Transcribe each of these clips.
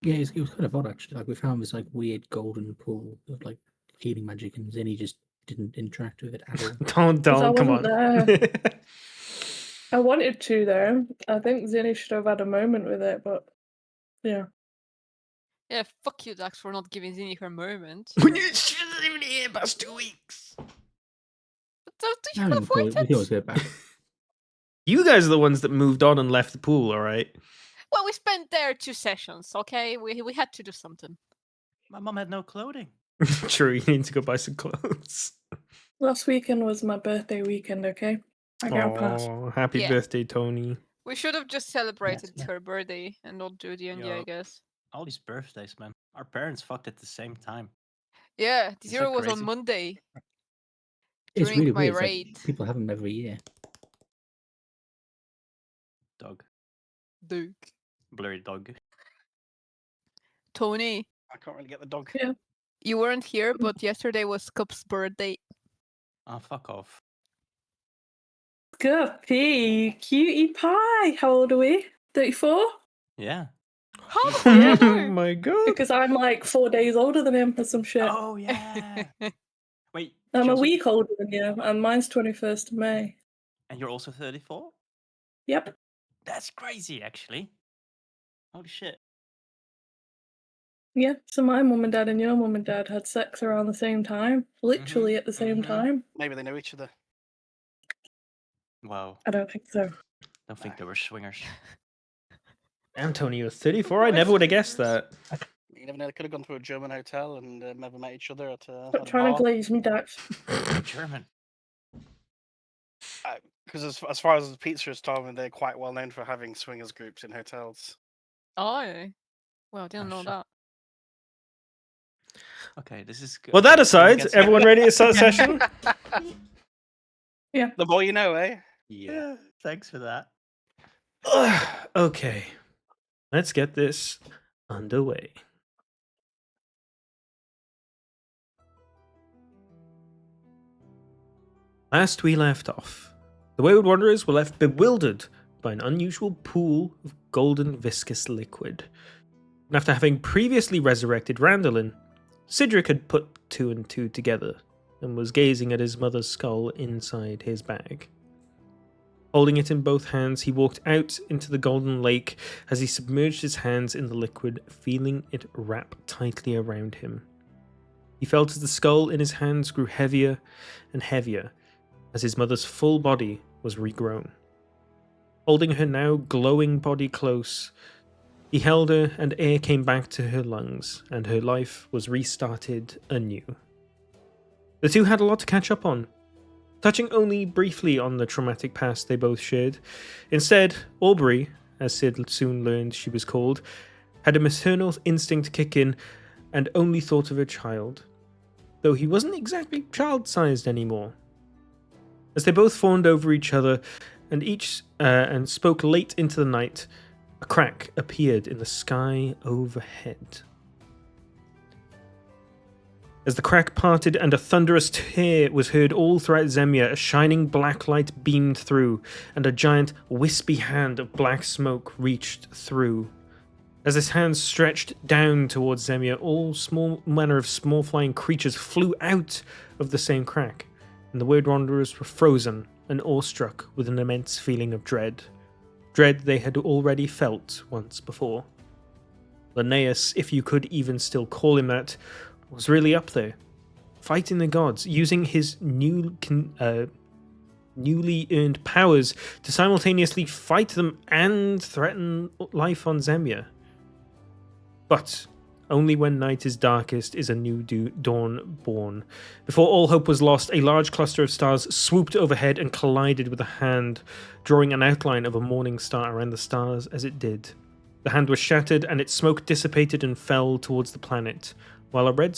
Yeah, it was kind of odd actually. Like we found this like weird golden pool of like healing magic, and Zinni just didn't interact with it at all. Don't, come wasn't on. there. I wanted to though. I think Zinni should have had a moment with it, but yeah. Yeah, fuck you, Dax, for not giving Zinni her moment. When you should have been here past 2 weeks. But do you I want mean, to avoid we can always it? go back. You guys are the ones that moved on and left the pool, all right? Well, we spent there 2 sessions, okay? We had to do something. My mum had no clothing. True, you need to go buy some clothes. Last weekend was my birthday weekend, okay? I got a pass. Oh, happy Yeah. birthday, Tony. We should have just celebrated yeah. her birthday and not do D&D, I Yo. guess. All these birthdays, man. Our parents fucked at the same time. Yeah, Is Zero that was on crazy? Monday It's during really my weird. It's raid. like people have them every year. Dog. Duke. Blurry dog. Tony, I can't really get the dog. Yeah. you weren't here, but yesterday was Cup's birthday. Oh, fuck off. Guppy, cutie pie. How old are we? 34? Yeah. How Jesus. the fuck do Yeah. you Oh know? my god. Because I'm like 4 days older than him or some shit. Oh, yeah. Wait, I'm a Chelsea, week older than you, and mine's 21st of May. and you're also 34? Yep. That's crazy, actually. Holy shit. Yeah, so my mum and dad and your mum and dad had sex around the same time. Literally at the same time. Maybe they know each other. Wow. I don't think so. Don't think they were swingers. Antonio, 34? I never would have guessed that. You never know. They could have gone to a German hotel and never met each other at a Stop trying to bar. glaze me, Dax. German. Because as far as the pizza is told me, they're quite well known for having swingers groups in hotels. Oh, yeah. Well, I didn't Oh, know shit. that. Okay, this is good. Well, that Can we aside, get some- everyone ready to start session? The more you know, eh? Yeah, thanks for that. Okay, let's get this underway. Last we left off, the Wayward Wanderers were left bewildered by an unusual pool of golden viscous liquid. And after having previously resurrected Randolin, Cedric had put 2 and 2 together and was gazing at his mother's skull inside his bag. Holding it in both hands, he walked out into the golden lake as he submerged his hands in the liquid, feeling it wrap tightly around him. He felt as the skull in his hands grew heavier and heavier as his mother's full body was regrown. Holding her now glowing body close, he held her and air came back to her lungs and her life was restarted anew. The two had a lot to catch up on, touching only briefly on the traumatic past they both shared. Instead, Aubrey, as Sid soon learned she was called, had a maternal instinct kick in and only thought of her child, though he wasn't exactly child-sized anymore. As they both fawned over each other and spoke late into the night, a crack appeared in the sky overhead. As the crack parted and a thunderous tear was heard all throughout Zemia, a shining black light beamed through, and a giant wispy hand of black smoke reached through. As this hand stretched down towards Zemia, all manner of small flying creatures flew out of the same crack, and the Weird Wanderers were frozen and awestruck with an immense feeling of dread. Dread they had already felt once before. Linnaeus, if you could even still call him that, was really up there, fighting the gods, using his newly earned powers to simultaneously fight them and threaten life on Zemia. But only when night is darkest is a new dawn born. Before all hope was lost, a large cluster of stars swooped overhead and collided with a hand, drawing an outline of a morning star around the stars as it did. The hand was shattered and its smoke dissipated and fell towards the planet, while a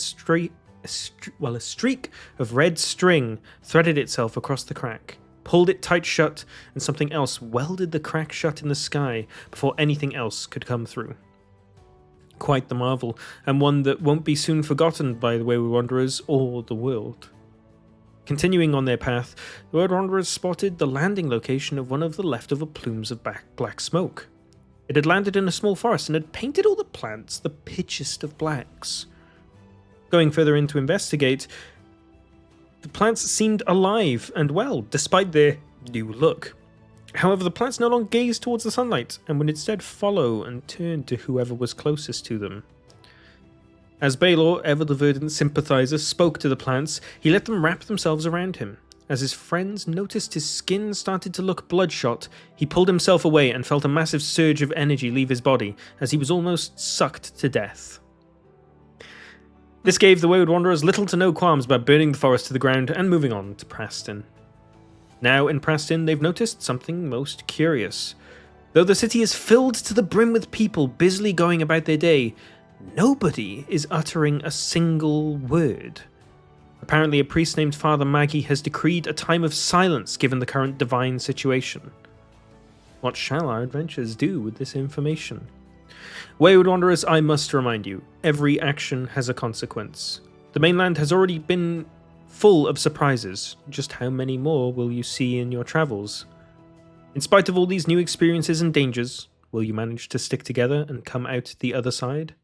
streak of red string threaded itself across the crack, pulled it tight shut, and something else welded the crack shut in the sky before anything else could come through. Quite the marvel, and one that won't be soon forgotten by the Wayward Wanderers or the world. Continuing on their path, the Wayward Wanderers spotted the landing location of one of the leftover plumes of black smoke. It had landed in a small forest and had painted all the plants the pitchiest of blacks. Going further in to investigate, the plants seemed alive and well, despite their new look. However, the plants no longer gazed towards the sunlight, and would instead follow and turn to whoever was closest to them. As Baylor, ever the verdant sympathizer, spoke to the plants, he let them wrap themselves around him. As his friends noticed his skin started to look bloodshot, he pulled himself away and felt a massive surge of energy leave his body, as he was almost sucked to death. This gave the Wayward Wanderers little to no qualms about burning the forest to the ground and moving on to Preston. Now in Preston, they've noticed something most curious. Though the city is filled to the brim with people busily going about their day, nobody is uttering a single word. Apparently, a priest named Father Maggie has decreed a time of silence given the current divine situation. What shall our adventurers do with this information? Wayward Wanderers, I must remind you, every action has a consequence. The mainland has already been full of surprises. Just how many more will you see in your travels? In spite of all these new experiences and dangers, will you manage to stick together and come out the other side?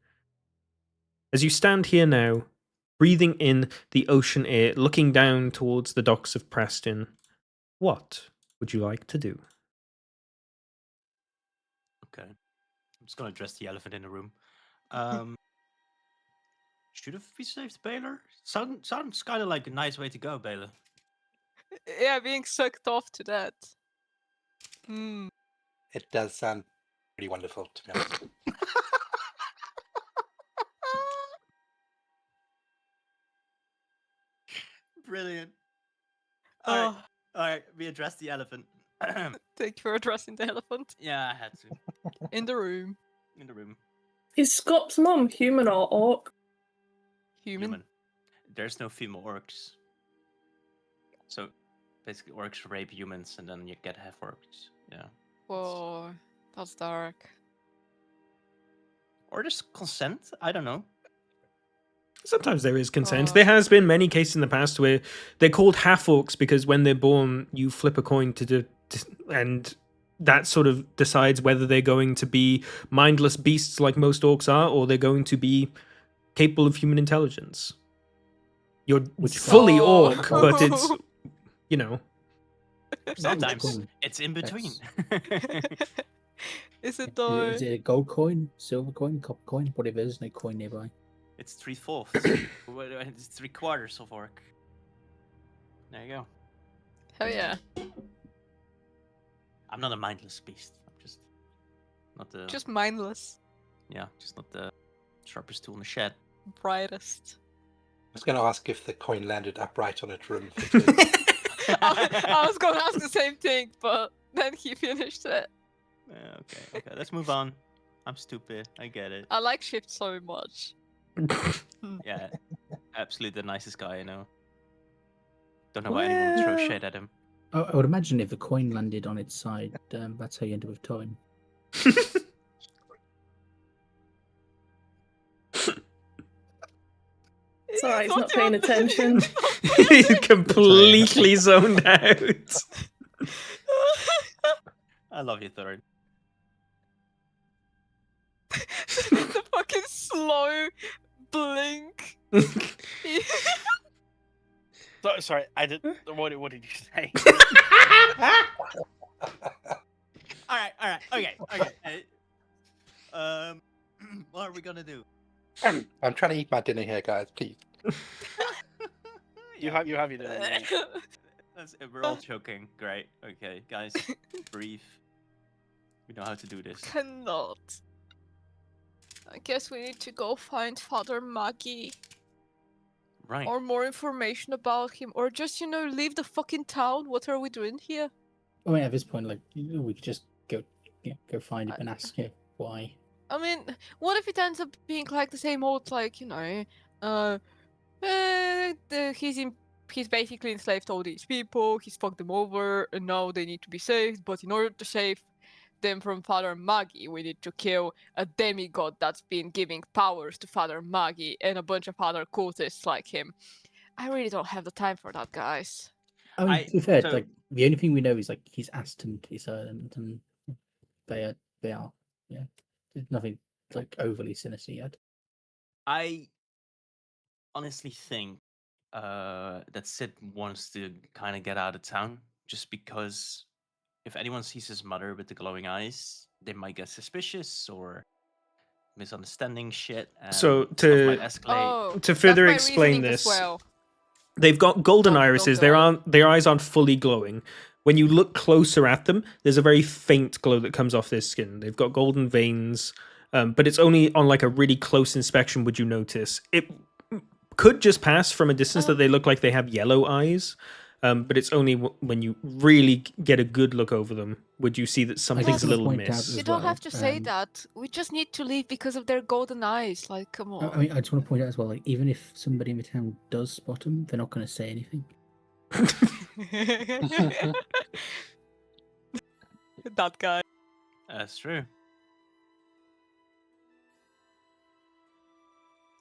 As you stand here now, breathing in the ocean air, looking down towards the docks of Preston, what would you like to do? Okay. I'm just gonna address the elephant in the room. Should have we saved Baylor? Sounds kind of like a nice way to go, Baylor. Yeah, being sucked off to that. Hmm. It does sound pretty wonderful, to be honest. Brilliant. Oh, All right. We addressed the elephant. thank you for addressing the elephant Yeah, I had to. in the room. In the room. Is Scott's mum human or orc? Human. There's no female orcs. So basically, orcs rape humans, and then you get half orcs. Yeah. Whoa, that's dark. Or there's consent. I don't know. Sometimes there is consent. There has been many cases in the past where they're called half-orcs because when they're born, you flip a coin and that sort of decides whether they're going to be mindless beasts like most orcs are, or they're going to be capable of human intelligence. You're fully orc, but it's, you know. Sometimes it's in between. Is it though? Is it a gold coin, silver coin, copper coin, whatever it is, no coin nearby? It's 3/4. It's 3/4 of orc. There you go. Hell yeah. I'm not a mindless beast. I'm just not the. Just mindless. Yeah, just not the sharpest tool in the shed. Brightest. I was going to ask if the coin landed upright on its rim. I was going to ask the same thing, but then he finished it. Okay. Let's move on. I'm stupid. I get it. I like Shift so much. Yeah, absolutely the nicest guy I know. Don't know why anyone would throw shade at him. I would imagine if the coin landed on its side, that's how you end up with time. It's alright, he's not paying attention. He's completely zoned out. I love you, Thorn. The fucking slow blink. Sorry, I did. What did you say? All right. Okay. What are we gonna do? I'm trying to eat my dinner here, guys. Please. You have your dinner. mate. We're all choking. Great. Okay, guys, breathe. We know how to do this. Cannot. I guess we need to go find Father Maggie. Right. Or more information about him. Or just, leave the fucking town. What are we doing here? I mean, at this point, like, we could just go find him and ask him why. I mean, what if it ends up being like the same old, he's basically enslaved all these people, he's fucked them over, and now they need to be saved, but in order to save them from Father Maggie, we need to kill a demigod that's been giving powers to Father Maggie and a bunch of other cultists like him. I really don't have the time for that, guys. I mean, to be fair, like, the only thing we know is, like, he's asked him to be silent, and they are. Yeah, there's nothing like overly sinister yet. I honestly think that Sid wants to kind of get out of town just because if anyone sees his mother with the glowing eyes, they might get suspicious or misunderstanding shit, and So stuff might escalate. Oh, to further that's my explain reasoning as this, well. they've got golden Don't irises. go on. Their eyes aren't fully glowing. When you look closer at them, there's a very faint glow that comes off their skin. They've got golden veins, but it's only on like a really close inspection would you notice. It could just pass from a distance that they look like they have yellow eyes, but it's only when you really get a good look over them would you see that something's a to little point out amiss. as You don't well, have to say that. We just need to leave because of their golden eyes. Like, come on. I mean, I just want to point out as well, like even if somebody in the town does spot them, they're not going to say anything. That guy. That's true.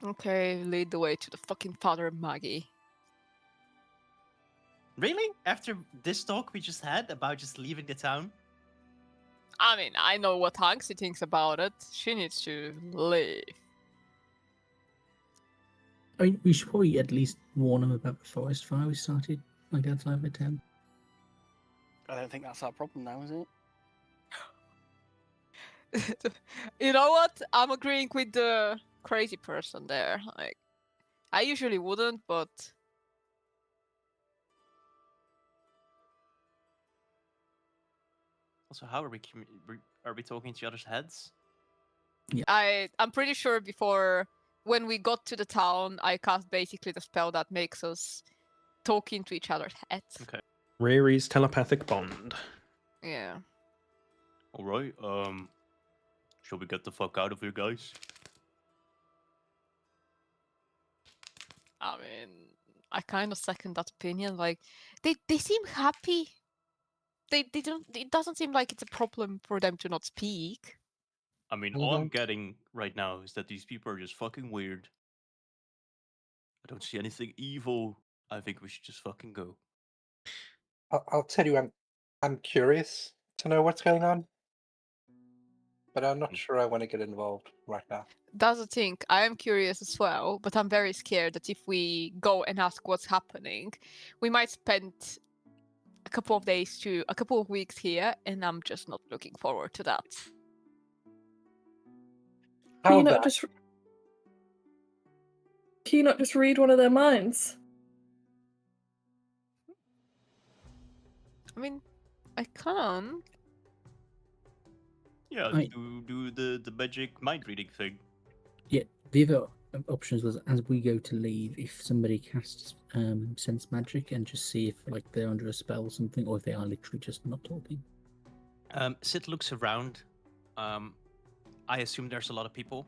Okay, lead the way to the fucking father of Maggie. Really? After this talk we just had about just leaving the town? I mean, I know what Hanksy thinks about it. She needs to leave. I mean, we should probably at least warn them about the forest fire we started, like outside the town. I don't think that's our problem now, is it? You know what? I'm agreeing with the crazy person there. Like, I usually wouldn't, but Also, how are are we talking to each other's heads? I'm pretty sure before when we got to the town, I cast basically the spell that makes us talk into each other's heads. Okay. Rari's telepathic bond. Yeah. All right. Shall we get the fuck out of here, guys? I mean, I kind of second that opinion. Like, they seem happy. They don't. It doesn't seem like it's a problem for them to not speak. I mean, all I'm getting right now is that these people are just fucking weird. I don't see anything evil. I think we should just fucking go. I'll tell you, I'm curious to know what's going on, but I'm not sure I want to get involved right now. That's the thing. I am curious as well, but I'm very scared that if we go and ask what's happening, we might spend a couple of days to a couple of weeks here, and I'm just not looking forward to that. Can How you not about just? Can you not just read one of their minds? I mean, I can. Yeah, I- do the magic mind reading thing. Yeah, the other options was as we go to leave, if somebody casts sense magic and just see if like they're under a spell or something, or if they are literally just not talking. Sid looks around. I assume there's a lot of people.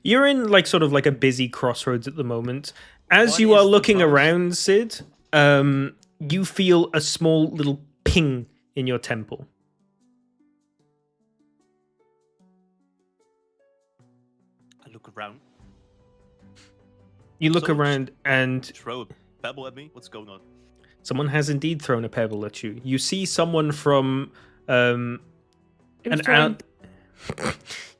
You're in like sort of like a busy crossroads at the moment. As What you is are the looking most- around, Sid, you feel a small little ping in your temple. I look around. You look Someone just- around and Throw a pebble at me. What's going on? someone has indeed thrown a pebble at you. You see someone from It was an throwing-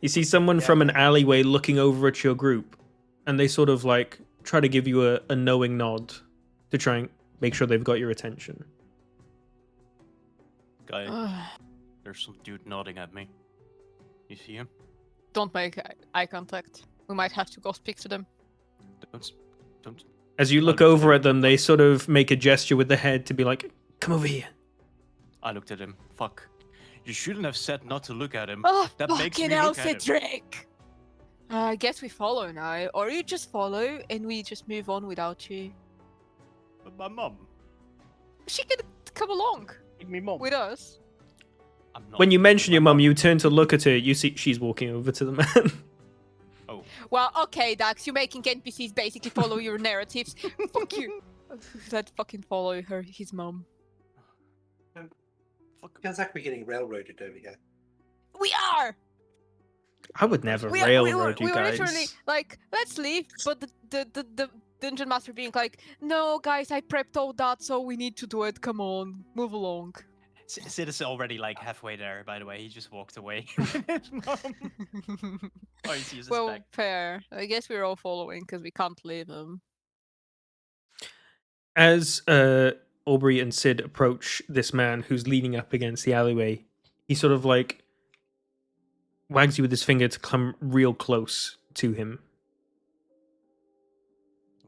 you see someone from an alleyway looking over at your group, and they sort of like try to give you a knowing nod to try and make sure they've got your attention. Guy, there's some dude nodding at me. You see him? Don't make eye contact. We might have to go speak to them. Don't. As you look over at them, they sort of make a gesture with the head to be like, "Come over here." I looked at him. Fuck. You shouldn't have said not to look at him. Oh, That makes fucking me hell, look at him. Cedric! I guess we follow now, or you just follow and we just move on without you. But my mum. She can come along Me mum. with us. I'm not. When you mention my your mum, you turn to look at her. You see she's walking over to the man. Oh, Well, okay, Dax, you're making NPCs basically follow your narratives. Fuck you. That fucking follow his mom. fuck. Feels like we're getting railroaded over here. We are. I would never We railroad were you guys. literally like, let's leave, but the dungeon master being like, no, guys, I prepped all that, so we need to do it. Come on, move along. Sid is already like halfway there. By the way, he just walked away with his mom. Oh, he sees his Well, back. fair. I guess we're all following because we can't leave him. As Aubrey and Sid approach this man who's leaning up against the alleyway, he sort of like wags you with his finger to come real close to him.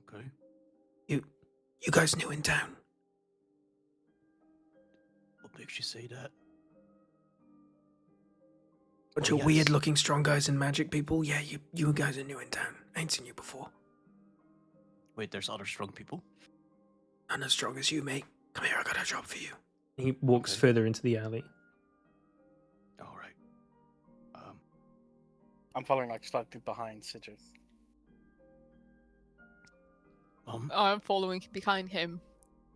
Okay. You guys new in town? What makes you say that? Bunch Oh, of yes. weird-looking strong guys and magic people. Yeah, you guys are new in town. I ain't seen you before. Wait, there's other strong people? Not as strong as you, mate. Come here, I got a job for you. He walks Okay. further into the alley. All right. I'm following like slightly behind Sigil. Mom, I'm following behind him,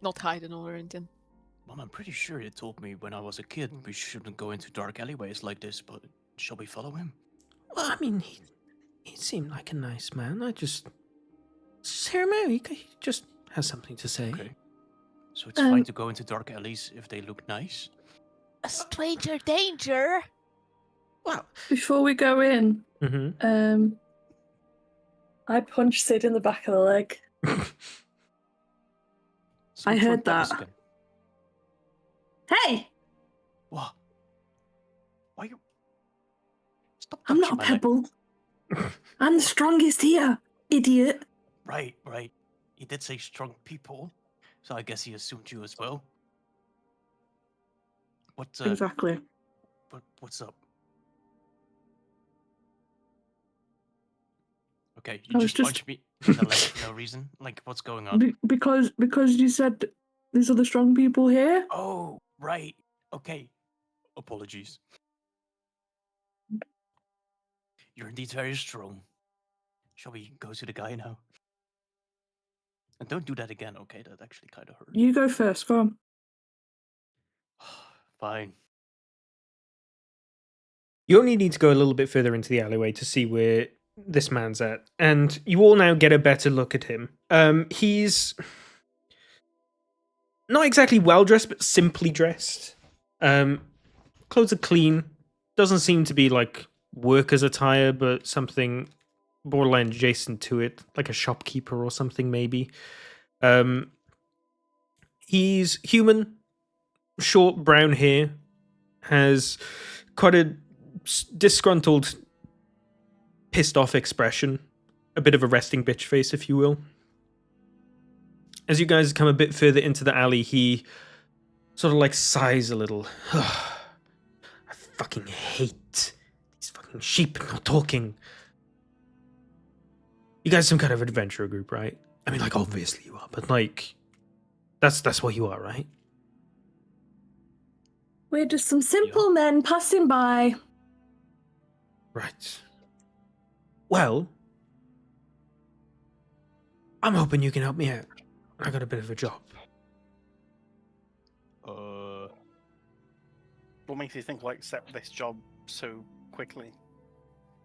not hiding or anything. Mom, I'm pretty sure you told me when I was a kid we shouldn't go into dark alleyways like this, but shall we follow him? Well, I mean, he seemed like a nice man. I just hear him out. He just has something to say. Okay. So it's fine to go into dark alleys if they look nice? A stranger danger. Well, Before we go in, mm-hmm. I punched Sid in the back of the leg. I heard that. Hey! What? Why you? Stop I'm not a touching my leg. pebble. I'm the strongest here, idiot. Right. He did say strong people, so I guess he assumed you as well. Exactly. What's up? Okay, I you was just just- punched me in the leg for no reason. Like, what's going on? Because you said these are the strong people here. Oh, right. Okay. Apologies. You're indeed very strong. Shall we go to the guy now? And don't do that again, okay? That actually kind of hurt. You go first. Go on. Fine. You only need to go a little bit further into the alleyway to see where this man's at, and you all now get a better look at him. He's not exactly well dressed, but simply dressed. Clothes are clean. Doesn't seem to be like workers' attire, but something borderline adjacent to it, like a shopkeeper or something maybe. He's human, short brown hair, has quite a disgruntled, pissed off expression, a bit of a resting bitch face, if you will. As you guys come a bit further into the alley, he sort of like sighs a little. I fucking hate these fucking sheep not talking. You guys are some kind of adventurer group, right? I mean, like, obviously you are, but like, that's what you are, right? We're just some simple men passing by. Right. Well, I'm hoping you can help me out. I got a bit of a job. What makes you think we'll accept this job so quickly?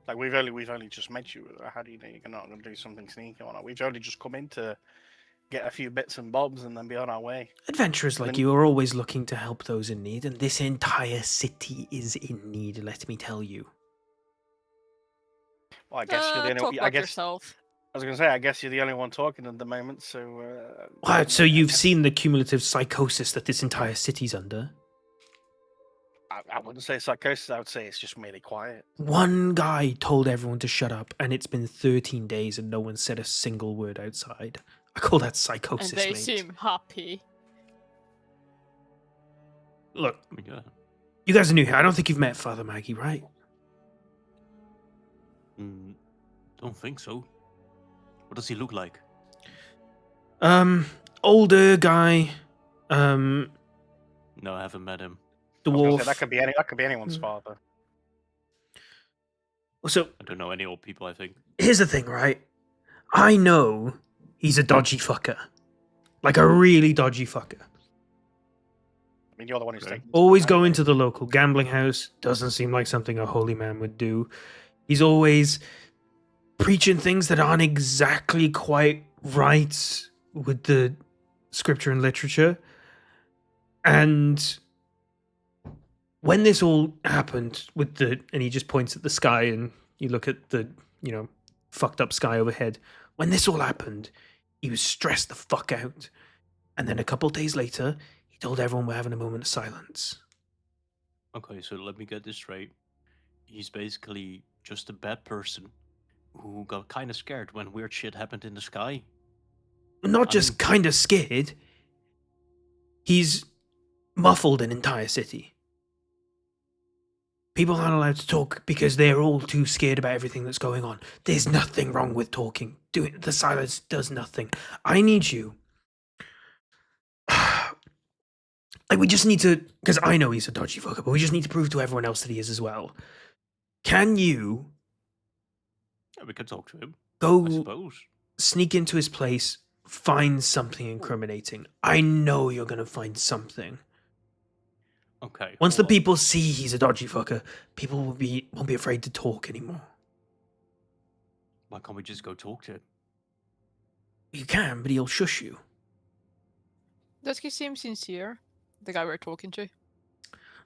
Like we've only just met you. How do you know you're not going to do something sneaky or not? We've only just come in to get a few bits and bobs and then be on our way. Adventurers like you are always looking to help those in need, and this entire city is in need, let me tell you. Well, I guess you're the only. Talk I about guess yourself. I was going to say. I guess you're the only one talking at the moment. So. Right, so you've seen the cumulative psychosis that this entire city's under? I wouldn't say psychosis. I would say it's just merely quiet. One guy told everyone to shut up, and it's been 13 days and no one said a single word outside. I call that psychosis, And they mate. seem happy. Look, Oh my God. you guys are new here. I don't think you've met Father Maggie, right? Don't think so. What does he look like? Older guy. No, I haven't met him. I was gonna say, Dwarf. that could be anyone's father. So I don't know any old people, I think. here's the thing, right? I know he's a dodgy fucker. Like a really dodgy fucker. I mean, you're the one who's Okay. taking. Always going to the local gambling house. Doesn't seem like something a holy man would do. He's always preaching things that aren't exactly quite right with the scripture and literature. And when this all happened with and he just points at the sky, and you look at the, fucked up sky overhead. When this all happened, he was stressed the fuck out. And then a couple of days later, he told everyone we're having a moment of silence. Okay, so let me get this straight. He's basically just a bad person who got kind of scared when weird shit happened in the sky. Not just kind of scared. He's muffled an entire city. People aren't allowed to talk because they're all too scared about everything that's going on. There's nothing wrong with talking. The silence does nothing. I need you. We just need to, because I know he's a dodgy fucker, but we just need to prove to everyone else that he is as well. Can you we could talk to him, I go suppose. sneak into his place, find something incriminating? I know you're going to find something. Okay. Once the hold on. people see he's a dodgy fucker, people won't be afraid to talk anymore. Why can't we just go talk to him? You can, but he'll shush you. Does he seem sincere? The guy we're talking to.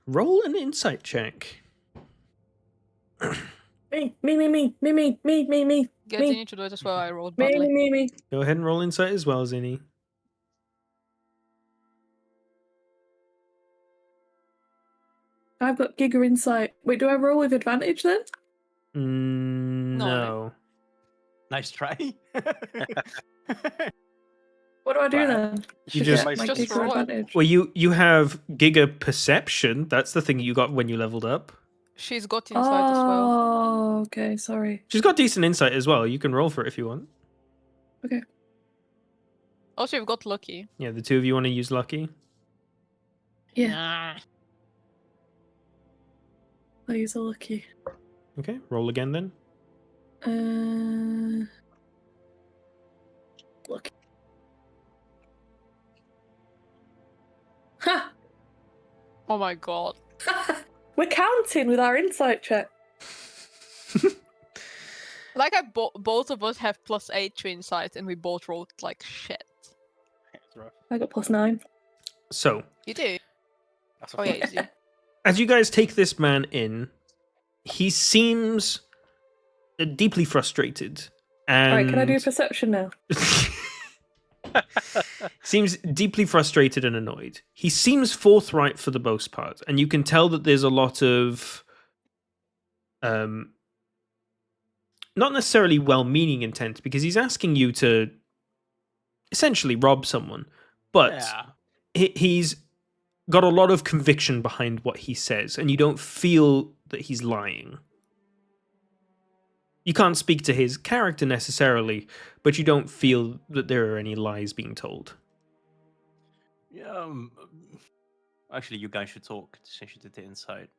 Roll an insight check. Me. Get Me. Zinni to do it as well. I rolled Me, badly. me, me. Go ahead and roll insight as well, Zinni. I've got Giga Insight. Wait, do I roll with advantage then? No. Nice try. What do I do Right. then? You To just- get my Just Giga roll. advantage. Well, you have Giga Perception. That's the thing you got when you leveled up. She's got insight as well. Oh, okay, sorry. She's got decent insight as well. You can roll for it if you want. Also, you've got lucky. Yeah, the two of you want to use Lucky? Yeah, I'll use a lucky. Okay, roll again then. Lucky. Ha! Oh my god. We're counting with our insight check. Like both of us have +8 to insight, and we both rolled like shit. It's rough. I got +9. So, You do? That's a Oh yeah, fact. you do. as you guys take this man in, he seems deeply frustrated. And Alright, can I do perception now? seems deeply frustrated and annoyed. He seems forthright for the most part, and you can tell that there's a lot of not necessarily well-meaning intent, because he's asking you to essentially rob someone, but Yeah. he's got a lot of conviction behind what he says, and you don't feel that he's lying. You can't speak to his character necessarily, but you don't feel that there are any lies being told. Yeah. Actually, you guys should talk since you did the insight.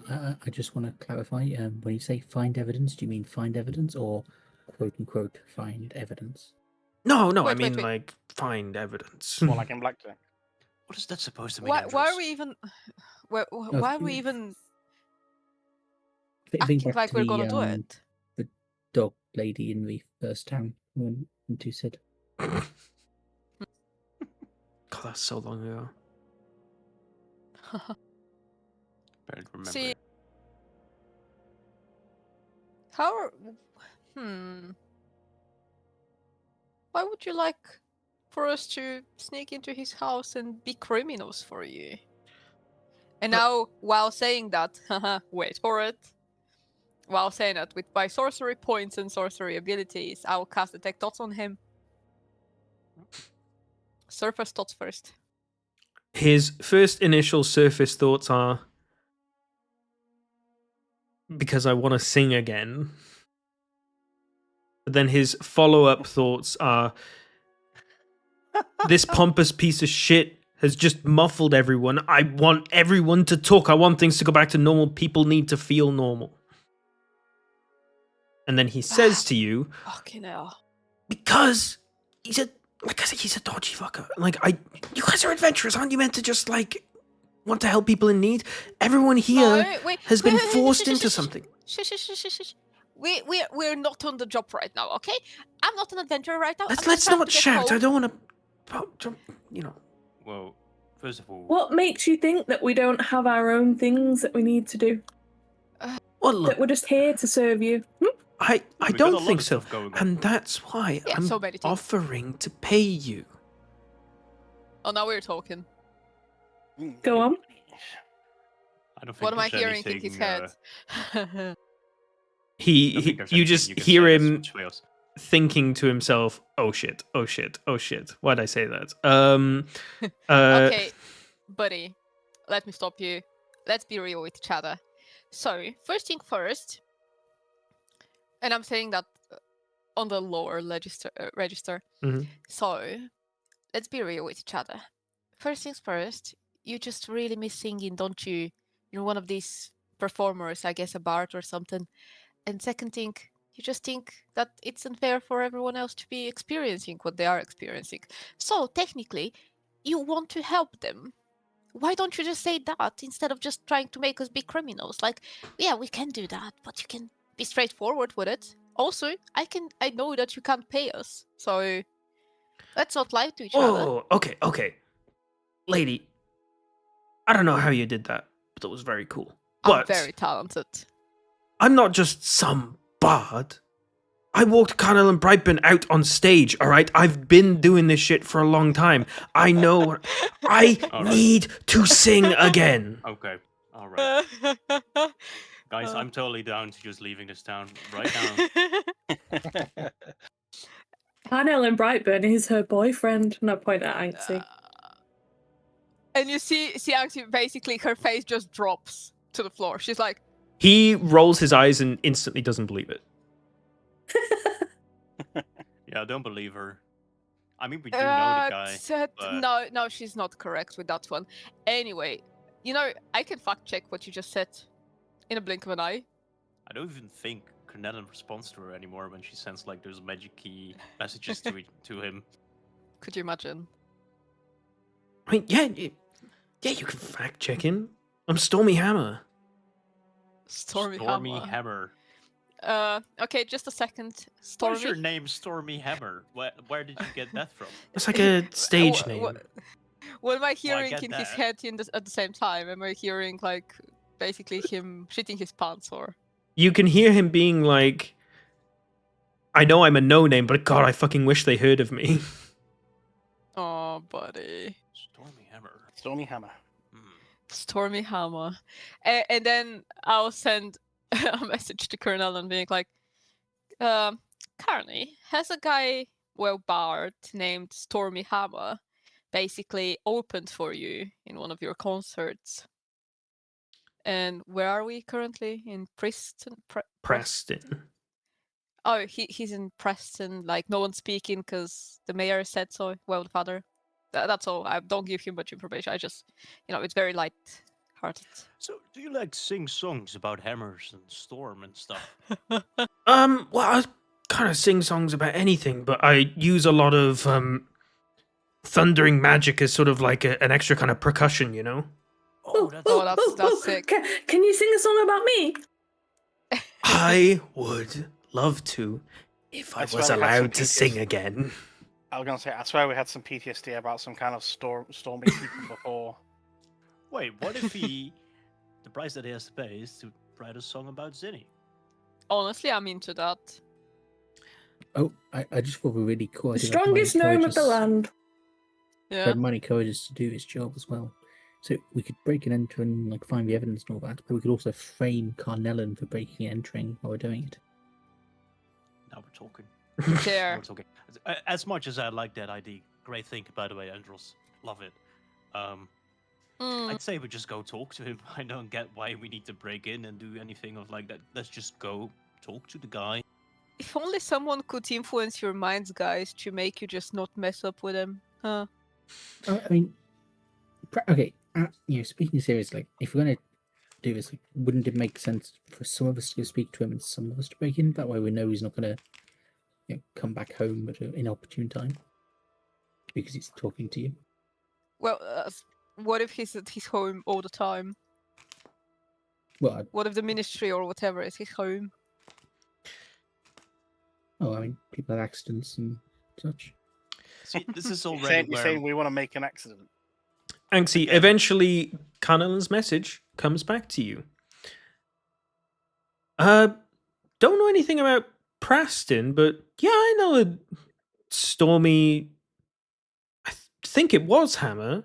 I just want to clarify. When you say find evidence, do you mean find evidence or quote unquote find evidence? No, I Wait, mean wait. like find evidence. More like in Blackjack. What is that supposed to mean? Why are Andros? we even? Why are we even Think acting back like to we're the, gonna do it? The dog lady in the first town when you said. God, that's so long ago. Barely remember. See, how? Why would you like for us to sneak into his house and be criminals for you? And now, while saying that, wait for it. While saying that, with my sorcery points and sorcery abilities, I will cast Detect Thoughts on him. Surface thoughts first. His first initial surface thoughts are, because I want to sing again. But then his follow-up thoughts are, this pompous piece of shit has just muffled everyone. I want everyone to talk. I want things to go back to normal. People need to feel normal. And then he says to you, Fucking hell. because he's like I said, he's a dodgy fucker. You guys are adventurers, aren't you meant to just want to help people in need? Everyone here has been forced into something. We're not on the job right now, okay? I'm not an adventurer right now. Let's not shout. I don't want to You know. Well, first of all, What makes you think that we don't have our own things that we need to do? Well, look, That we're just here to serve you? I we got a don't lot think of so, stuff going on. and that's why Yeah, I'm so many things. offering to pay you. Oh, now we're talking. Go on. I don't think What am I there's hearing in his anything, head? I don't think there's You anything just you can hear say that him would sway us. thinking to himself, "Oh shit! Oh shit! Oh shit! Why'd I say that?" Okay, buddy, let me stop you. Let's be real with each other. So, first thing first, and I'm saying that on the lower register. Mhm. So, let's be real with each other. First things first, you just really miss singing, don't you? You're one of these performers, I guess a bard or something. And second thing, you just think that it's unfair for everyone else to be experiencing what they are experiencing. So, technically, you want to help them. Why don't you just say that instead of just trying to make us be criminals? Like, yeah, we can do that, but you can be straightforward with it. Also, I know that you can't pay us, so let's not lie to each other. Oh, okay. Lady, I don't know how you did that, but that was very cool. I'm But very talented. I'm not just some bard. I walked Connell and Brightburn out on stage, alright? I've been doing this shit for a long time. I know. I All right. need to sing again. Okay, all right. Guys, I'm totally down to just leaving this town right now. Parnell and Brightburn is her boyfriend. And I point at Anxie. And you see Anxie, basically her face just drops to the floor. She's like, He rolls his eyes and instantly doesn't believe it. Yeah, I don't believe her. I mean, we do know the guy. but- no, she's not correct with that one. Anyway, you know, I can fact check what you just said in a blink of an eye. I don't even think Cornelian responds to her anymore when she sends like those magic key messages to him. Could you imagine? I mean, yeah, you can fact check him. I'm Stormy Hammer. Stormy Hammer. Okay, just a second. What's Stormy. your name, Stormy Hammer? Where did you get that from? It's like a stage name. What am I hearing get in his that. head at the same time? Am I hearing like basically him shitting his pants or? You can hear him being like, I know I'm a no name, but God, I fucking wish they heard of me. Oh, buddy. Stormy Hammer. Stormy Hammer. Stormy Hammer. And then I'll send a message to Colonel and being like, currently, has a guy, bard named Stormy Hammer basically opened for you in one of your concerts. And where are we currently? In Preston? Preston. Oh, he's in Preston. Like, no one's speaking because the mayor said so. Well, the father. That's all. I don't give him much information. I just, it's very light-hearted. So, do you like sing songs about hammers and storm and stuff? Well, I kind of sing songs about anything, but I use a lot of thundering magic as sort of like an extra kind of percussion, you know? That's sick. Can you sing a song about me? I would love to if I That's was why we had some allowed to sing PTSD. again. I was gonna say, I swear we had some PTSD about some kind of stormy people before. Wait, what if the price that he has to pay is to write a song about Zinni? Honestly, I'm into that. Oh, I just thought we were really cool. The strongest gnome of the land. Yeah. Had money courageous to do his job as well. So we could break and enter and like find the evidence and all that, but we could also frame Carnellon for breaking and entering while we're doing it. Now we're talking. There. We're talking. As much as I like that idea, great thing, by the way, Andros. Love it. I'd say we just go talk to him. I don't get why we need to break in and do anything of like that. Let's just go talk to the guy. If only someone could influence your minds, guys, to make you just not mess up with him. Huh? I mean, okay. Speaking seriously, if we're gonna do this, like, wouldn't it make sense for some of us to go speak to him and some of us to break in? That way, we know he's not gonna come back home at an inopportune time because he's talking to you. Well, what if he's at his home all the time? Well, What if the ministry or whatever is his home? I mean, people have accidents and such. See, this is You're already saying where we want to make an accident. Anxie, Again. eventually, Carnellan's message comes back to you. Don't know anything about Preston, but yeah, I know a Stormy. I think it was Hammer.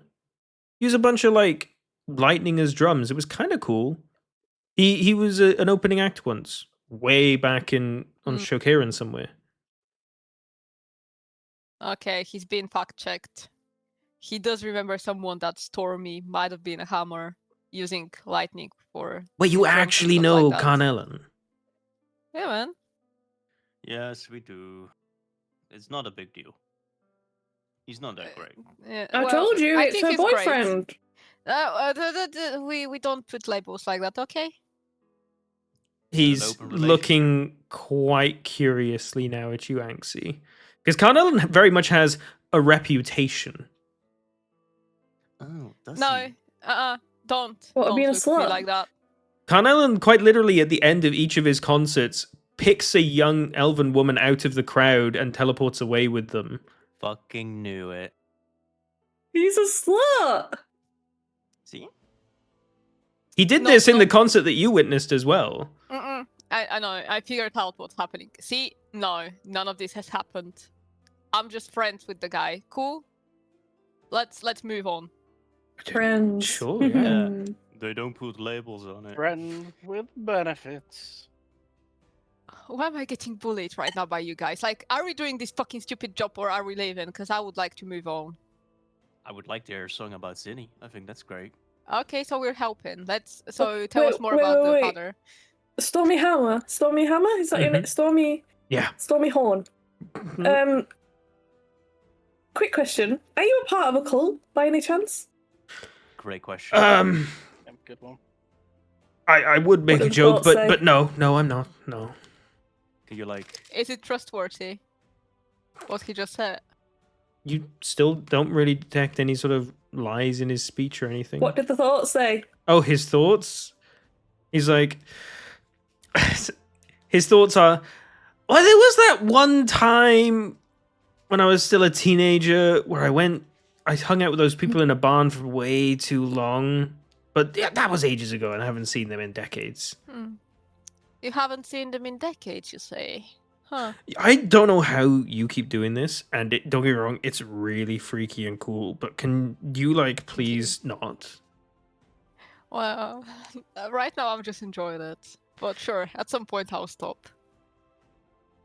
Use a bunch of like lightning as drums. It was kind of cool. He was an opening act once, way back on Shokiran somewhere. Okay, he's been fact checked. He does remember someone that Stormy might have been a hammer using lightning for. Wait, you drums and actually stuff know like that. Carnellan? Yeah, man. Yes, we do. It's not a big deal. He's not that great. Yeah, I well, told you, I it's think her he's great. boyfriend. We don't put labels like that, okay? He's open relationship. looking quite curiously now at you, Anxie. Because Carnellan very much has a reputation. Oh, does No, he? don't. What, Don't being a look at me slut? like that. Carnellan, quite literally at the end of each of his concerts, picks a young elven woman out of the crowd and teleports away with them. Fucking knew it. He's a slut. See? He did No, this in no. the concert that you witnessed as well. I know. I figured out what's happening. See, no, none of this has happened. I'm just friends with the guy. Cool. Let's move on. Friends. Sure, yeah. They don't put labels on it. Friend with benefits. Why am I getting bullied right now by you guys? Like, are we doing this fucking stupid job or are we leaving? Because I would like to move on. I would like to hear a song about Zinni. I think that's great. Okay, so we're helping. Tell wait, us more wait, about wait, the wait. father. Stormy Hammer. Stormy Hammer? Is that your name? Stormy? Yeah. Stormy Horn. Quick question. Are you a part of a cult by any chance? Great question. Yeah, good one. I would make a did the joke, thought say? but no, I'm not. No. Can you like? Is it trustworthy? What he just said? You still don't really detect any sort of lies in his speech or anything. What did the thought say? Oh, his thoughts? He's like... his thoughts are... Well, there was that one time when I was still a teenager where I hung out with those people in a barn for way too long. But yeah, that was ages ago and I haven't seen them in decades. You haven't seen them in decades, you say? Huh. I don't know how you keep doing this, and don't get me wrong, it's really freaky and cool, but can you, like, please not? Well, right now I'm just enjoying it. But sure, at some point I'll stop.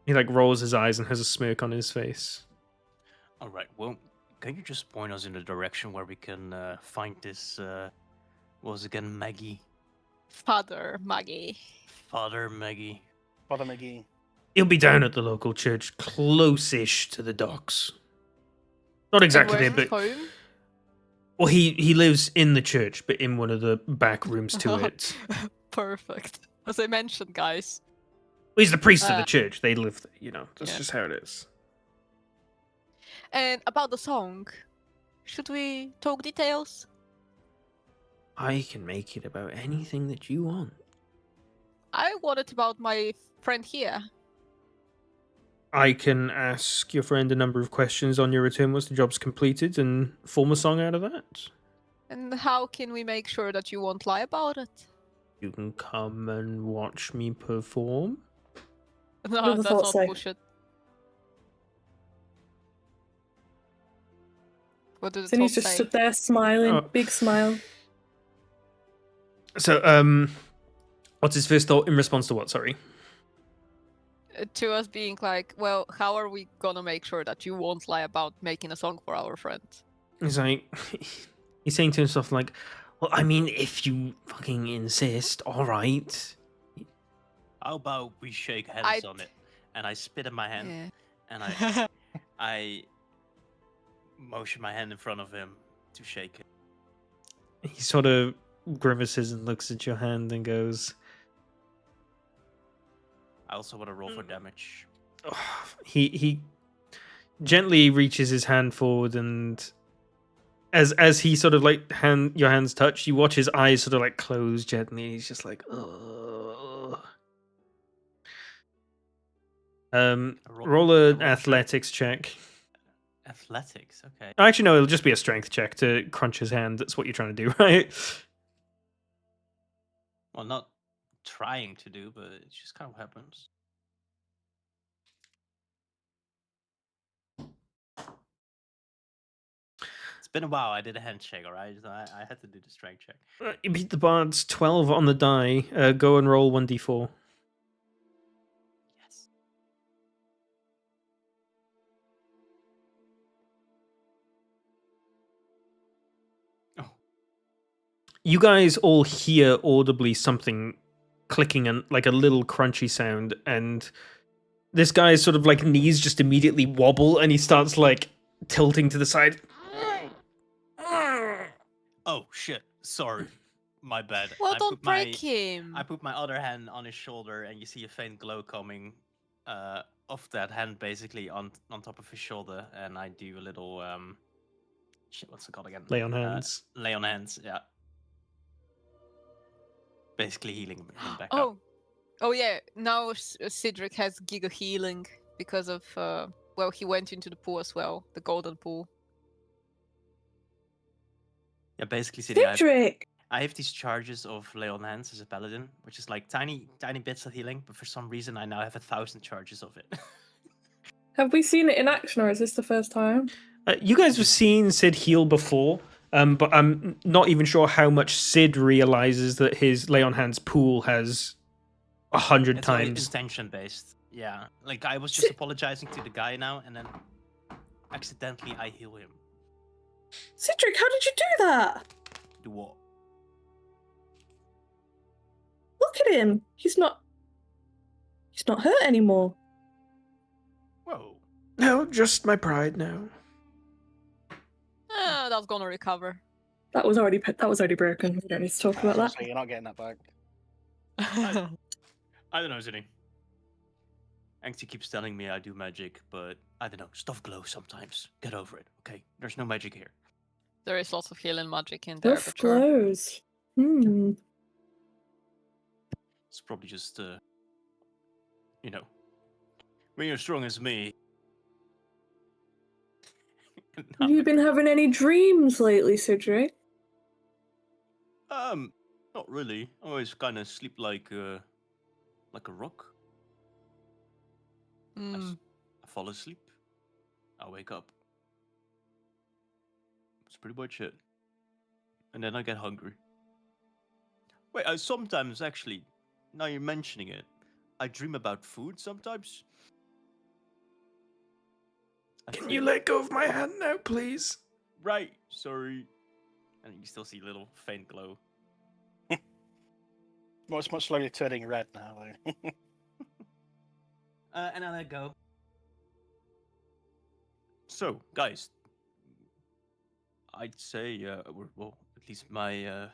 He, like, rolls his eyes and has a smirk on his face. All right. Well, can you just point us in the direction where we can find this? What was it again, Maggie? Father Maggie. Father Maggie. Father McGee. He'll be down at the local church, close-ish to the docks. Not exactly there, And where's but... his home? Well, he lives in the church, but in one of the back rooms to it. Perfect. As I mentioned, guys. Well, he's the priest of the church. They live there, you know. That's Yeah. just how it is. And about the song, should we talk details? I can make it about anything that you want. I want it about my friend here. I can ask your friend a number of questions on your return once the job's completed and form a song out of that. And how can we make sure that you won't lie about it? You can come and watch me perform. No, What did the that's thought not say? bullshit. What did the Zinni's thought just say? stood there smiling, Oh. big smile. So, what's his first thought in response to what? Sorry. To us being like, well, how are we gonna make sure that you won't lie about making a song for our friend? He's like, he's saying to himself like, well, I mean, if you fucking insist, all right. How about we shake hands I'd- on it? And I spit in my hand, Yeah. and I motion my hand in front of him to shake it. He sort of grimaces and looks at your hand and goes, I also want to roll for damage. he gently reaches his hand forward, and as he sort of like your hands touch, you watch his eyes sort of like close gently, and he's just like, ugh. Roll a an check. athletics check. Athletics, okay. Actually, no, it'll just be a strength check to crunch his hand. That's what you're trying to do, right? Well, not trying to do, but it just kind of happens. It's been a while. I did a handshake, all right? So I had to do the strength check. You beat the bard's 12 on the die. Go and roll 1d4. Yes. Oh, You guys all hear audibly something clicking and like a little crunchy sound, and this guy's sort of like knees just immediately wobble and he starts like tilting to the side. oh shit! Sorry, my bad. Well, I don't put break my him. I put my other hand on his shoulder, and you see a faint glow coming off that hand, basically on top of his shoulder, and I do a little shit. What's it called again? Lay on hands. Lay on hands. Yeah. Basically healing him back up. Oh, oh yeah. Now Cedric has Giga healing because of well, he went into the pool as well, the golden pool. Yeah, basically, City, Cedric! I have these charges of lay on hands as a paladin, which is like tiny bits of healing, but for some reason I now have 1,000 charges of it. Have we seen it in action, or is this the first time? You guys have seen Sid heal before, but I'm not even sure how much Sid realizes that his lay on hands pool has 100 It's all times. intention based. Yeah, like I was just apologizing to the guy now, and then accidentally I heal him. Cedric, how did you do that? Do what? Look at him. He's not hurt anymore. Whoa. No, just my pride now. That's gonna recover. That was already broken. We don't need to talk about that. So you're not getting that back. I don't know, Zinni. Angsty keeps telling me I do magic, but I don't know. Stuff glows sometimes. Get over it, okay? There's no magic here. There is lots of healing magic in there, Buff but sure. glows. It's probably just, you know, when you're strong as me. Have you been having any dreams lately, Cedric? Not really. I always kind of sleep like a rock. Mm. I fall asleep. I wake up. That's pretty much it. And then I get hungry. Wait, I sometimes actually, now you're mentioning it, I dream about food sometimes. Can you let go of my hand now, please? Right, sorry. And you still see a little faint glow. Well, it's much slowly turning red now, though. And I let go. So, guys, I'd say, well, at least my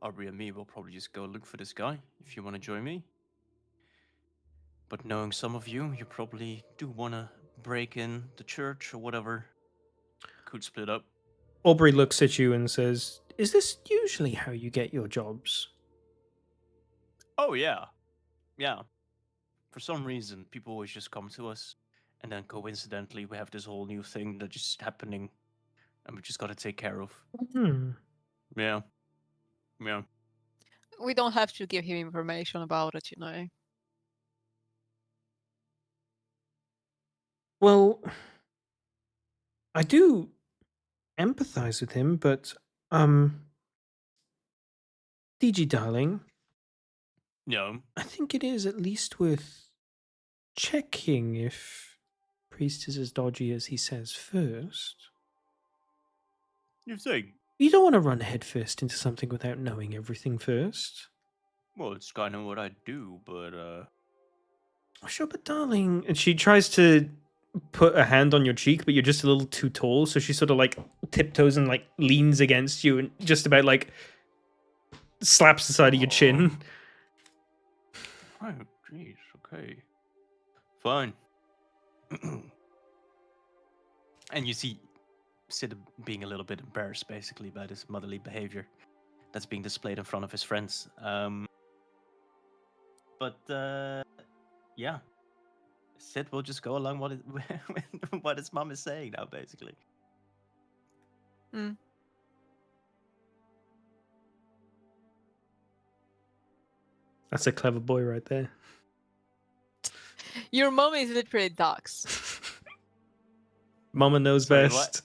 Aubrey and me will probably just go look for this guy if you want to join me. But knowing some of you, you probably do want to break in the church or whatever. Could split up. Aubrey looks at you and says, "Is this usually how you get your jobs?" Oh, yeah. Yeah. For some reason, people always just come to us. And then coincidentally, we have this whole new thing that's just happening. And we just got to take care of. Yeah. Yeah. We don't have to give him information about it, you know. Well, I do empathize with him, but DG darling, No. I think it is at least worth checking if Priest is as dodgy as he says first. You think? You don't want to run headfirst into something without knowing everything first. Well, it's kind of what I do, but Sure, but darling, and she tries to put a hand on your cheek, but you're just a little too tall, so she sort of like tiptoes and like leans against you and just about like slaps the side of your chin. Oh, jeez. Okay. Fine. And you see Sid being a little bit embarrassed, basically, by this motherly behavior that's being displayed in front of his friends. But yeah, Sid will just go along what what his mom is saying now, basically. That's a clever boy right there. Your mom is literally ducks. Mama knows Sorry, best.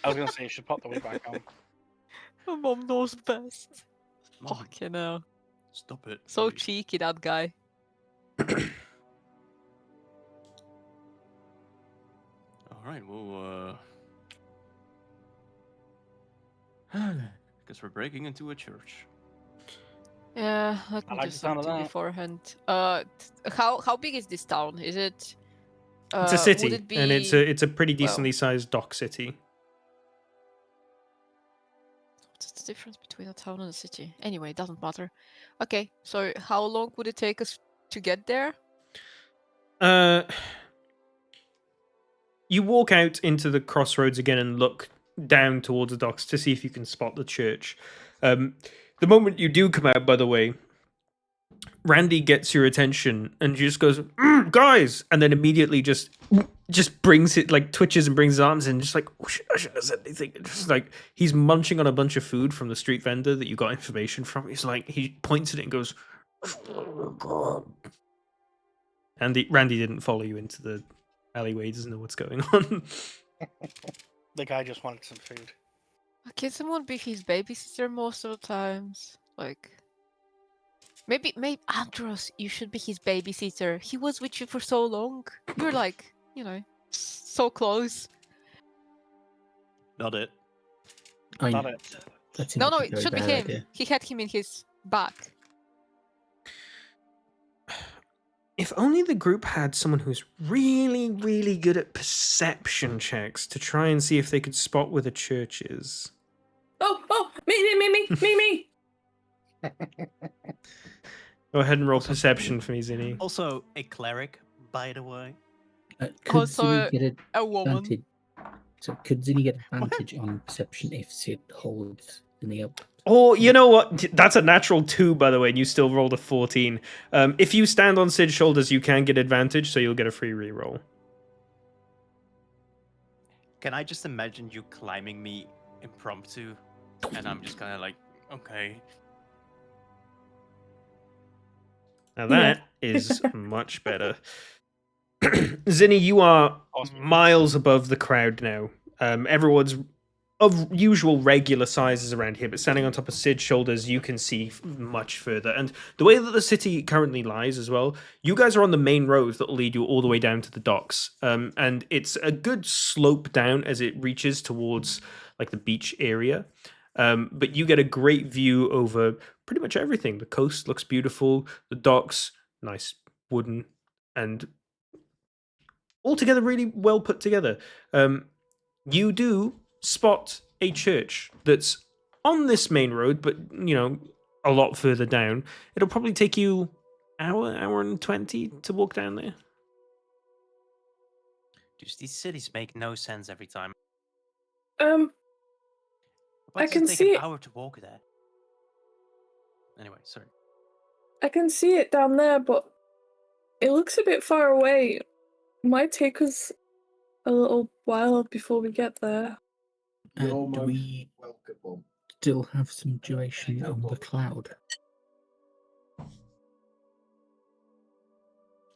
I was gonna say you should pop the wig back on. My mom knows best. Mom, Fucking hell. stop it. So please. cheeky, that guy. All right, well, guess we're breaking into a church. Yeah, let I me like do the sound of something that. beforehand. How big is this town? Is it? It's a Would city, it be? and it's a pretty well- decently sized dock city. What's the difference between a town and a city? Anyway, it doesn't matter. Okay, so how long would it take us to get there? You walk out into the crossroads again and look down towards the docks to see if you can spot the church. The moment you do come out, by the way, Randy gets your attention and just goes, guys, and then immediately just brings it, like twitches and brings his arms in, just like, oh, shit, I shouldn't have said anything. Just like he's munching on a bunch of food from the street vendor that you got information from. He's like, he points at it and goes, oh, God. And Randy didn't follow you into the alleyway. He doesn't know what's going on. The guy just wanted some food. Can someone be his babysitter most of the times? Like, maybe Andros, you should be his babysitter. He was with you for so long. You're like, so close. Not it. I Not know. it. That seems No, like it a very should be bad him. idea. He had him in his back. If only the group had someone who's really, really good at perception checks to try and see if they could spot where the church is. Oh, me. Go ahead and roll Also- perception for me, Zinni. Also, a cleric, by the way. Could Also, Zinni get A woman. advantage? So could Zinni get advantage on perception if Sid holds Zinni up? Oh, you know what? That's a natural 2, by the way, and you still rolled a 14. If you stand on Sid's shoulders, you can get advantage, so you'll get a free reroll. Can I just imagine you climbing me impromptu? And I'm just kind of like, okay. Now that is much better. Zinni, you are Awesome. miles above the crowd now. Everyone's of usual regular sizes around here, but standing on top of Sid's shoulders, you can see much further. And the way that the city currently lies as well, you guys are on the main road that will lead you all the way down to the docks. And it's a good slope down as it reaches towards like the beach area. But you get a great view over pretty much everything. The coast looks beautiful. The docks, nice wooden and altogether really well put together. You do spot a church that's on this main road, but a lot further down. It'll probably take you hour and 20 to walk down there. Just these cities make no sense every time. I Why does can it take see an hour to walk there? Anyway, sorry. I can see it down there, but it looks a bit far away. It might take us a little while before we get there. Do we still have some duration on the cloud?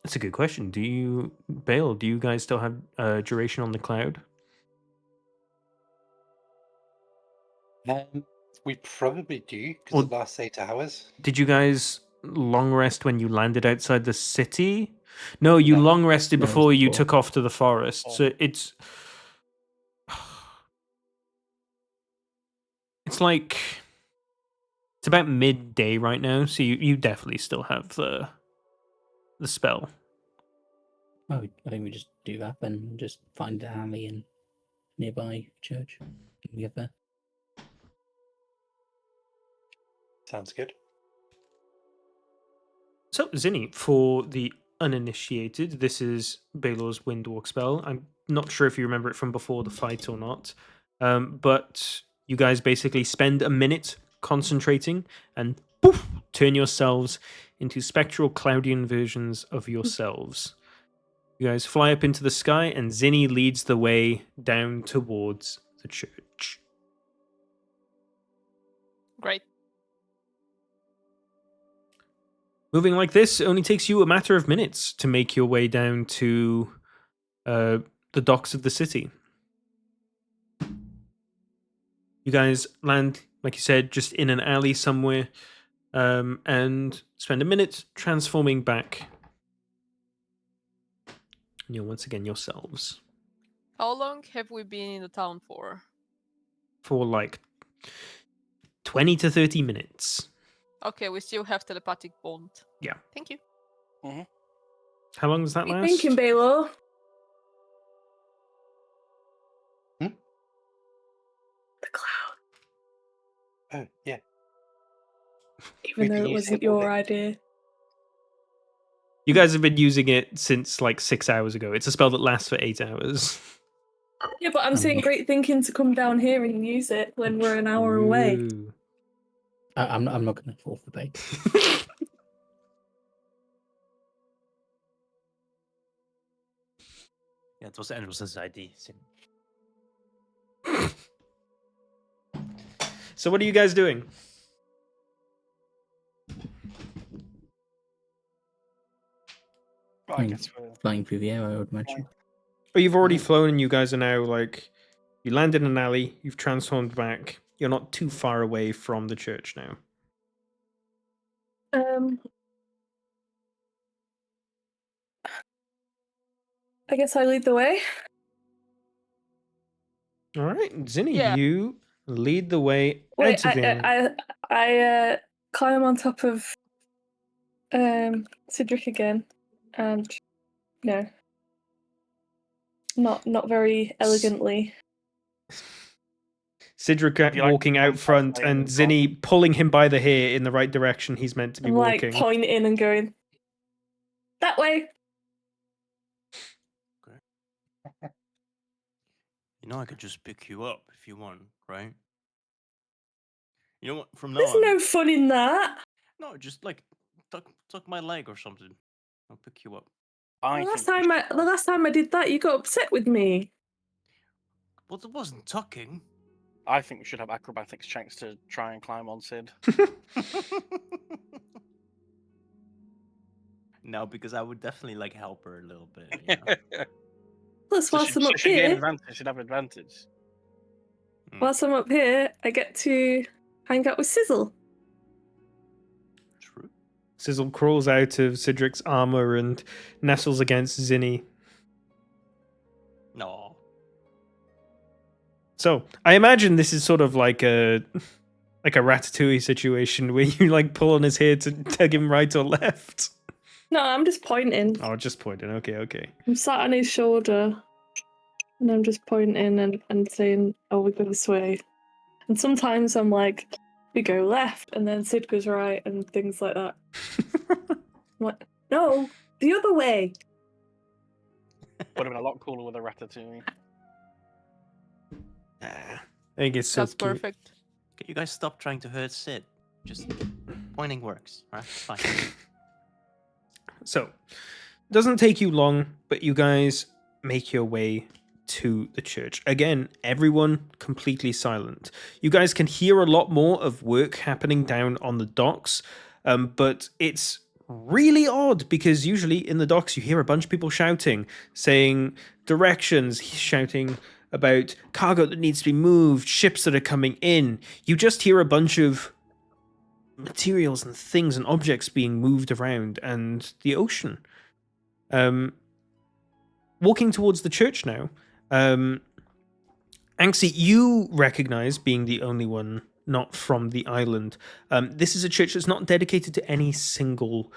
That's a good question. Do you guys still have duration on the cloud? We probably do because Well- it lasts 8 hours. Did you guys long rest when you landed outside the city? No, you No. long rested No, it was before you before. took off to the forest. So it's like it's about midday right now, so you definitely still have the spell. Oh, I think we just do that then. Just find an alley and nearby church. We get there. Sounds good. So, Zinni, for the uninitiated, this is Baelor's Windwalk spell. I'm not sure if you remember it from before the fight or not, but you guys basically spend a minute concentrating and poof, turn yourselves into spectral Cloudian versions of yourselves. You guys fly up into the sky, and Zinni leads the way down towards the church. Great. Moving like this only takes you a matter of minutes to make your way down to the docks of the city. You guys land, like you said, just in an alley somewhere, and spend a minute transforming back. And you're once again yourselves. How long have we been in the town for? For like 20 to 30 minutes. Okay, we still have telepathic bond. Yeah. Thank you. How long does that What are last? you thinking, Baylor? Hmm? The cloud. Oh, yeah. Even We've though been it using wasn't it all your day. idea. You guys have been using it since like 6 hours ago. It's a spell that lasts for 8 hours. Yeah, but I'm saying great thinking to come down here and use it when we're an hour away. Ooh. I'm not going to fall for bait. Yeah, it was Andrew's idea. So what are you guys doing? I guess we're Flying through the air, I would imagine. Oh, you've already Mm. flown and you guys are now like, you land in an alley, you've transformed back. You're not too far away from the church now. I guess I lead the way. All right, Zinni, Yeah. you lead the way Wait, out of the alley. I climb on top of Cedric again, and no, not very elegantly. Cedric you like walking to out jump front off and and Zinni pulling him by the hair in the right direction he's meant to be I'm like walking. pointing and going that way. You know, I could just pick you up if you want, right? You know what? From now There's on, no fun in that. no, just like tuck my leg or something. I'll pick you up. The last time I did that, you got upset with me. Well, it wasn't tucking. I think we should have acrobatics checks to try and climb on Sid. No, because I would definitely like help her a little bit. You know? Plus, So whilst I'm up should gain here, advantage. Should have advantage. whilst I'm up here, I get to hang out with Sizzle. True. Sizzle crawls out of Cedric's armor and nestles against Zinni. No. So I imagine this is sort of like a Ratatouille situation where you like pull on his hair to tell him right or left. No, I'm just pointing. Oh, just pointing. Okay. I'm sat on his shoulder, and I'm just pointing and saying, "Oh, we go this way." And sometimes I'm like, "We go left," and then Sid goes right, and things like that. I'm like, no, the other way. Would have been a lot cooler with a ratatouille. I think it's so That's cute. perfect. Can you guys stop trying to hurt Sid? Just pointing works. All right, it's fine. So, it doesn't take you long, but you guys make your way to the church. Again, everyone completely silent. You guys can hear a lot more of work happening down on the docks, but it's really odd because usually in the docks you hear a bunch of people shouting, saying directions, shouting about cargo that needs to be moved, ships that are coming in. You just hear a bunch of materials and things and objects being moved around, and the ocean. Walking towards the church now, Anxie, you recognize, being the only one not from the island, this is a church that's not dedicated to any single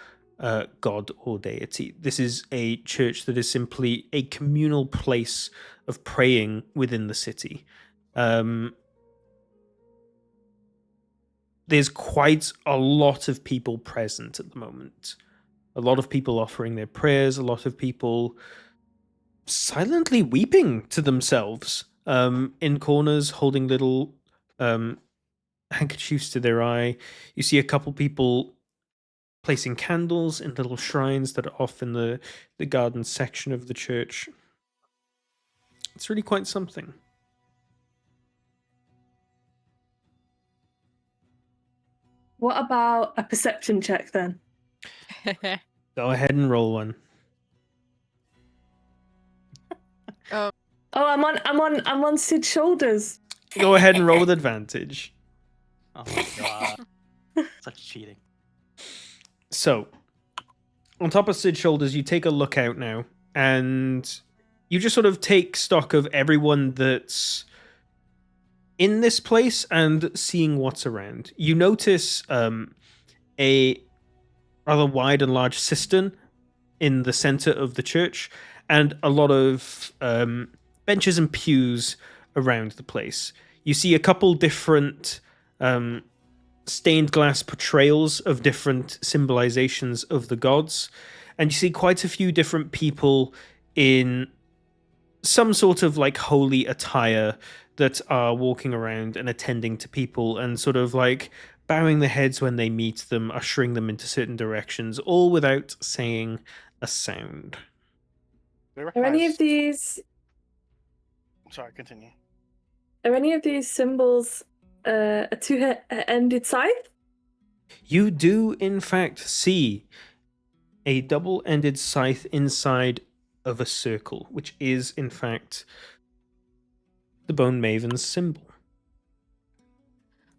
god or deity. This is a church that is simply a communal place of praying within the city. There's quite a lot of people present at the moment. A lot of people offering their prayers, a lot of people silently weeping to themselves in corners, holding little handkerchiefs to their eye. You see a couple people placing candles in little shrines that are off in the garden section of the church. It's really quite something. What about a perception check then? Go ahead and roll one. Oh, I'm on Sid's shoulders. Go ahead and roll with advantage. Oh my god. Such cheating. So, on top of Sid's shoulders, you take a look out now, and you just sort of take stock of everyone that's in this place and seeing what's around. You notice a rather wide and large cistern in the center of the church, and a lot of benches and pews around the place. You see a couple different stained glass portrayals of different symbolizations of the gods, and you see quite a few different people in some sort of like holy attire that are walking around and attending to people and sort of like bowing their heads when they meet them, ushering them into certain directions, all without saying a sound. Are any of these Sorry, continue. symbols a two-ended scythe? You do, in fact, see a double-ended scythe inside of a circle, which is, in fact, the Bone Maven's symbol.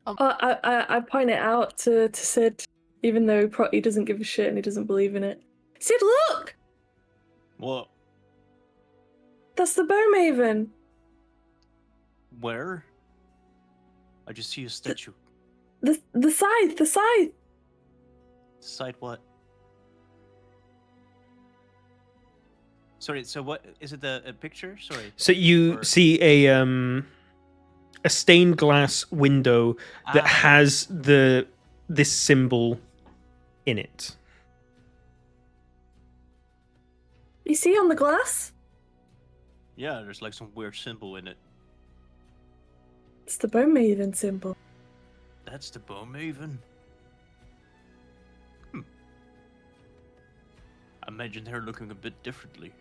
I point it out to Sid, even though he doesn't give a shit and he doesn't believe in it. Sid, look! What? That's the Bone Maven. Where? I just see a statue. The scythe. Side what? Sorry, so what is it? A picture? Sorry. So you see a stained glass window that has this symbol in it. You see on the glass? Yeah, there's like some weird symbol in it. It's the Bone Maven symbol. That's the Bone Maven. I imagine her looking a bit differently.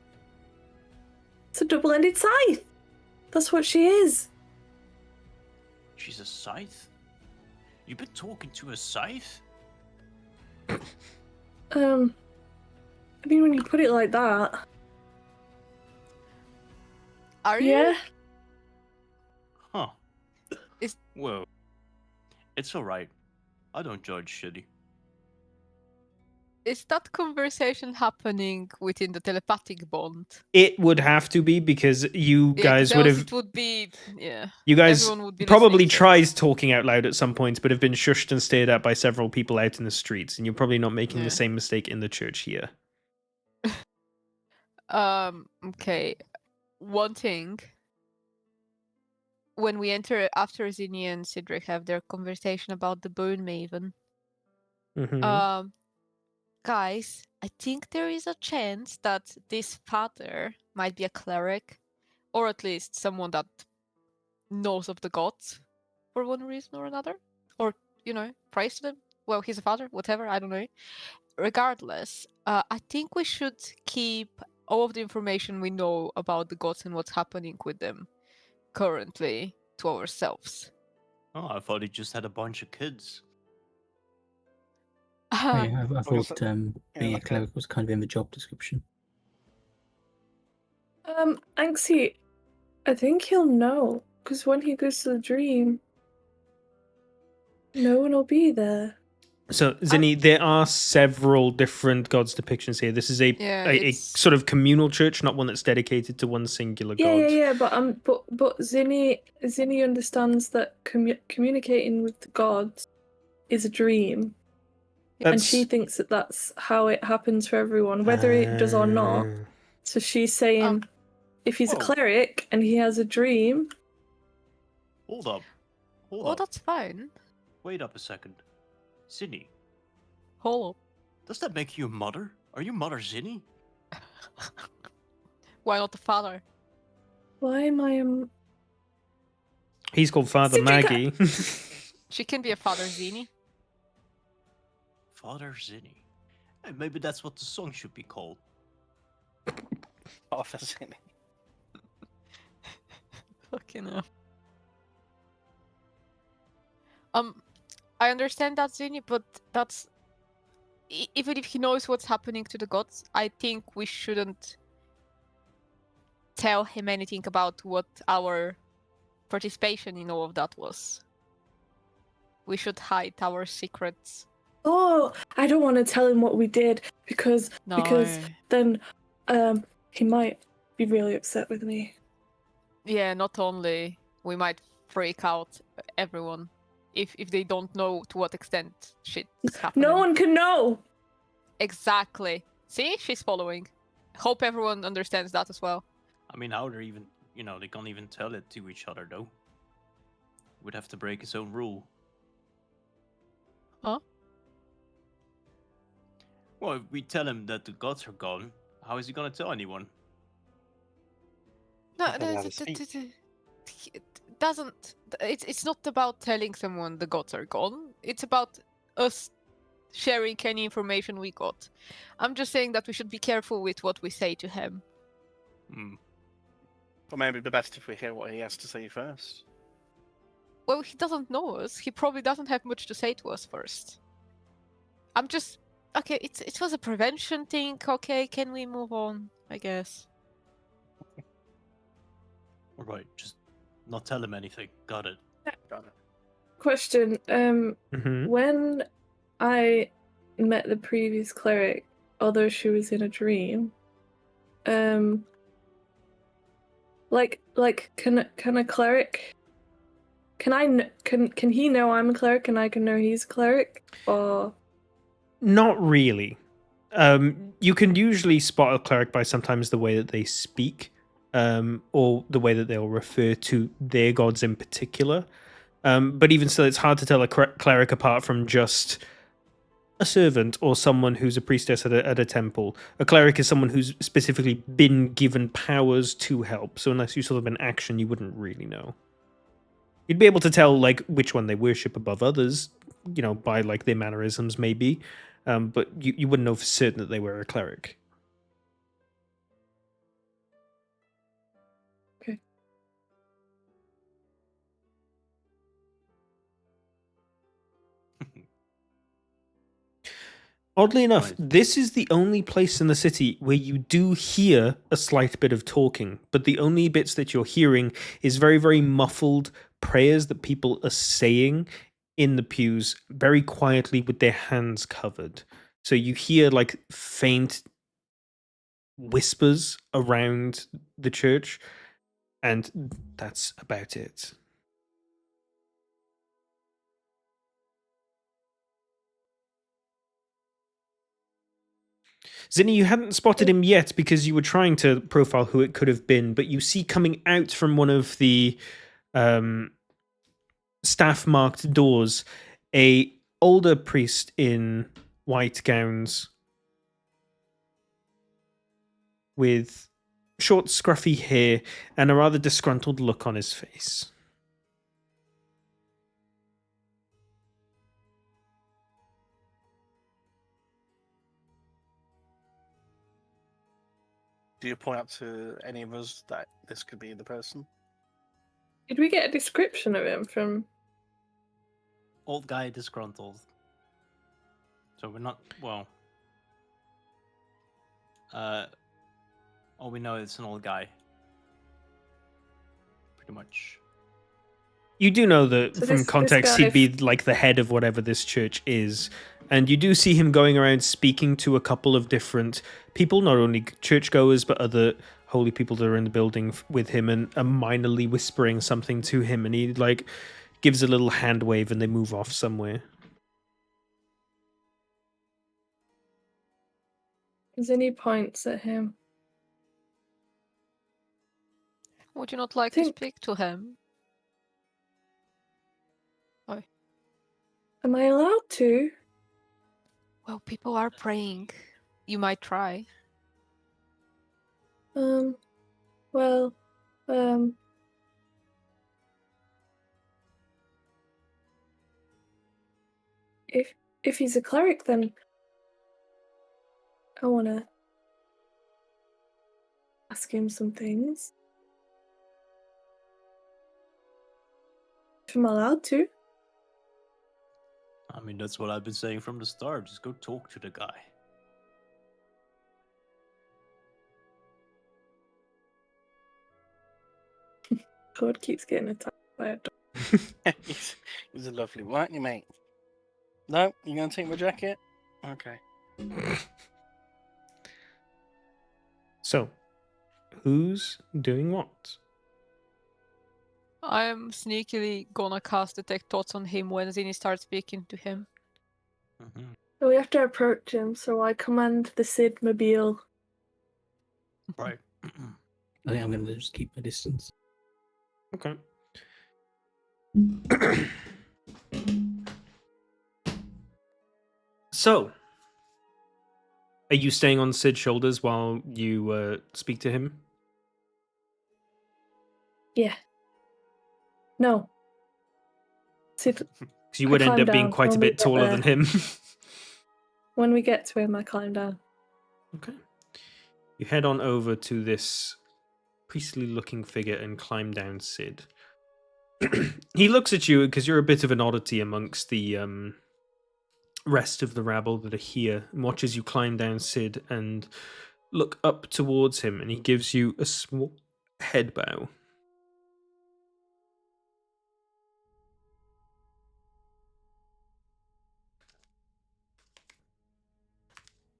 It's a double-ended scythe. That's what she is. She's a scythe? You've been talking to a scythe? I mean, when you put it like that. Are you? Yeah. Huh. Is- Whoa. It's alright. I don't judge shitty. Is that conversation happening within the telepathic bond? It would have to be, because you guys would have. It would be, yeah. You guys Everyone would be probably listening, so- tries talking out loud at some point, but have been shushed and stared at by several people out in the streets, and you're probably not making Yeah. the same mistake in the church here. Okay. One thing. When we enter after Zinni and Cedric have their conversation about the Bone Maven, Mhm. guys, I think there is a chance that this father might be a cleric, or at least someone that knows of the gods for one reason or another, or prays to them. Well, he's a father, whatever, I don't know. Regardless, I think we should keep all of the information we know about the gods and what's happening with them currently to ourselves. Oh, I thought he just had a bunch of kids. I thought being a like cleric was kind of in the job description. Anxie, I think he'll know, because when he goes to the dream, no one will be there. So, Zinni, there are several different gods depictions here. This is a sort of communal church, not one that's dedicated to one singular god. Yeah. But Zinni understands that communicating with the gods is a dream, and she thinks that that's how it happens for everyone, whether it does or not. So she's saying, if he's a cleric and he has a dream. Hold up. Oh, that's fine. Wait up a second. Zinni. Hold up. Does that make you a mother? Are you Mother Zinni? Why not the father? Why am I He's called Father Maggie. She can be a Father Zinni. Father Zinni. Hey, maybe that's what the song should be called. Prophecy. Fucking hell. I understand that, Zinni, but that's even if he knows what's happening to the gods, I think we shouldn't tell him anything about what our participation in all of that was. We should hide our secrets. Oh, I don't want to tell him what we did because No. then he might be really upset with me. Yeah, not only we might freak out everyone if they don't know to what extent shit's happening. No one can know. Exactly. See, she's following. Hope everyone understands that as well. I mean, how they're even, they can't even tell it to each other, though. Would have to break his own rule. Huh? Well, if we tell him that the gods are gone, how is he gonna tell anyone? No, Nothing out of speech. it doesn't. It's not about telling someone the gods are gone. It's about us sharing any information we got. I'm just saying that we should be careful with what we say to him. Hmm. But maybe it'd be best if we hear what he has to say first. Well, he doesn't know us. He probably doesn't have much to say to us first. I'm just okay. It was a prevention thing. Okay, can we move on? I guess. Alright, just not tell him anything. Got it. Got it. Question. Mm-hmm. When I met the previous cleric, although she was in a dream, like can a cleric, can he know I'm a cleric and I can know he's a cleric, or Not really. You can usually spot a cleric by sometimes the way that they speak, or the way that they'll refer to their gods in particular. But even still, it's hard to tell a cleric apart from just a servant or someone who's a priestess at a temple. A cleric is someone who's specifically been given powers to help. So unless you saw them in action, you wouldn't really know. You'd be able to tell like which one they worship above others, by like their mannerisms maybe. But you wouldn't know for certain that they were a cleric. okay. Oddly enough, Right. this is the only place in the city where you do hear a slight bit of talking, but the only bits that you're hearing is very, very muffled prayers that people are saying in the pews very quietly with their hands covered. So you hear like faint whispers around the church, and that's about it. Zinni, you hadn't spotted him yet because you were trying to profile who it could have been, but you see coming out from one of the staff-marked doors a older priest in white gowns with short, scruffy hair and a rather disgruntled look on his face. Do you point out to any of us that this could be the person? Did we get a description of him from? Old guy disgruntled. So we're not, well. All we know is an old guy. Pretty much. You do know that So from this context guy he'd be like the head of whatever this church is. And you do see him going around speaking to a couple of different people, not only churchgoers, but other holy people that are in the building with him, and are minorly whispering something to him. And he like gives a little hand wave and they move off somewhere. Zinni points at him. Would you not like to Think- speak to him? Am I allowed to? Well, people are praying. You might try. Well, if he's a cleric, then I want to ask him some things. If I'm allowed to. I mean, that's what I've been saying from the start. Just go talk to the guy. God keeps getting attacked by a dog. He's a lovely, weren't you, mate? No, you gonna take my jacket? Okay. So, who's doing what? I'm sneakily gonna cast Detect Thoughts on him when Zinni starts speaking to him. Mm-hmm. So we have to approach him, so I command the Sid Mobile. Right. I think I'm going to just keep my distance. Okay. So, are you staying on Sid's shoulders while you speak to him? Yeah. No. Sid, Because you I would end climb up being down quite a when we bit get taller there. than him. when we get to him, I climb down. Okay. You head on over to this priestly looking figure and climb down Sid. He looks at you because you're a bit of an oddity amongst the rest of the rabble that are here, and watches you climb down Sid and look up towards him, and he gives you a small head bow.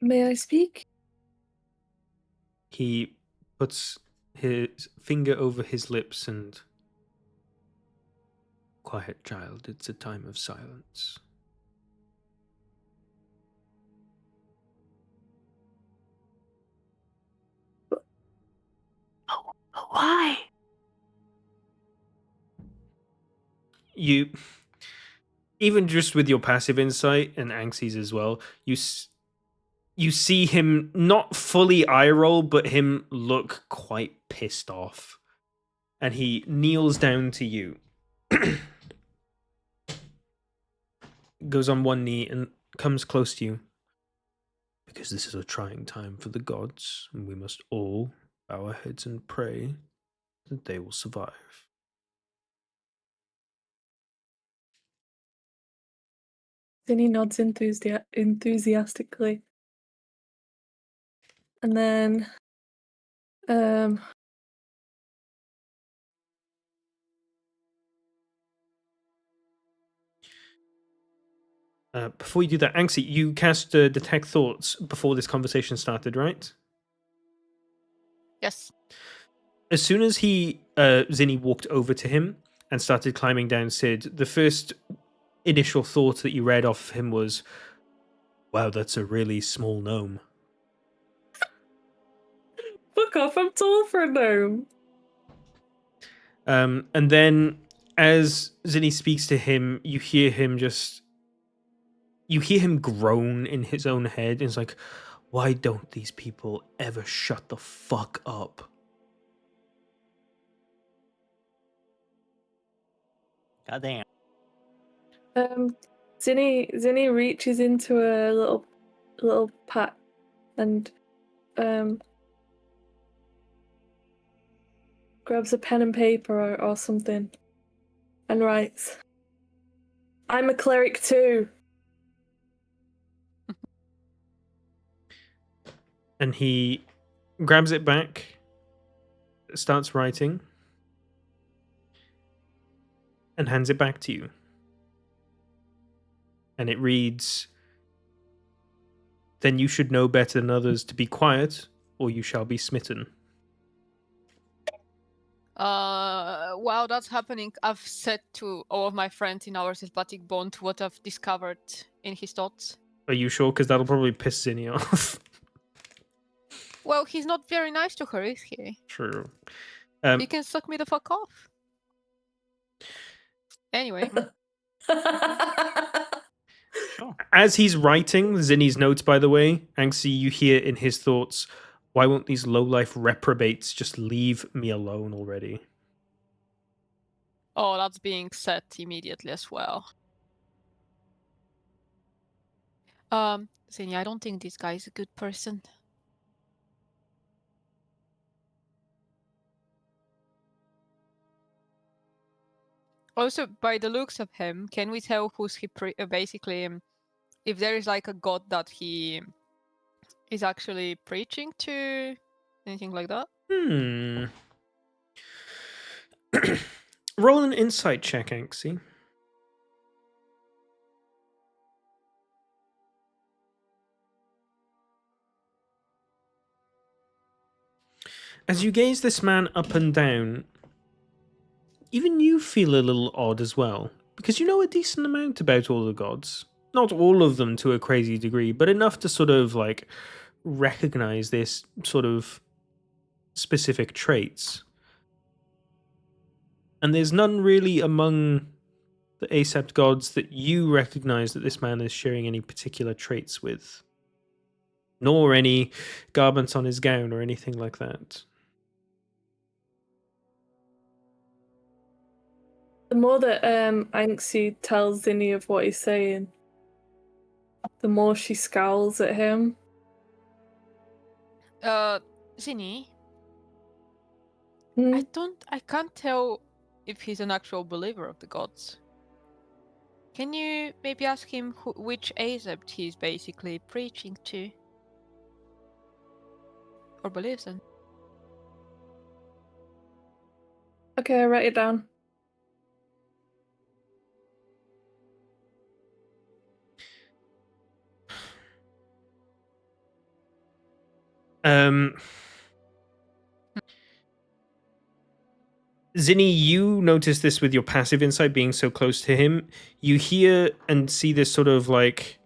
May I speak? He puts his finger over his lips and... Quiet, child, it's a time of silence. Why? You... Even just with your passive insight and Anxi's as well, you see him not fully eye roll, but him look quite pissed off. And he kneels down to you. Goes on one knee and comes close to you. Because this is a trying time for the gods, and we must all bow our heads and pray that they will survive. Then he nods enthusiastically. And then Before you do that, Anxi, you cast Detect Thoughts before this conversation started, right? Yes. As soon as Zinni walked over to him and started climbing down Sid, the first initial thought that you read off him was, wow, that's a really small gnome. fuck off, I'm tall for a gnome. And then as Zinni speaks to him, you hear him groan in his own head. And it's like, why don't these people ever shut the fuck up? Goddamn. Zinni reaches into a little pack and grabs a pen and paper or something and writes, I'm a cleric too. And he grabs it back, starts writing, and hands it back to you. And it reads, then you should know better than others to be quiet, or you shall be smitten. While that's happening, I've said to all of my friends in our telepathic bond what I've discovered in his thoughts. Are you sure? Because that'll probably piss Zinni off. Well, he's not very nice to her, is he? True. He can suck me the fuck off. Anyway. Sure. As he's writing Zinni's notes, by the way, Anxi, you hear in his thoughts, why won't these lowlife reprobates just leave me alone already? Oh, that's being said immediately as well. Saying, I don't think this guy is a good person. Also, by the looks of him, can we tell who's he basically, if there is like a god that he is actually preaching to, anything like that? Roll an insight check, Anxie. As you gaze this man up and down, even you feel a little odd as well, because you know a decent amount about all the gods. Not all of them to a crazy degree, but enough to sort of like recognize this sort of specific traits. And there's none really among the Acept gods that you recognize that this man is sharing any particular traits with, nor any garments on his gown or anything like that. The more that Anxie tells Zinni of what he's saying, the more she scowls at him. Zinni, Hmm? I can't tell if he's an actual believer of the gods. Can you maybe ask him which Acept he's basically preaching to? Or believes in? Okay, I write it down. Zinni, you notice this with your passive insight being so close to him. You hear and see this sort of like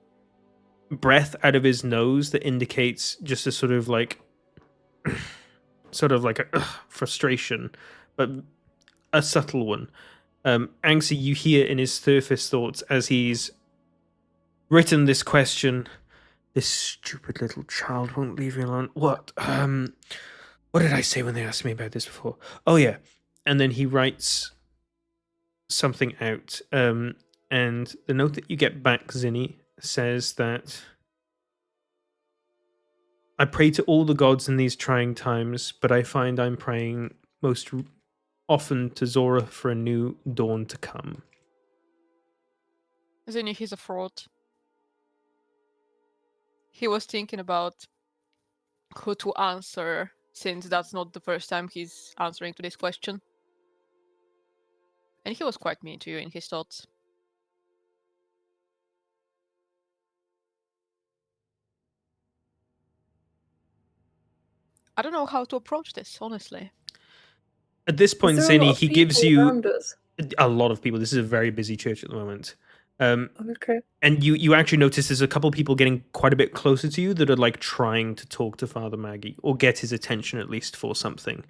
breath out of his nose that indicates just a sort of like a frustration, but a subtle one. Anxie, you hear in his surface thoughts as he's written this question. This stupid little child won't leave me alone. What did I say when they asked me about this before? Oh yeah. And then he writes something out. And the note that you get back, Zinni, says that I pray to all the gods in these trying times, but I find I'm praying most often to Zora for a new dawn to come. Zinni, he's a fraud. He was thinking about who to answer, since that's not the first time he's answering to this question. And he was quite mean to you in his thoughts. I don't know how to approach this, honestly. At this point, Is there a lot Zinni, of he gives people you around us? a lot of people. This is a very busy church at the moment. Okay. And you actually notice there's a couple people getting quite a bit closer to you that are like trying to talk to Father Maggie or get his attention at least for something.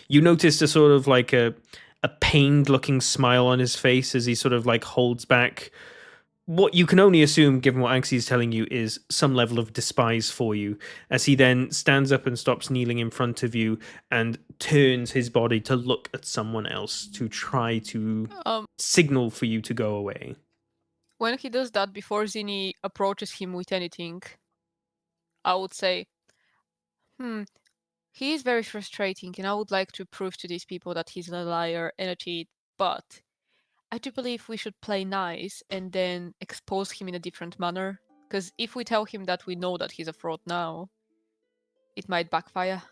You notice a sort of like a pained looking smile on his face as he sort of like holds back what you can only assume, given what Anxie is telling you, is some level of despise for you, as he then stands up and stops kneeling in front of you and turns his body to look at someone else to try to signal for you to go away. When he does that, before Zinni approaches him with anything, I would say, he is very frustrating, and I would like to prove to these people that he's a liar and a cheat, but I do believe we should play nice and then expose him in a different manner. Because if we tell him that we know that he's a fraud now, it might backfire.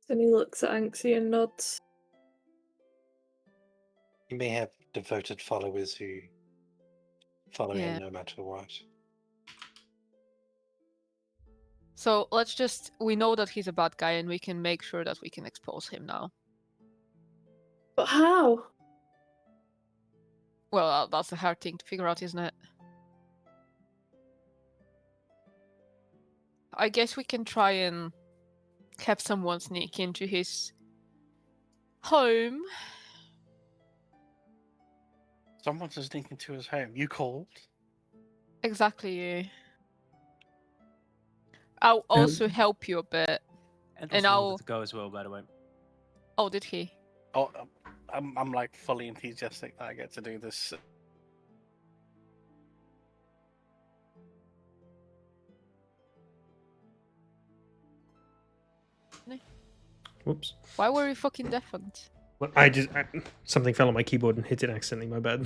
Then he looks at Anxie and nods. He may have devoted followers who follow Yeah. him no matter what. So we know that he's a bad guy and we can make sure that we can expose him now. But how? Well, that's a hard thing to figure out, isn't it? I guess we can try and have someone sneak into his home. Someone's sneaking to his home. You called? Exactly you. I'll also help you a bit. And I'll... wanted to go as well, by the way. Oh, did he? Oh, I'm like fully enthusiastic that I get to do this. Stephanie? Whoops. Why were you fucking deafened? Well, something fell on my keyboard and hit it accidentally. My bad.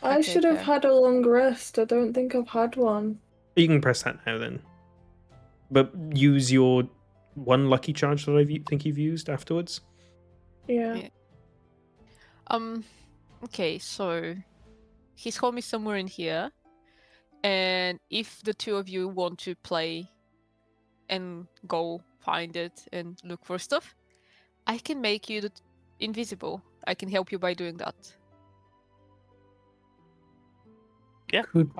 I Okay, should have fair. had a long rest. I don't think I've had one. You can press that now then. But use your one lucky charge that I think you've used afterwards. Yeah. Yeah. Okay, so his home is somewhere in here, and if the two of you want to play and go find it and look for stuff, I can make you invisible. I can help you by doing that. Could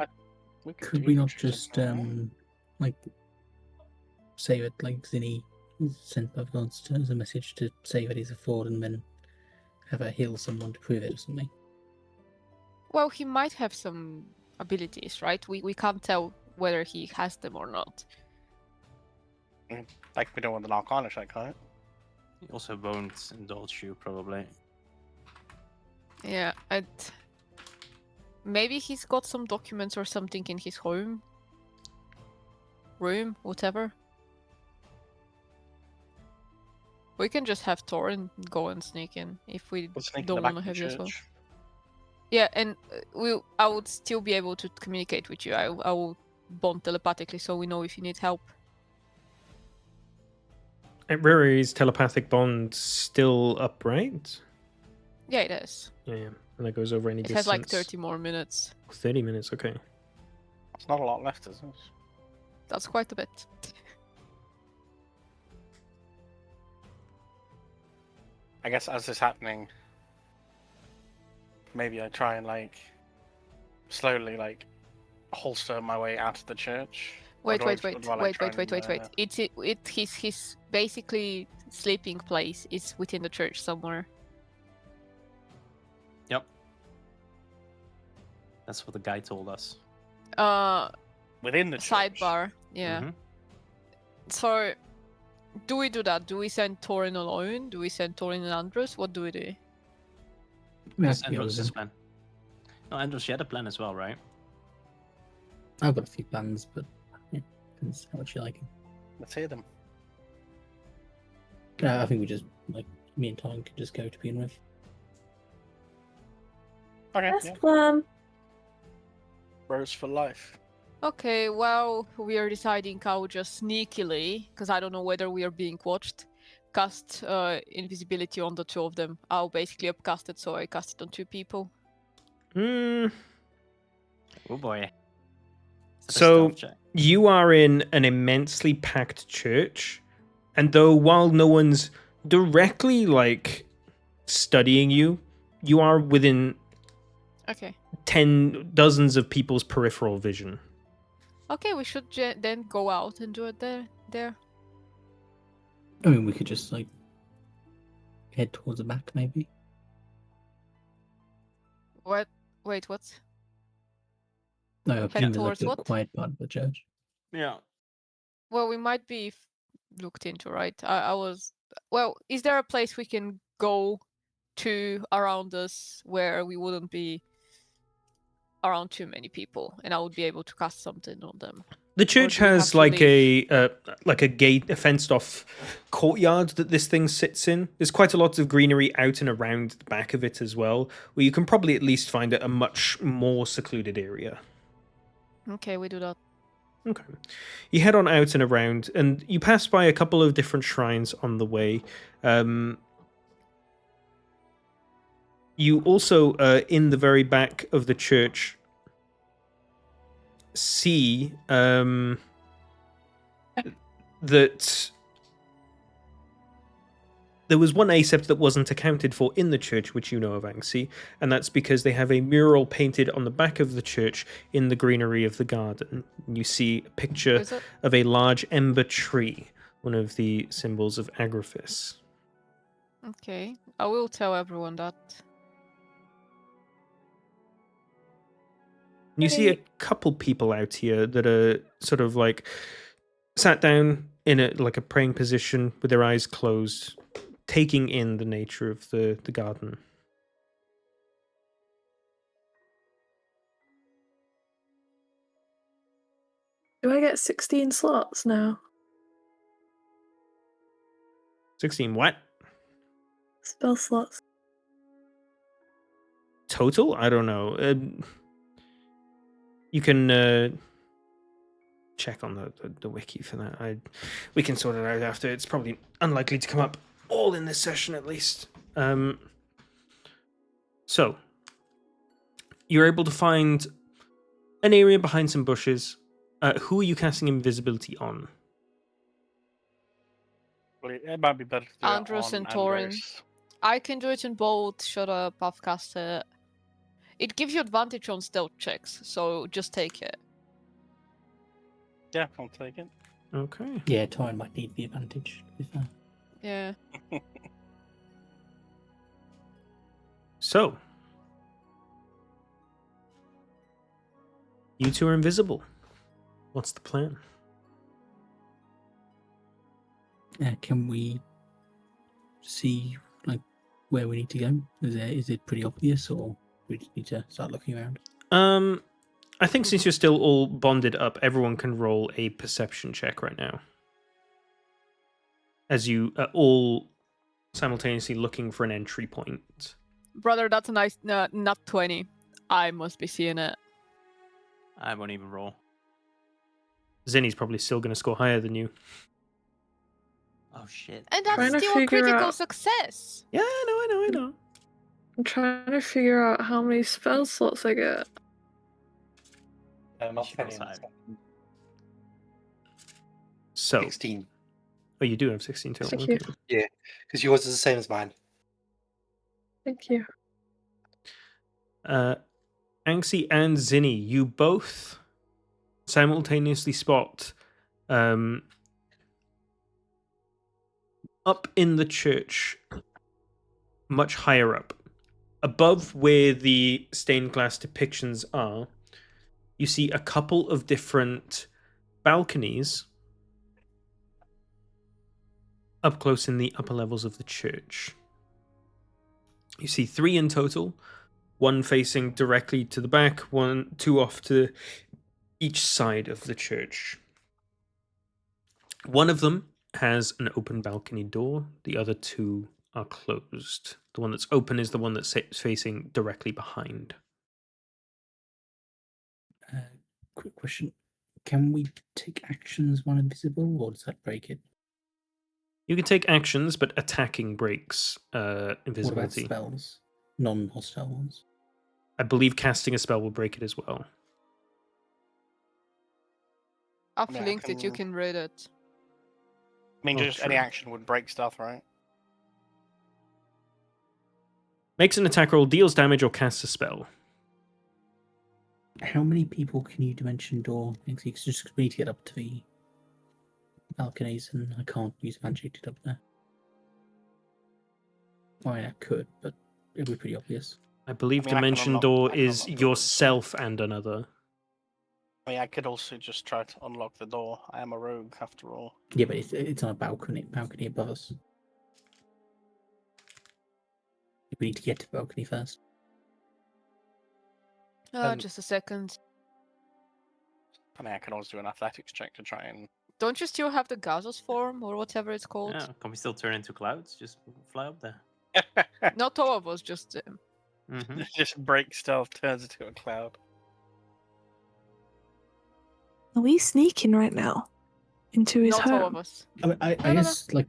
We could do we not choose just something, like say that like Zinni sent by gods as a message to say that he's a fraud and then have her heal someone to prove it or something? Well, he might have some abilities, right? We can't tell whether he has them or not. like we don't want an Arcana check, right? He also won't indulge you, probably. Yeah, maybe he's got some documents or something in his home. Room, whatever. We can just have Torin go and sneak in if we We'll sneak in don't the back want to of have the you as well. church. Yeah, and I would still be able to communicate with you. I will bond telepathically so we know if you need help. And Riri's telepathic bond still up, right? Yeah, it is. Yeah. And that goes over any It distance. has like 30 more minutes. 30 minutes, okay. It's not a lot left, is it? That's quite a bit. I guess as this happening, maybe I try and like slowly like holster my way out of the church. Or Wait. do I try and, It's his basically sleeping place is within the church somewhere. Yep. That's what the guy told us. within the church. Sidebar. Yeah. Mhm. So, do we do that? Do we send Torin alone? Do we send Torin and Andros? What do we do? Yeah, That's to be honest, Andros' plan. No, Andros, you had a plan as well, right? I've got a few plans, but yeah, depends how much you like them. Let's hear them. I think we just like me and Tom could just go to begin with. Okay, Best yeah. plan. Rose for life. Okay, well, we are deciding how just sneakily, because I don't know whether we are being watched, cast invisibility on the two of them. I'll basically upcast it, so I cast it on two people. Hmm. Oh boy. Is that a So stealth check? you are in an immensely packed church, and though while no one's directly like studying you, you are within Okay. dozens of people's peripheral vision. Okay, we should then go out and do it there. I mean, we could just like head towards the back, maybe. What? Wait, what? No, I presume there's like towards the what? quiet part of the church. Yeah. Well, we might be looked into, right? I was. Well, is there a place we can go to around us where we wouldn't be around too many people, and I would be able to cast something on them? The church do we have has to like a gate, a fenced off courtyard that this thing sits in. There's quite a lot of greenery out and around the back of it as well, where you can probably at least find a much more secluded area. Okay, we do that. Okay. You head on out and around, and you pass by a couple of different shrines on the way. You also, in the very back of the church, see that there was one acept that wasn't accounted for in the church, which you know of, Anxi, and that's because they have a mural painted on the back of the church in the greenery of the garden. And you see a picture Is it? of a large ember tree, one of the symbols of Agriphis. Okay, I will tell everyone that. And you see a Hey. couple people out here that are sort of like sat down in a praying position with their eyes closed, taking in the nature of the garden. Do I get 16 slots now? 16 what? Spell slots. Total? I don't know. You can check on the wiki for that. We can sort it out after. It's probably unlikely to come up all in this session, at least. So you're able to find an area behind some bushes. Who are you casting invisibility on? Well, it might be better to do Andros it on and Torin. Andros. I can do it in both. Shut up, I've cast it. It gives you advantage on stealth checks, so just take it. Yeah, I'll take it. Okay. Yeah, Tyne might need the advantage. To be fair. Yeah. So you two are invisible. What's the plan? Can we see like where we need to go? Is it pretty obvious, or we just need to start looking around? I think since you're still all bonded up, everyone can roll a perception check right now. As you are all simultaneously looking for an entry point. Brother, that's a nice not 20. I must be seeing it. I won't even roll. Zinni's probably still going to score higher than you. Oh shit. And Trying that's to still a figure critical out- success. Yeah, I know. I'm trying to figure out how many spell slots I get. I'll should tell go you in a side. second. So, 16. oh, you do have 16 total. Thank you. Okay. Yeah, because yours is the same as mine. Thank you. Anxie and Zinni, you both simultaneously spot up in the church, much higher up, above where the stained glass depictions are, you see a couple of different balconies up close in the upper levels of the church. You see 3 in total, one facing directly to the back, 2 off to each side of the church. One of them has an open balcony door, the other 2 are closed. The one that's open is the one that's facing directly behind. Quick question: can we take actions while invisible, or does that break it? You can take actions, but attacking breaks What about invisibility. spells? Non-hostile ones. I believe casting a spell will break it as well. I've Yeah, I linked it, you can- can read it. I mean, Oh, just any true. action would break stuff, right? Makes an attack roll, deals damage, or casts a spell. How many people can you dimension door? Because just we need to get up to the balconies, and I can't use magic to get up there. I mean, I could, but it would be pretty obvious. I believe I mean, I can Dimension unlock- Door I can is unlock doors. yourself and another. I mean, I could also just try to unlock the door. I am a rogue, after all. Yeah, but it's on a balcony above us. We need to get to the balcony first. Just a second. I mean, I can also do an athletics check to try and... Don't you still have the gaseous form or whatever it's called? Yeah, can we still turn into clouds? Just fly up there. Not all of us, just Mm-hmm. just break stealth, turns into a cloud. Are we sneaking right now? Into his not all of home? us. I mean, I no. guess like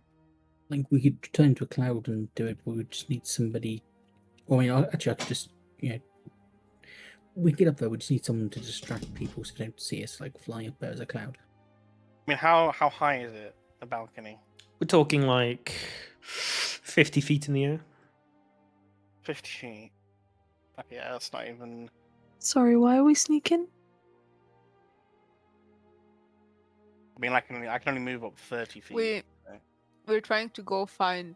we could turn into a cloud and do it, but we would just need somebody. Well, I mean, actually, I could just we can get up there. We just need someone to distract people so they don't see us like flying up there as a cloud. I mean, how high is it, the balcony? We're talking like 50 feet in the air. 50 feet. Yeah, that's not even... Sorry, why are we sneaking? I mean, I can only move up 30 feet. We're trying to go find.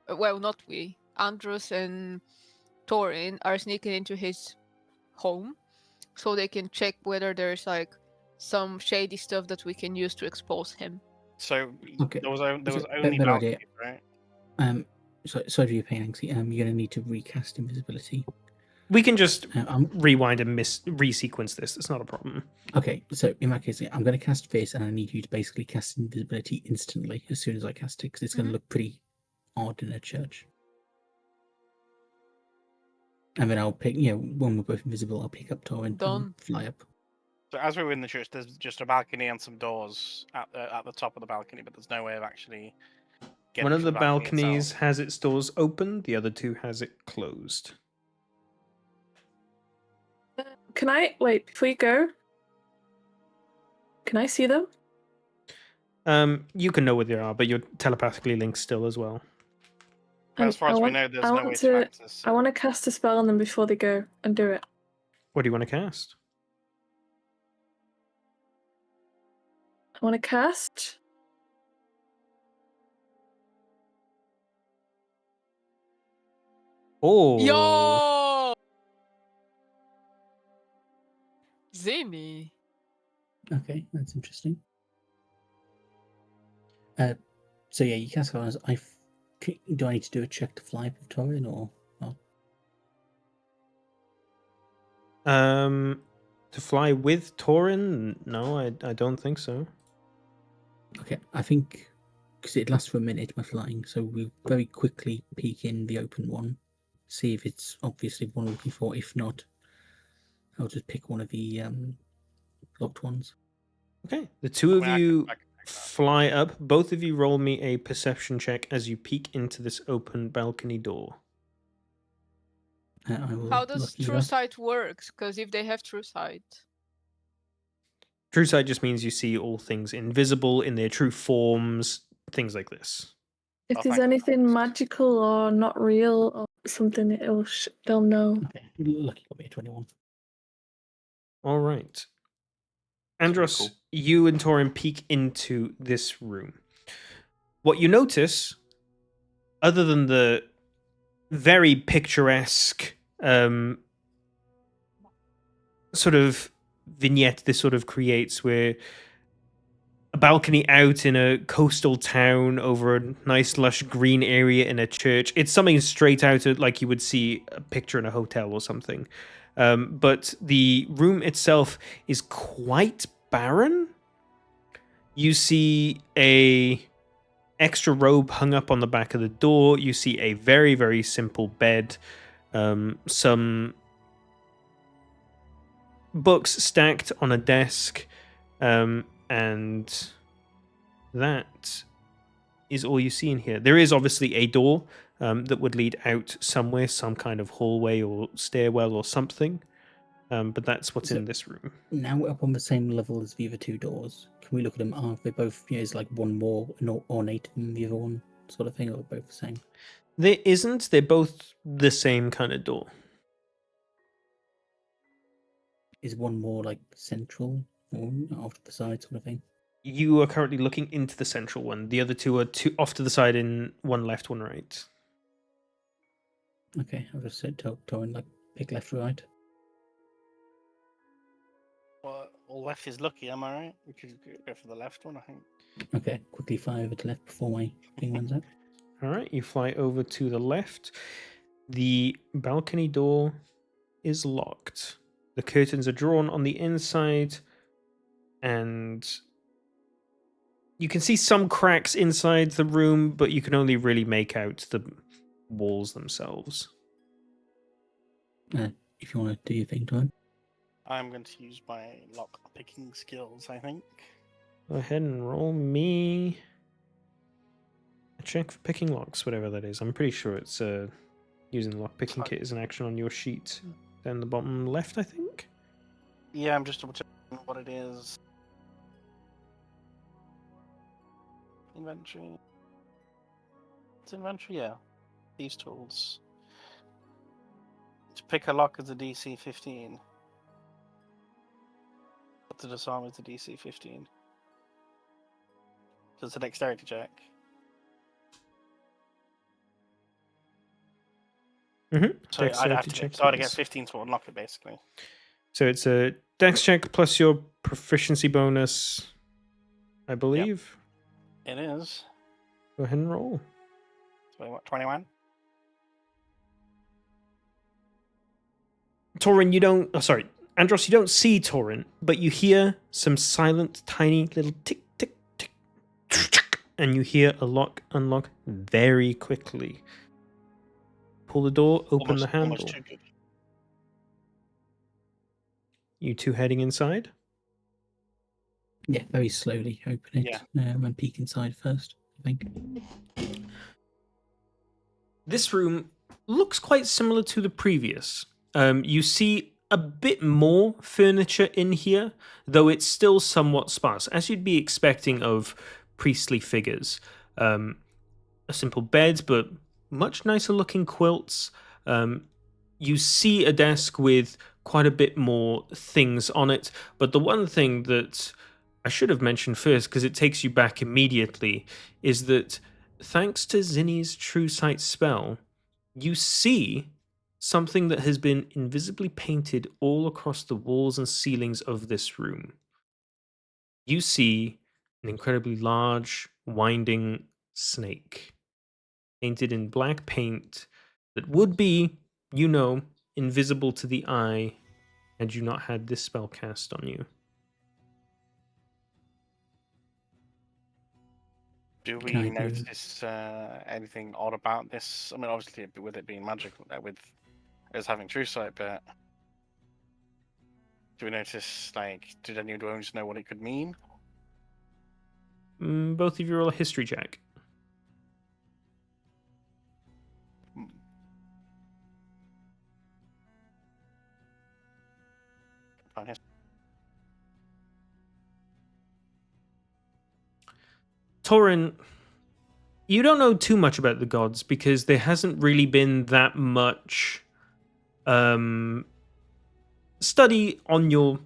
Well, not we. Andros and Torin are sneaking into his home, so they can check whether there's like some shady stuff that we can use to expose him. So Okay, there was so only better balconies, idea. right? So sorry for your pain, Anxie. You're gonna need to recast invisibility. We can just I'm rewind and resequence this. It's not a problem. Okay, so in that case, I'm going to cast this, and I need you to basically cast invisibility instantly as soon as I cast it, because it's going to look pretty odd in a church. And then I'll pick, when we're both invisible, I'll pick up Torrent Done. and fly up. So as we were in the church, there's just a balcony and some doors at the top of the balcony, but there's no way of actually getting One of to the balcony balconies itself. has its doors open, the other two has it closed. Can I wait before you go? Can I see them? You can know where they are, but you're telepathically linked still as well. But as far as we know, there's no way to access. I want to cast a spell on them before they go and do it. What do you want to cast? I want to cast. Oh. Yo! Zany. Okay, that's interesting. So yeah, you cast Silence. Do I need to do a check to fly with Torin or not? To fly with Torin? No, I don't think so. Okay, I think because it lasts for a minute, my flying, so we very quickly peek in the open one, see if it's obviously one we're looking for. If not, I'll just pick one of the locked ones. Okay, the two of I can you take that. fly up. Both of you roll me a perception check as you peek into this open balcony door. I will How does lucky true that. sight works? Because if they have true sight, True sight just means you see all things invisible in their true forms, things like this. If Oh, there's thank anything goodness. magical or not real or something, they'll know. Okay, lucky got me a 21. All right. That's really Andros, cool. you and Torin peek into this room. What you notice, other than the very picturesque sort of vignette this sort of creates, where a balcony out in a coastal town over a nice lush green area in a church. It's something straight out of like you would see a picture in a hotel or something. But the room itself is quite barren. You see a extra robe hung up on the back of the door. You see a very, very simple bed. Some books stacked on a desk. And that is all you see in here. There is obviously a door that would lead out somewhere, some kind of hallway or stairwell or something. But that's what's So- in this room. Now we're up on the same level as the other two doors. Can we look at them? Are they both, is like one more ornate than the other one, sort of thing, or both the same? There isn't. They're both the same kind of door. Is one more like central or off to the side, sort of thing? You are currently looking into the central one. The other two are two off to the side in one left, one right. Okay, I'll just set Torin like pick left or right. Well, left is lucky, am I right? We could go for the left one, I think. Okay, quickly fly over to left before my thing runs out. All right, you fly over to the left. The balcony door is locked. The curtains are drawn on the inside, and you can see some cracks inside the room, but you can only really make out the walls themselves. If you want to do your thing, Torin. I'm going to use my lock picking skills, I think. Go ahead and roll me a check for picking locks, whatever that is. I'm pretty sure it's using the lock picking kit as an action on your sheet. Down the bottom left, I think. Yeah, I'm just double checking what it is. Inventory. It's inventory, yeah. These tools. To pick a lock is a DC 15. To disarm is a DC 15. So it's a dexterity check. Mm-hmm. So I'd have to get 15 to unlock it, basically. So it's a dex check plus your proficiency bonus, I believe. It is. Go ahead and roll. So what, 21? Torin, you don't... Oh, sorry. Andros, you don't see Torin, but you hear some silent, tiny little tick, tick, tick, tick, and you hear a lock unlock very quickly. Pull the door, open the handle. Almost too good. You two heading inside? Yeah, very slowly open it and peek inside first, I think. This room looks quite similar to the previous. You see a bit more furniture in here, though it's still somewhat sparse, as you'd be expecting of priestly figures. A simple bed, but much nicer looking quilts. You see a desk with quite a bit more things on it, but the one thing that I should have mentioned first, because it takes you back immediately, is that thanks to Zinni's True Sight spell, you see something that has been invisibly painted all across the walls and ceilings of this room. You see an incredibly large, winding snake, painted in black paint that would be, invisible to the eye had you not had this spell cast on you. Do we Can I do- notice anything odd about this? I mean, obviously, with it being magical, with us having true sight, but do we notice, like, did any of the owners know what it could mean? Both of you roll a history check. Hmm. Fine, yes. Torin, you don't know too much about the gods because there hasn't really been that much study on your.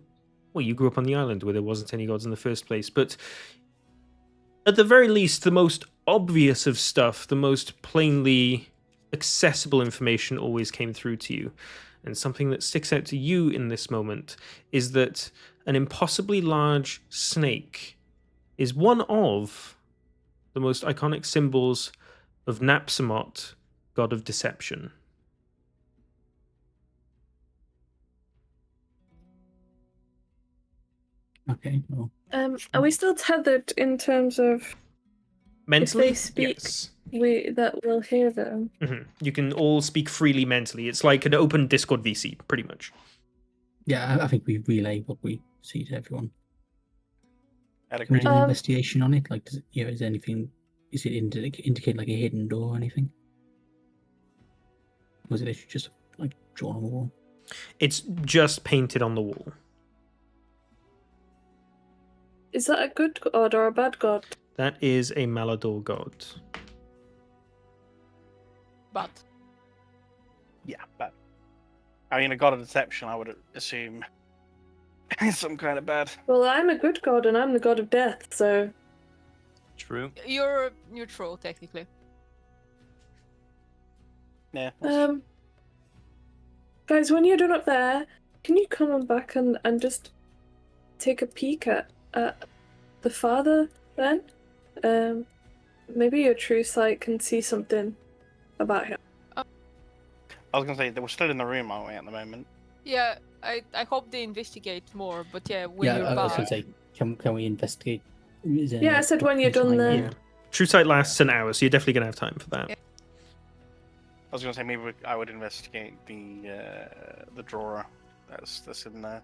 Well, you grew up on the island where there wasn't any gods in the first place, but at the very least, the most obvious of stuff, the most plainly accessible information always came through to you. And something that sticks out to you in this moment is that an impossibly large snake is one of the most iconic symbols of Napsamot, god of deception. Okay, well, Are we still tethered in terms of Mentally, they speak- yes. that we'll hear them? You can all speak freely mentally. It's like an open Discord VC, pretty much. yeah, I think we relay what we see to everyone. I'd Can we agree. do an investigation on it? Like, does it, is there anything? Is it indicate like a hidden door or anything? Or is it literally just like drawn on the wall? It's just painted on the wall. Is that a good god or a bad god? That is a Malador god. But Yeah, but I mean, a god of deception, I would assume, is some kind of bad. Well, I'm a good god and I'm the god of death, so True. you're neutral technically. Yeah. guys, when you're done up there, can you come on back and just take a peek at the father then? Maybe your true sight can see something about him. I was gonna say, we're still in the room, aren't we, at the moment? Yeah, I hope they investigate more. But yeah, when yeah, you're I was back, gonna say, can we investigate? Is there Yeah, I said when you're done time there. limit? Yeah. True Sight lasts an hour, so you're definitely going to have time for that. Yeah. I was gonna say maybe I would investigate the drawer that's in there.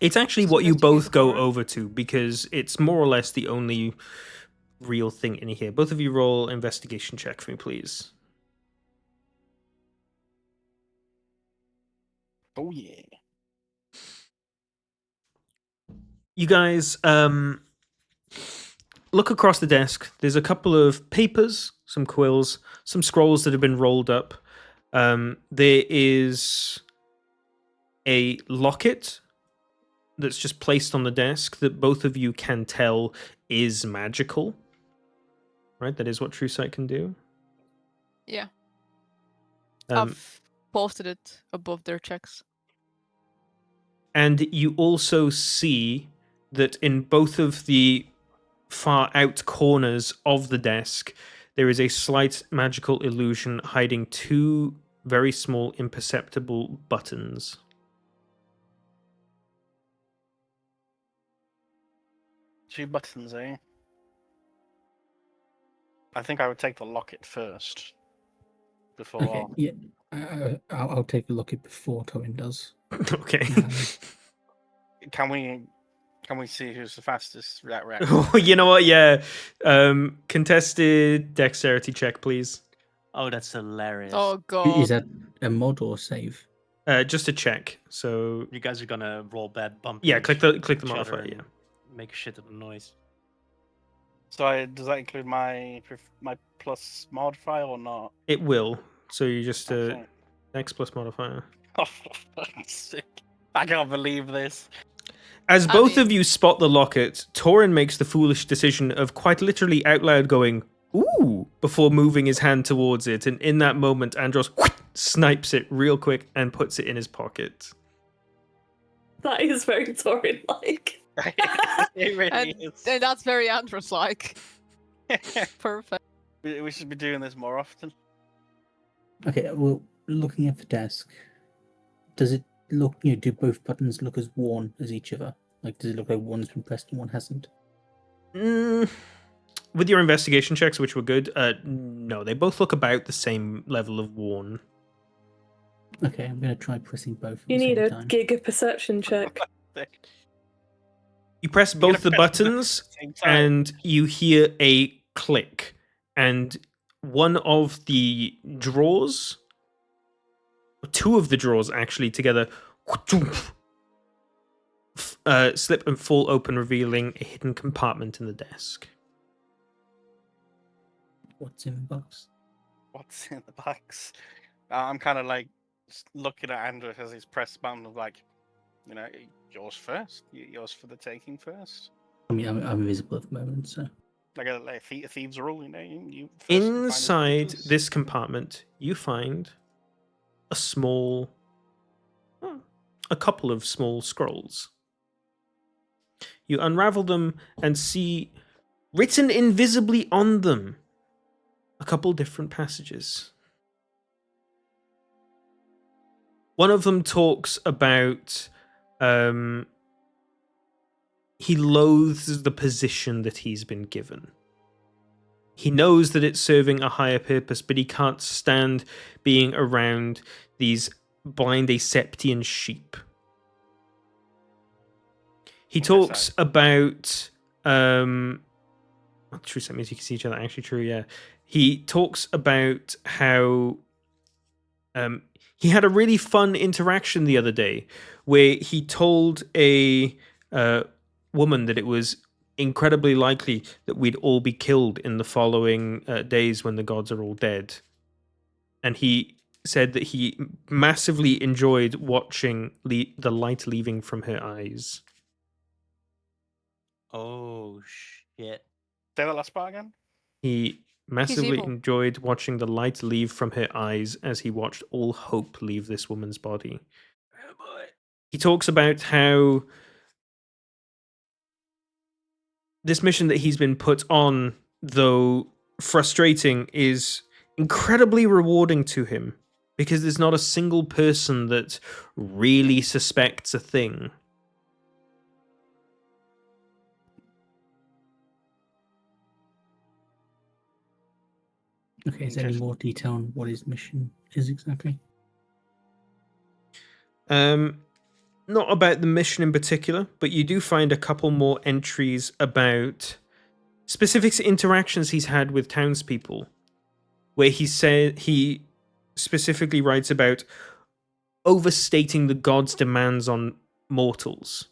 It's actually Just what you investigate both the go door. over to because it's more or less the only real thing in here. Both of you roll investigation check for me, please. Oh yeah. You guys look across the desk. There's a couple of papers, some quills, some scrolls that have been rolled up. There is a locket that's just placed on the desk that both of you can tell is magical. Right? That is what True Sight can do. yeah, Um, I've posted it above their checks. And you also see that in both of the far out corners of the desk, there is a slight magical illusion hiding two very small, imperceptible buttons. Two buttons, eh? I think I would take the locket first. Before. Okay, yeah. I'll take a look at before Torin does. Okay. Can we see who's the fastest? Right. Oh, you know what? Yeah. Contested dexterity check, please. Oh, that's hilarious. Oh god. Is that a mod or save? Just a check. So You guys are gonna roll bad bump. yeah, click the each modifier. other Yeah. and make a shit of a noise. So does that include my plus modifier or not? It will. So you just Okay. X plus modifier. Oh, for fuck's sake. I can't believe this. As I both mean- of you spot the locket, Torin makes the foolish decision of quite literally out loud going, "Ooh," before moving his hand towards it. And in that moment, Andros snipes it real quick and puts it in his pocket. That is very Torin-like. It really And, is. and that's very Andros-like. Perfect. We should be doing this more often. Okay, well, looking at the desk, does it look, do both buttons look as worn as each other? Like, does it look like one's been pressed and one hasn't? With your investigation checks, which were good, no, they both look about the same level of worn. Okay, I'm going to try pressing both at You the need same a time. giga perception check. You press You're gonna both the press them buttons, at the same time. and you hear a click, and one of the drawers, two of the drawers actually together, slip and fall open, revealing a hidden compartment in the desk. What's in the box? What's in the box? I'm kind of like looking at Andrew as he's pressed button of like, yours first. Yours for the taking first. I mean, I'm invisible at the moment, so. Like a thieves rule, you first can find his Inside pieces. this compartment, you find a couple of small scrolls. You unravel them and see written invisibly on them a couple different passages. One of them talks about he loathes the position that he's been given. He knows that it's serving a higher purpose, but he can't stand being around these blind Aseptian sheep. He talks about true, so that means you can see each other. Actually, true, yeah. He talks about how he had a really fun interaction the other day where he told a woman that it was incredibly likely that we'd all be killed in the following days when the gods are all dead. And he said that he massively enjoyed watching the light leaving from her eyes. Oh shit! Say that last part again. He massively evil. enjoyed watching the light leave from her eyes as he watched all hope leave this woman's body. Oh boy. He talks about how this mission that he's been put on, though frustrating, is incredibly rewarding to him because there's not a single person that really suspects a thing. Okay, is there any Interesting. more detail on what his mission is exactly? Not about the mission in particular, but you do find a couple more entries about specific interactions he's had with townspeople, where he specifically writes about overstating the gods' demands on mortals,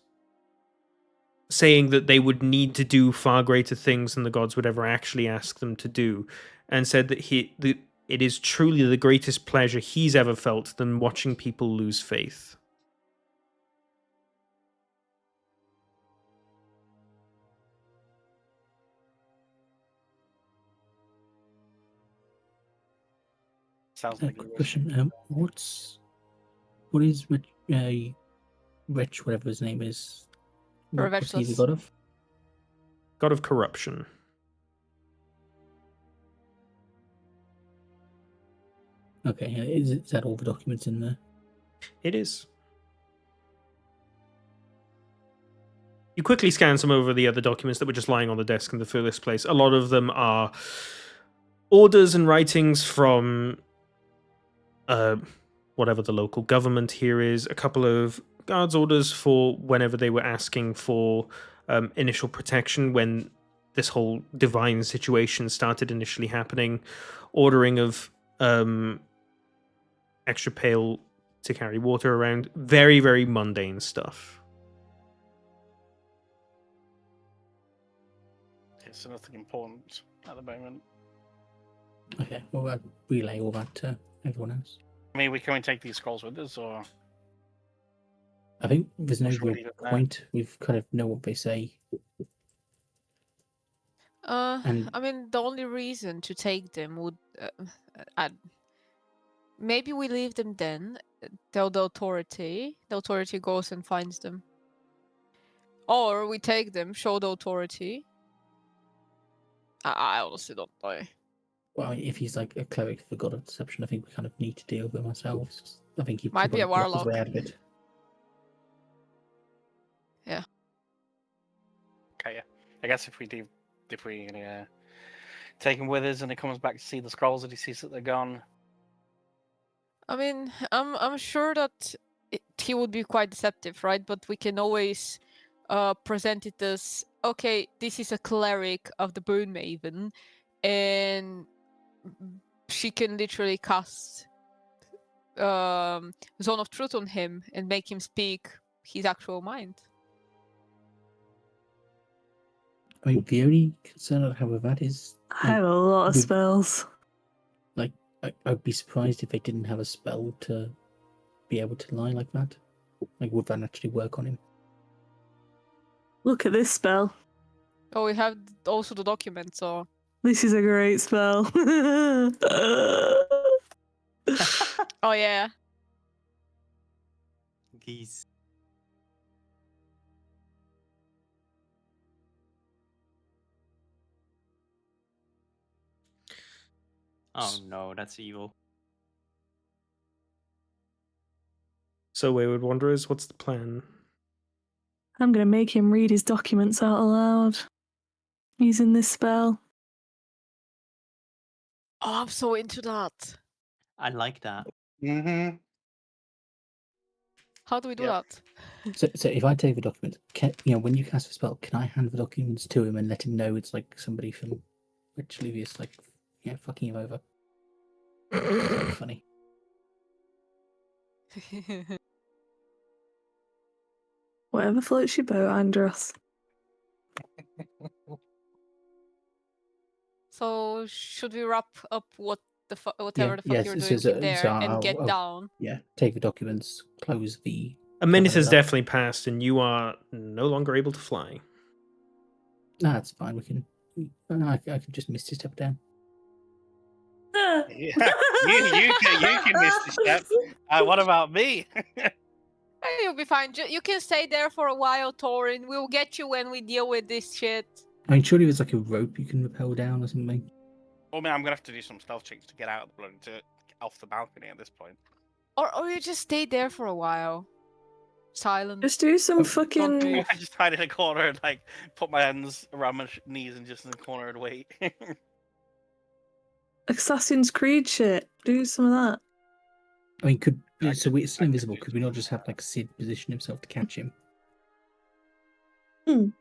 saying that they would need to do far greater things than the gods would ever actually ask them to do, and said that it is truly the greatest pleasure he's ever felt than watching people lose faith. Sounds like Quick question. What is Rich, whatever his name is? What's he the Revechus. god of? God of corruption. Okay, is that all the documents in there? It is. You quickly scan some over the other documents that were just lying on the desk in the furthest place. A lot of them are orders and writings from whatever the local government here is, a couple of guards' orders for whenever they were asking for initial protection when this whole divine situation started initially happening, ordering of extra pail to carry water around. Very, very mundane stuff. Okay, so nothing important at the moment. Okay, well, I'll relay all that to everyone else. I mean, can we take these scrolls with us, or I think there's no Should we real leave it there? point. We've kind of know what they say. And- I mean, the only reason to take them would, maybe we leave them then, tell the authority goes and finds them. Or we take them, show the authority. I honestly don't know. Well, if he's like a cleric for God of Deception, I think we kind of need to deal with him ourselves. I think he Might be a probably block his way warlock. out of it. okay, yeah. I guess if we take him with us, and he comes back to see the scrolls, and he sees that they're gone. I mean, I'm sure that he would be quite deceptive, right? But we can always present it as, okay, this is a cleric of the Boon Maven, and she can literally cast Zone of Truth on him and make him speak his actual mind. I mean, the only concern I have with that is, I have a lot of with- spells. like, I'd be surprised if they didn't have a spell to be able to lie like that. Like, would that actually work on him? Look at this spell. Oh, we have also the document, so This is a great spell. oh yeah. Geese. Oh no, that's evil. So, Wayward Wanderers, what's the plan? I'm going to make him read his documents out aloud using this spell. Oh, I'm so into that. I like that. Mm-hmm. How do we do Yep. that? So if I take the document, when you cast a spell, can I hand the documents to him and let him know it's like somebody from Rich Livius, like, fucking him over? That'd be funny. Whatever floats your boat, Andros. So should we wrap up whatever the fuck yes, you're doing in there and get I'll- down? Yeah, take the documents, close the. A minute Cover it has up. definitely passed, and you are no longer able to fly. Nah, it's fine. We can. I could just misstep down. Yeah, you can miss the step. What about me? You'll be fine. You can stay there for a while, Torin. We'll get you when we deal with this shit. I mean, surely there's like a rope you can rappel down or something. Well, man, I'm gonna have to do some stealth checks to get out of the bloody off the balcony at this point. Or you just stay there for a while. Silent. Just do some Oh, fucking. move. I just hide in a corner and like put my hands around my knees and just in the corner and wait. Assassin's Creed shit. Do some of that. I mean, so we're still I could invisible. do Could we not some just of have like Sid position himself to catch him? Good.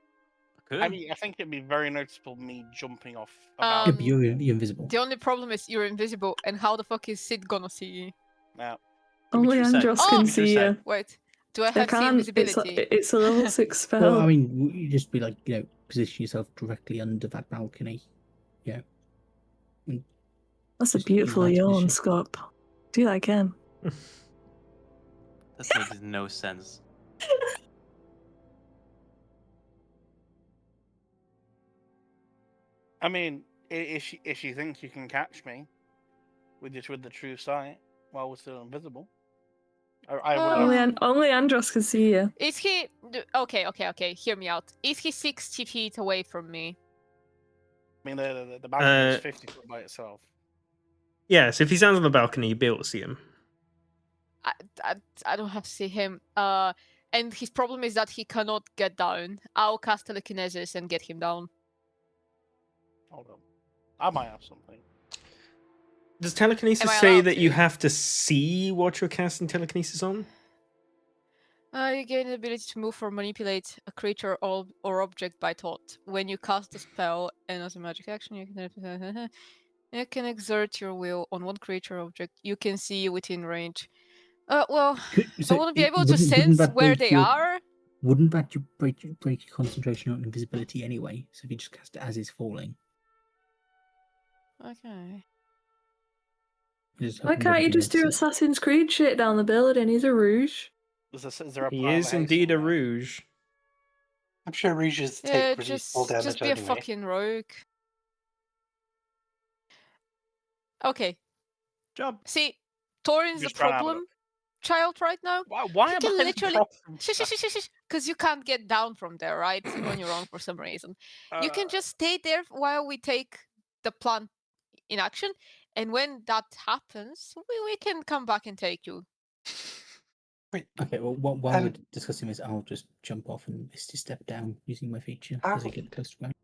I mean, I think it'd be very noticeable me jumping off. Yeah, About but you're invisible. The only problem is you're invisible, and how the fuck is Sid gonna see you? now. Only true, Seth. Andros Oh! can To be true, see you. Seth. Wait, do I I have see can't. It's invisibility? it's a level 6 spell. Well, I mean, you just be like, position yourself directly under that balcony. That's a just use beautiful that yawn, position. Scott. Do that again. That makes no sense. I mean, if you think you can catch me with the true sight while we're still invisible, I would. Only Andros can see you. Is he okay? Hear me out. Is he 60 feet away from me? I mean, the balcony is 50 foot by itself. Yes, if he stands on the balcony, you'll be able to see him. I don't have to see him. And his problem is that he cannot get down. I'll cast telekinesis and get him down. Hold on, I might have something. Does telekinesis Am I say allowed that you to? have to see what you're casting telekinesis on? You gain the ability to move or manipulate a creature or object by thought. When you cast a spell and as a magic action, you can exert your will on one creature or object you can see within range. Well, I wouldn't be able to sense where they are. Wouldn't that break your concentration on invisibility anyway? So if you just cast it as it's falling. Okay. Why can't you just do Assassin's Creed shit down the building? He's a rouge. Is there a He pile of is hay indeed a somewhere? rouge. I'm sure Rouges Yeah, take pretty full damage just be a anyway. fucking rogue. Okay. Job. See, Torin's the Just trying to have a problem child right now. Why He am can I the literally problem? because you can't get down from there, right? On your own for some reason. You can just stay there while we take the plan in action, and when that happens, we can come back and take you. Okay, well, while we're discussing this, I'll just jump off and misty step down using my feature as I get close to ground.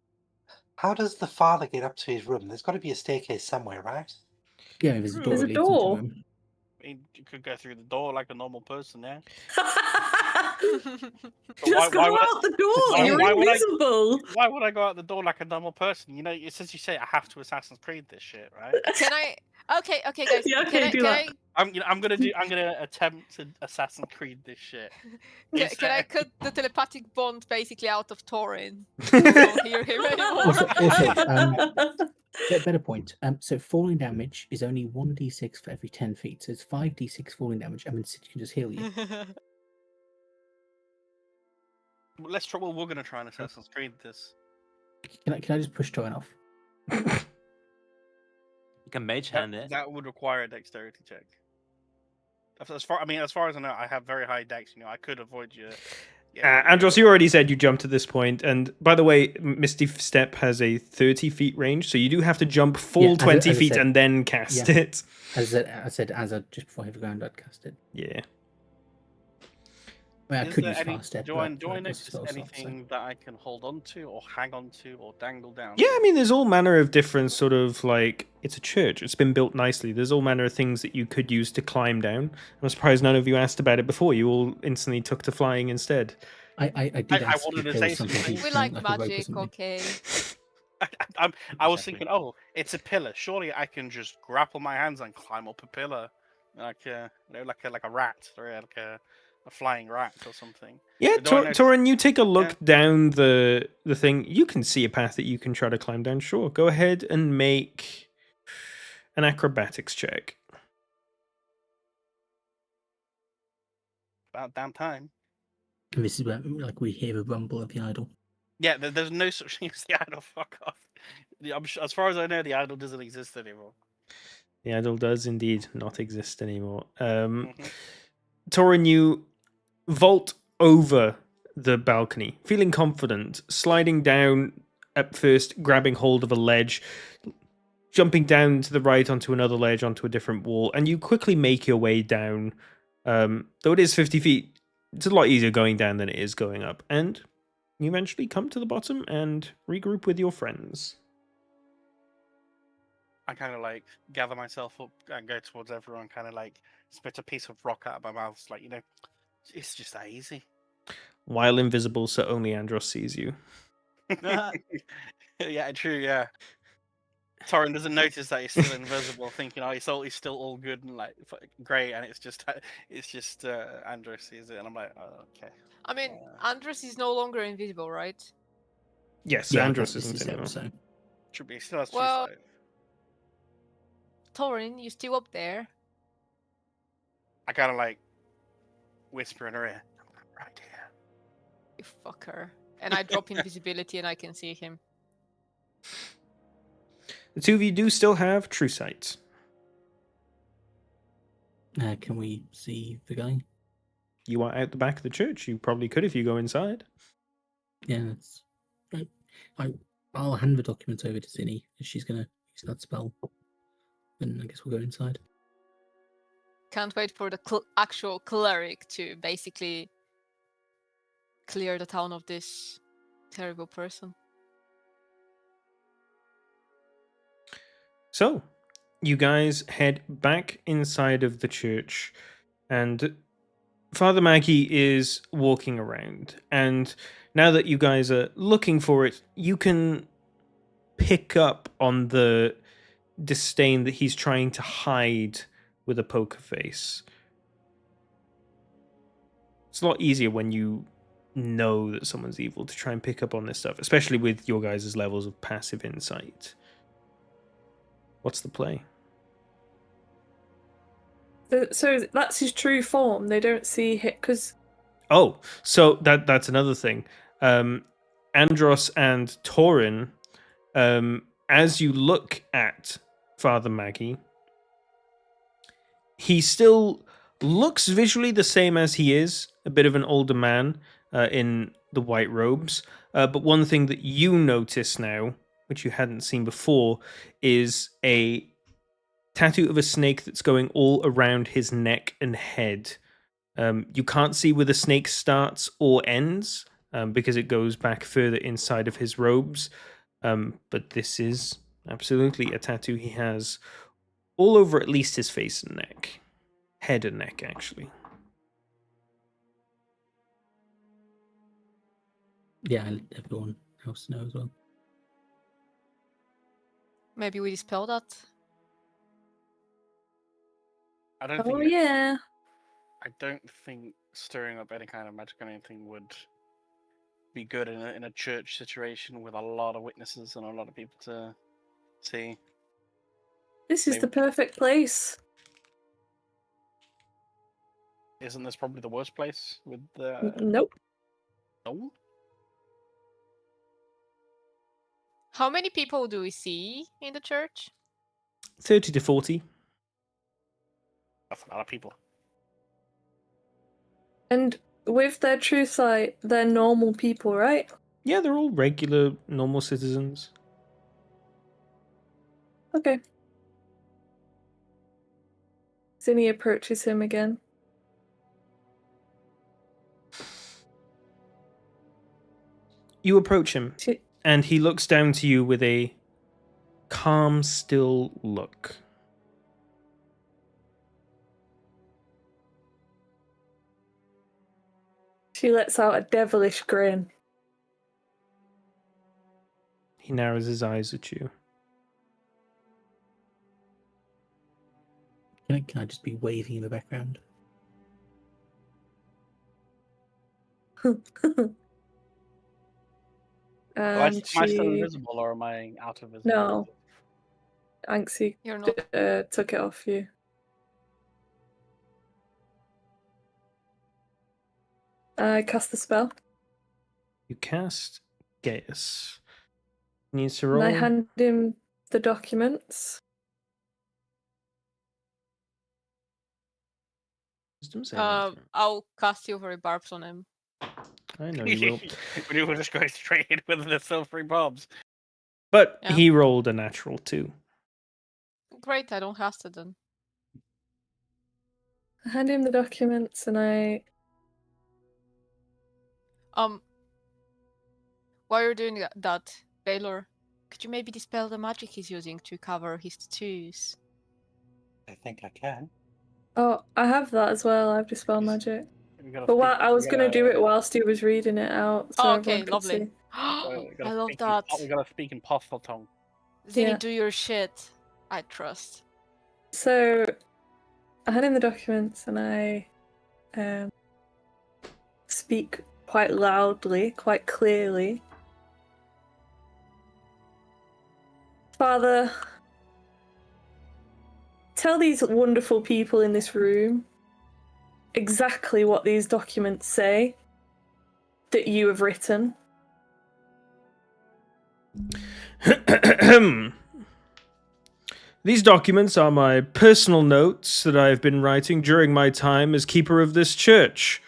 How does the father get up to his room? There's got to be a staircase somewhere, right? Yeah, there's a door. There's a that leads into the door. room. You could go through the door like a normal person, yeah. Just go out the door. You're invisible. Why would I go out the door like a normal person? You know, since you say I have to Assassin's Creed this shit, right? Can I? Okay, guys. Yeah, okay, do that. I'm gonna attempt to Assassin's Creed this shit. Can I cut the telepathic bond basically out of Torin? Don't hear him anymore. Also, better point. So falling damage is only 1d6 for every 10 feet. So it's 5d6 falling damage. I mean, Sid can just heal you. Let's try. Well, we're gonna try and Assassin's Creed this. Can I just push Torin off? You can mage hand it. That would require a dexterity check. As far as I know, I have very high dex. You know, I could avoid you. Andros, you already said you jumped to this point, and by the way, Misty Step has a 30 feet range, so you do have to jump full 20 feet and then cast it. As I said, just before I hit the ground, I'd cast it. Yeah. Well, I could use fast step. Do I notice anything that I can hold on to, or hang on to, or dangle down? Yeah, I mean, there's all manner of different sort of like, it's a church. It's been built nicely. There's all manner of things that you could use to climb down. I'm surprised none of you asked about it before. You all instantly took to flying instead. I did ask wanted if to there say was something. We like magic, okay. I was thinking, oh, it's a pillar. Surely I can just grapple my hands and climb up a pillar, like a rat, or like a flying rat or something. Yeah, Torin, you take a look down the thing. You can see a path that you can try to climb down. Sure, go ahead and make an acrobatics check. About damn time. And this is where, like, we hear the rumble of the idol. Yeah, there's no such thing as the idol. Fuck off. As far as I know, the idol doesn't exist anymore. The idol does indeed not exist anymore. Torin, you vault over the balcony, feeling confident, sliding down at first, grabbing hold of a ledge, jumping down to the right onto another ledge, onto a different wall, and you quickly make your way down. Though it is 50 feet, it's a lot easier going down than it is going up. And you eventually come to the bottom and regroup with your friends. I kind of like gather myself up and go towards everyone, kind of like spit a piece of rock out of my mouth. It's like, you know, it's just that easy. While invisible, so only Andros sees you. Yeah, true, yeah. Torin doesn't notice that he's still invisible, thinking, oh, he's still all good and like great, and it's just Andros sees it, and I'm like, oh, okay. I mean, Andros is no longer invisible, right? Yes, Yeah, Andros this isn't is anymore. so. Should be still has Well, true sight. Torin, you still up there? I kind of like whisper in her ear, right here. You fucker. And I drop invisibility and I can see him. The two of you do still have true sight. Can we see the guy? You are out the back of the church. You probably could if you go inside. Yeah, that's right. I'll hand the documents over to Zinni if she's gonna use that spell. Then I guess we'll go inside. Can't wait for the actual cleric to basically clear the town of this terrible person. So, you guys head back inside of the church, and Father Maggie is walking around. And now that you guys are looking for it, you can pick up on the disdain that he's trying to hide with a poker face. It's a lot easier when you know that someone's evil to try and pick up on this stuff, especially with your guys' levels of passive insight. What's the play? So that's his true form. They don't see it because Oh, so that's another thing. Andros and Torin, as you look at Father Maggie, he still looks visually the same as he is, a bit of an older man in the white robes. But one thing that you notice now, which you hadn't seen before, is a tattoo of a snake that's going all around his neck and head. You can't see where the snake starts or ends because it goes back further inside of his robes. But this is absolutely a tattoo he has all over at least his face and neck. Head and neck, actually. Yeah, I let everyone else know as well. Maybe we dispel that. I don't oh think. yeah, I don't think stirring up any kind of magic or anything would be good in a church situation with a lot of witnesses and a lot of people to see. this is Maybe- the perfect place. Isn't this probably the worst place with the? Nope. No. How many people do we see in the church? 30 to 40. That's a lot of people. And with their true sight, they're normal people, right? Yeah, they're all regular, normal citizens. Okay. Zinni approaches him again. You approach him, She, and he looks down to you with a calm, still look. she lets out a devilish grin. He narrows his eyes at you. Can I just be waving in the background? Am I And still she invisible or am I out of visibility? no, Anxie You're not. took it off you. I cast the spell. You cast Gaius. Needs to And roll. I hand him the documents. Wisdom saving throw. I'll cast silvery barbs on him. I know you will. We were just going straight in with the silvery bobs. But Yeah. he rolled a natural 2. Great, I don't cast it then. I hand him the documents and I While you're doing that, Baylor, could you maybe dispel the magic he's using to cover his tattoos? I think I can. oh, I have that as well. I have dispel magic. We gotta But speak- I was we gonna do gotta- it whilst he was reading it out, so Oh, everyone okay, could lovely. see. we I gotta love speak in- that. We gotta speak in possible tongue. Zinni, Yeah. do your shit. I trust. So I hand him the documents and I speak quite loudly, quite clearly. Father, tell these wonderful people in this room exactly what these documents say that you have written. These documents are my personal notes that I've been writing during my time as keeper of this church.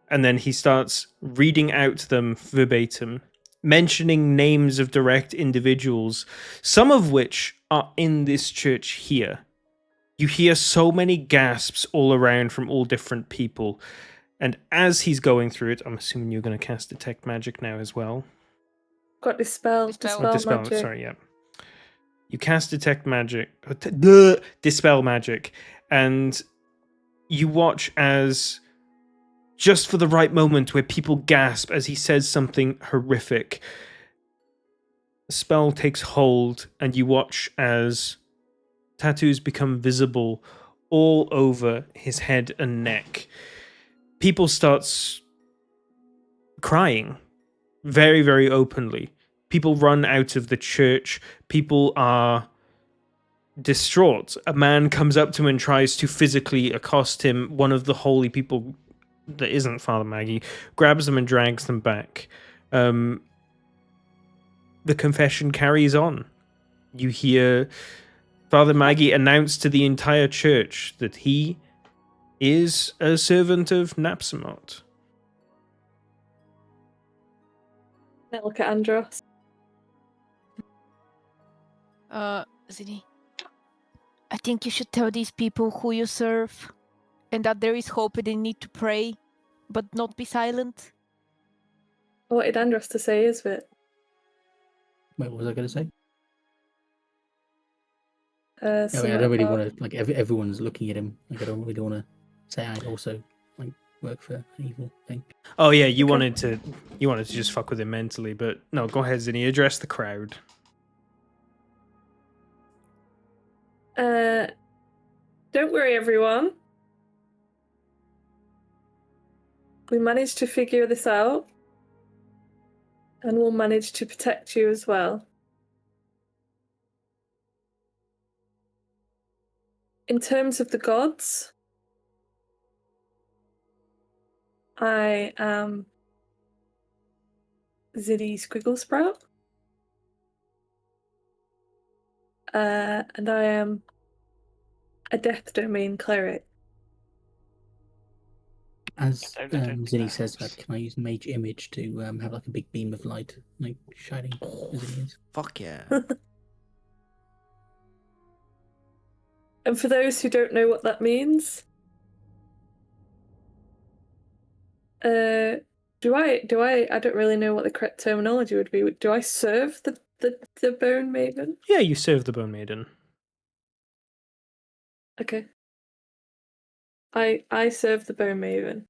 And then he starts reading out them verbatim, mentioning names of direct individuals, some of which are in this church here. You hear so many gasps all around from all different people. And as he's going through it, I'm assuming you're going to cast Detect Magic now as well. Got dispel Dispel. Or magic. Sorry, yeah. You cast detect magic, dispel magic, and you watch as just for the right moment where people gasp as he says something horrific, the spell takes hold, and you watch as tattoos become visible all over his head and neck. People start crying very, very openly. People run out of the church. People are distraught. A man comes up to him and tries to physically accost him. One of the holy people that isn't Father Maggie grabs them and drags them back. The confession carries on. You hear Father Maggie announce to the entire church that he is a servant of Napsamot. I look at Andros. Zini, I think you should tell these people who you serve and that there is hope and they need to pray, but not be silent. I wanted Andros to say his bit. Wait, what was I going to say? I Something don't really about- want to, like, everyone's looking at him. Like, I don't really want to say I also, like, work for an evil thing. Oh yeah, you Okay. wanted to just fuck with him mentally, but no, go ahead, Zinni, address the crowd. Don't worry, everyone. We managed to figure this out, and we'll manage to protect you as well. In terms of the gods, I am Ziddy Squigglesprout. And I am a Death Domain cleric. As I don't think Zinni that says helps. that, can I use Mage Image to have like a big beam of light, like shining as it is? Fuck yeah. And for those who don't know what that means, I don't really know what the correct terminology would be. Do I serve the Bone Maven? Yeah, you serve the Bone Maiden. Okay. I serve the Bone Maven.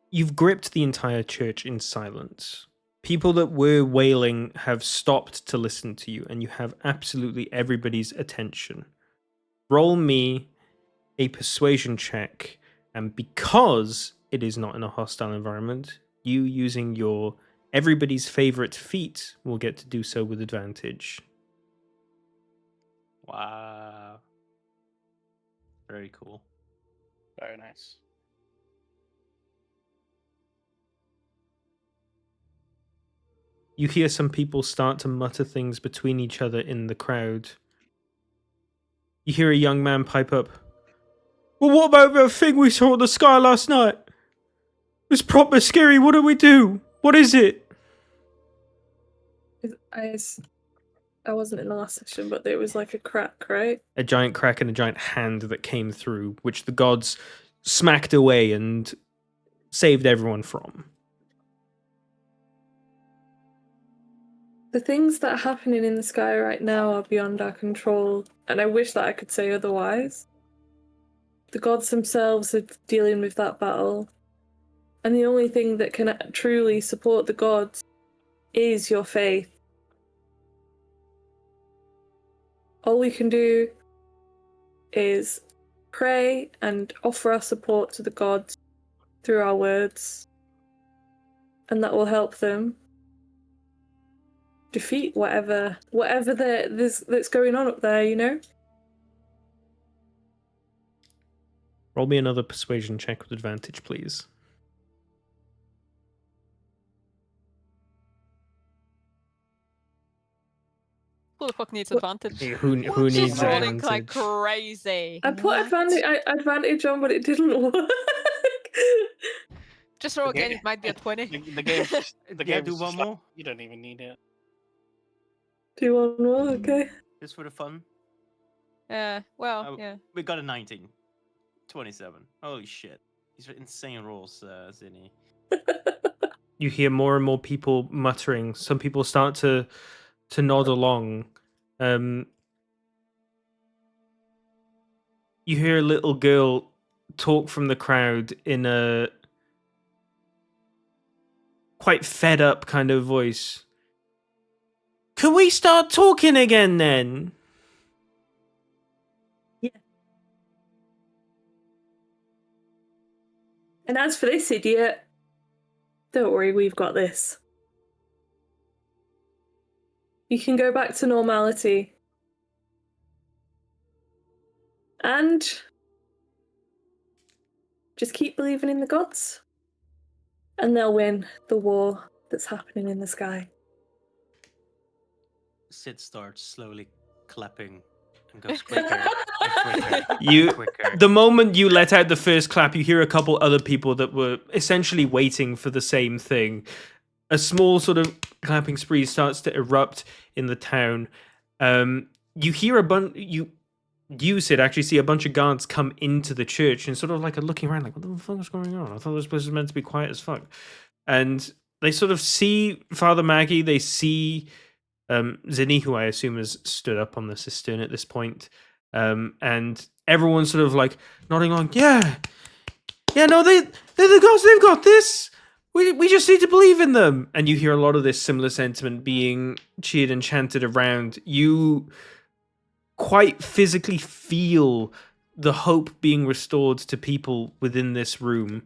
You've gripped the entire church in silence. People that were wailing have stopped to listen to you, and you have absolutely everybody's attention. Roll me a persuasion check, and because it is not in a hostile environment, you using your everybody's favorite feat will get to do so with advantage. Wow. Very cool. Very nice. You hear some people start to mutter things between each other in the crowd. You hear a young man pipe up, "Well, what about the thing we saw in the sky last night? It was proper scary. What do we do? What is it?" I wasn't in the last session, but it was like a crack, right? A giant crack and a giant hand that came through, which the gods smacked away and saved everyone from. The things that are happening in the sky right now are beyond our control, and I wish that I could say otherwise. The gods themselves are dealing with that battle, and the only thing that can truly support the gods is your faith. All we can do is pray and offer our support to the gods through our words, and that will help them defeat whatever that's going on up there, you know? Roll me another persuasion check with advantage, please. Who the fuck needs What- advantage? Who She's needs rolling advantage? like crazy. I put What? advantage on, but it didn't work. Just roll Okay. again, it might be a 20. The game's just, the Yeah, game's do just one like, more. you don't even need it. Do you want more? Okay. Just for the fun. Well, Oh. yeah. We got a 19. 27. Holy shit. These are insane rules, Zinni. You hear more and more people muttering. Some people start to nod along. You hear a little girl talk from the crowd in a quite fed up kind of voice. Can we start talking again then? And as for this idiot, don't worry, we've got this. You can go back to normality. And just keep believing in the gods. And they'll win the war that's happening in the sky. Sid starts slowly clapping and goes quicker and quicker You- and quicker. The moment you let out the first clap, you hear a couple other people that were essentially waiting for the same thing. A small sort of clapping spree starts to erupt in the town. You hear a bunch. You Sid actually see a bunch of guards come into the church and sort of like are looking around, like, what the fuck is going on? I thought this place was meant to be quiet as fuck. And they sort of see Father Maggie. They see Zinni, who I assume has stood up on the cistern at this point. And everyone's sort of like nodding along. Yeah, no, they're the gods. They've got this. We just need to believe in them. And you hear a lot of this similar sentiment being cheered and chanted around. You quite physically feel the hope being restored to people within this room.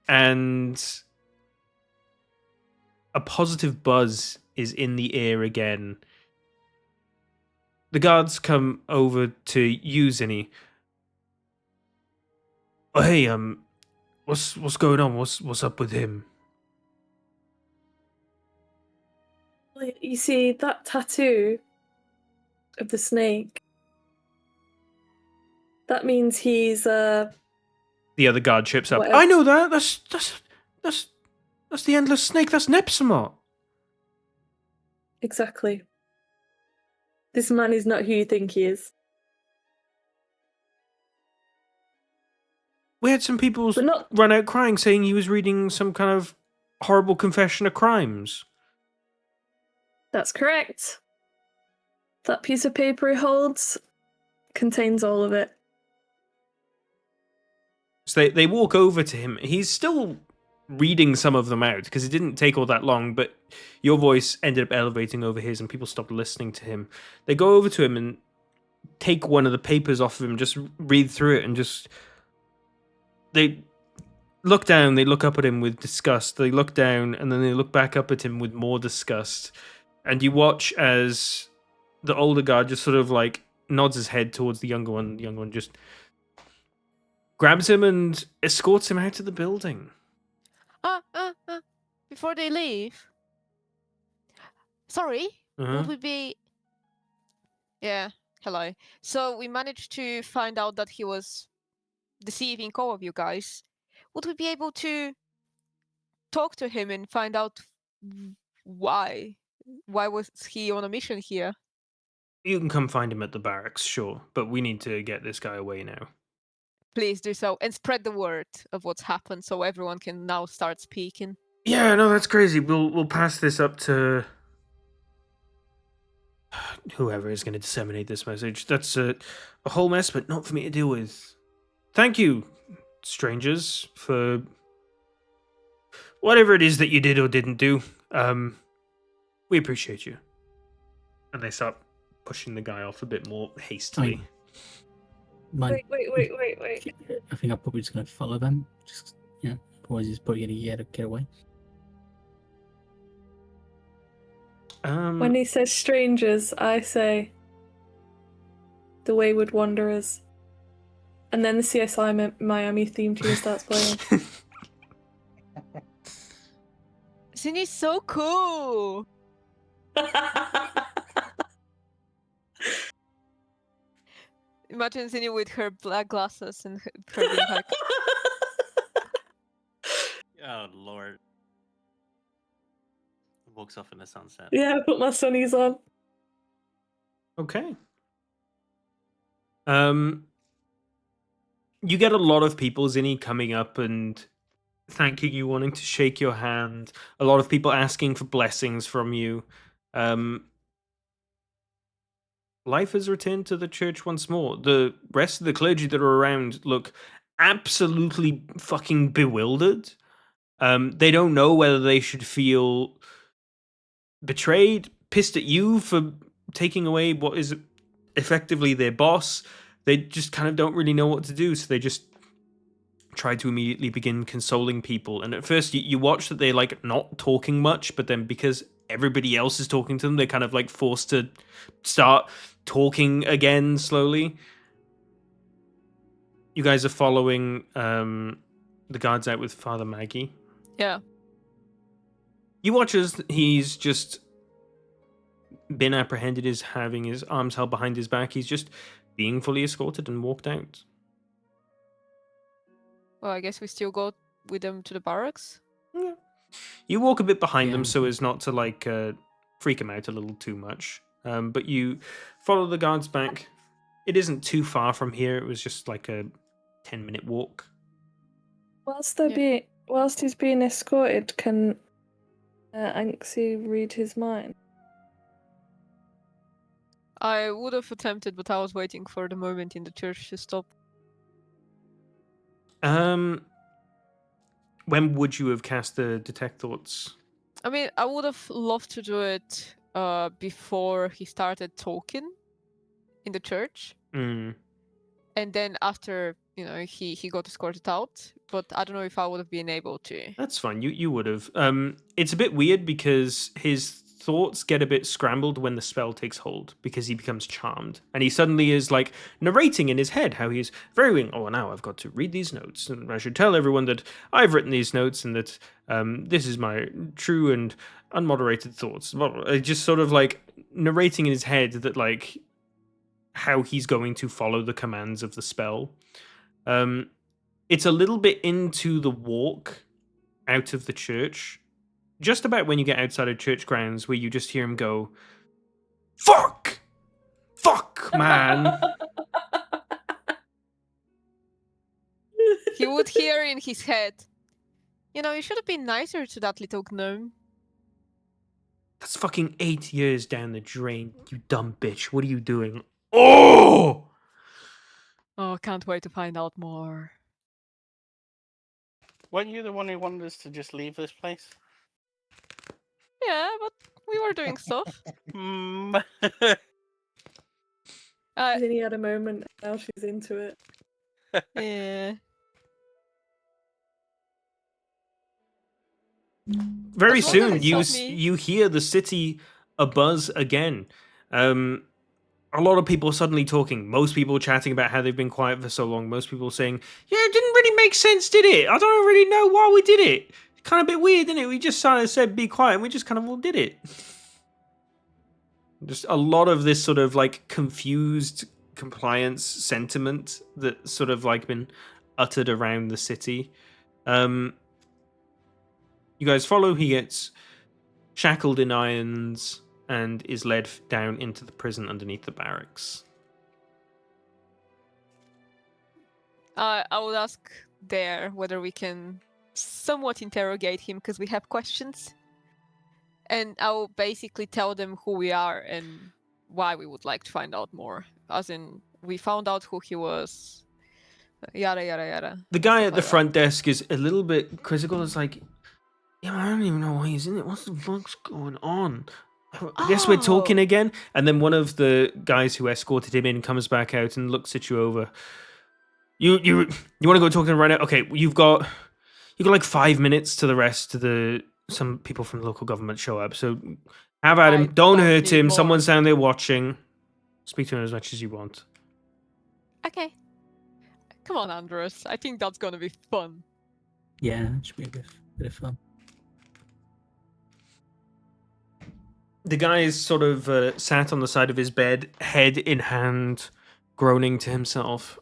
And a positive buzz is in the air again. The guards come over to you, Zinni. Oh, hey, what's going on? What's up with him? You see, that tattoo of the snake, that means he's The other guard chips up. Whatever. I know that. That's the endless snake. That's Nepsamot. exactly. This man is not who you think he is. We had some people But not run out crying, saying he was reading some kind of horrible confession of crimes. that's correct. That piece of paper he holds contains all of it. So they walk over to him. He's still reading some of them out because it didn't take all that long, but your voice ended up elevating over his and people stopped listening to him. They go over to him and take one of the papers off of him, just read through it, and just... They look down, they look up at him with disgust. They look down and then they look back up at him with more disgust. And you watch as the older guard just sort of like nods his head towards the younger one. The younger one just grabs him and escorts him out of the building. Before they leave. Sorry, Uh-huh. would we be... Yeah, hello. So we managed to find out that he was deceiving all of you guys. Would we be able to talk to him and find out why? Why was he on a mission here? You can come find him at the barracks, sure, but we need to get this guy away now. Please do so and spread the word of what's happened so everyone can now start speaking. Yeah, no, that's crazy. We'll pass this up to whoever is going to disseminate this message. That's a whole mess, but not for me to deal with. Thank you, strangers, for whatever it is that you did or didn't do. We appreciate you. And they start pushing the guy off a bit more hastily. Mine, Wait. I think I'm probably just going to follow them. Just, otherwise he's probably going to get away. When he says strangers, I say the Wayward Wanderers. And then the CSI Miami theme tune starts playing. Zinni's so cool! Imagine Zinni with her black glasses and her being like, Oh lord. Walks off in the sunset. Yeah, I put my sunnies on. Okay. You get a lot of people, Zinni, coming up and thanking you, wanting to shake your hand. A lot of people asking for blessings from you. Life has returned to the church once more. The rest of the clergy that are around look absolutely fucking bewildered. They don't know whether they should feel betrayed, pissed at you for taking away what is effectively their boss. They just kind of don't really know what to do, so they just try to immediately begin consoling people. And at first you watch that they're like not talking much, but then because everybody else is talking to them, they're kind of like forced to start talking again slowly. You guys are following the guards out with Father Maggie. Yeah. You watch as he's just been apprehended, is having his arms held behind his back. He's just being fully escorted and walked out. Well, I guess we still go with them to the barracks. Yeah. You walk a bit behind them Yeah. so as not to like freak them out a little too much. But you follow the guards back. It isn't too far from here. It was just like a 10-minute walk. Whilst he's being escorted, can Anxie read his mind? I would have attempted, but I was waiting for the moment in the church to stop. When would you have cast the detect thoughts? I mean, I would have loved to do it before he started talking in the church, Mm. and then after he got escorted out. But I don't know if I would have been able to. That's fine. You would have. It's a bit weird because his thoughts get a bit scrambled when the spell takes hold because he becomes charmed and he suddenly is like narrating in his head how he's very now I've got to read these notes and I should tell everyone that I've written these notes and that this is my true and unmoderated thoughts. Just sort of like narrating in his head that like how he's going to follow the commands of the spell. It's a little bit into the walk out of the church, just about when you get outside of church grounds, where you just hear him go, "Fuck! Fuck, man!" He would hear in his head, you should have been nicer to that little gnome. That's fucking 8 years down the drain, you dumb bitch. What are you doing? Oh! Oh, can't wait to find out more. Weren't you the one who wanted us to just leave this place? Yeah, but we were doing stuff. Then he had a moment, now she's into it. Yeah. Very As long as soon, it's not me. you hear the city abuzz again. A lot of people suddenly talking. Most people chatting about how they've been quiet for so long. Most people saying, "Yeah, it didn't really make sense, did it? I don't really know why we did it. Kind of a bit weird, didn't it? We just kind of said be quiet, and we just kind of all did it." Just a lot of this sort of like confused compliance sentiment that sort of like been uttered around the city. You guys follow. He gets shackled in irons and is led down into the prison underneath the barracks. I would ask there whether we can somewhat interrogate him because we have questions. And I will basically tell them who we are and why we would like to find out more. As in, we found out who he was. Yada, yada, yada. The guy Stuff at the like that. front desk is a little bit quizzical. It's like, yeah, I don't even know why he's in it. What the fuck's going on? I guess we're talking Oh. again. And then one of the guys who escorted him in comes back out and looks at you over. You want to go talk to him right now? Okay, you've got like 5 minutes to the rest. Some people from the local government show up. So have at him. I Don't don't hurt need him. more. Someone's down there watching. Speak to him as much as you want. Okay. Come on, Andros. I think that's gonna be fun. Yeah, it should be a bit of fun. The guy is sort of sat on the side of his bed, head in hand, groaning to himself.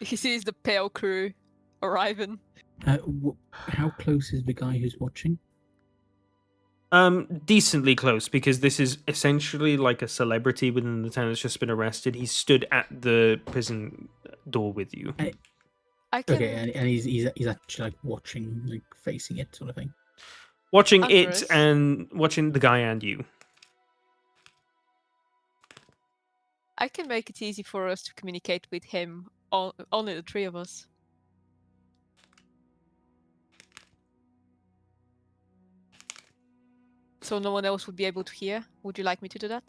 He sees the pale crew arriving. How close is the guy who's watching? Decently close, because this is essentially like a celebrity within the town that's just been arrested. He stood at the prison door with you. I can. Okay, and he's actually like watching, like facing it, sort of thing. Watching Andres. it and watching the guy and you. I can make it easy for us to communicate with him. Only the three of us. So no one else would be able to hear. Would you like me to do that?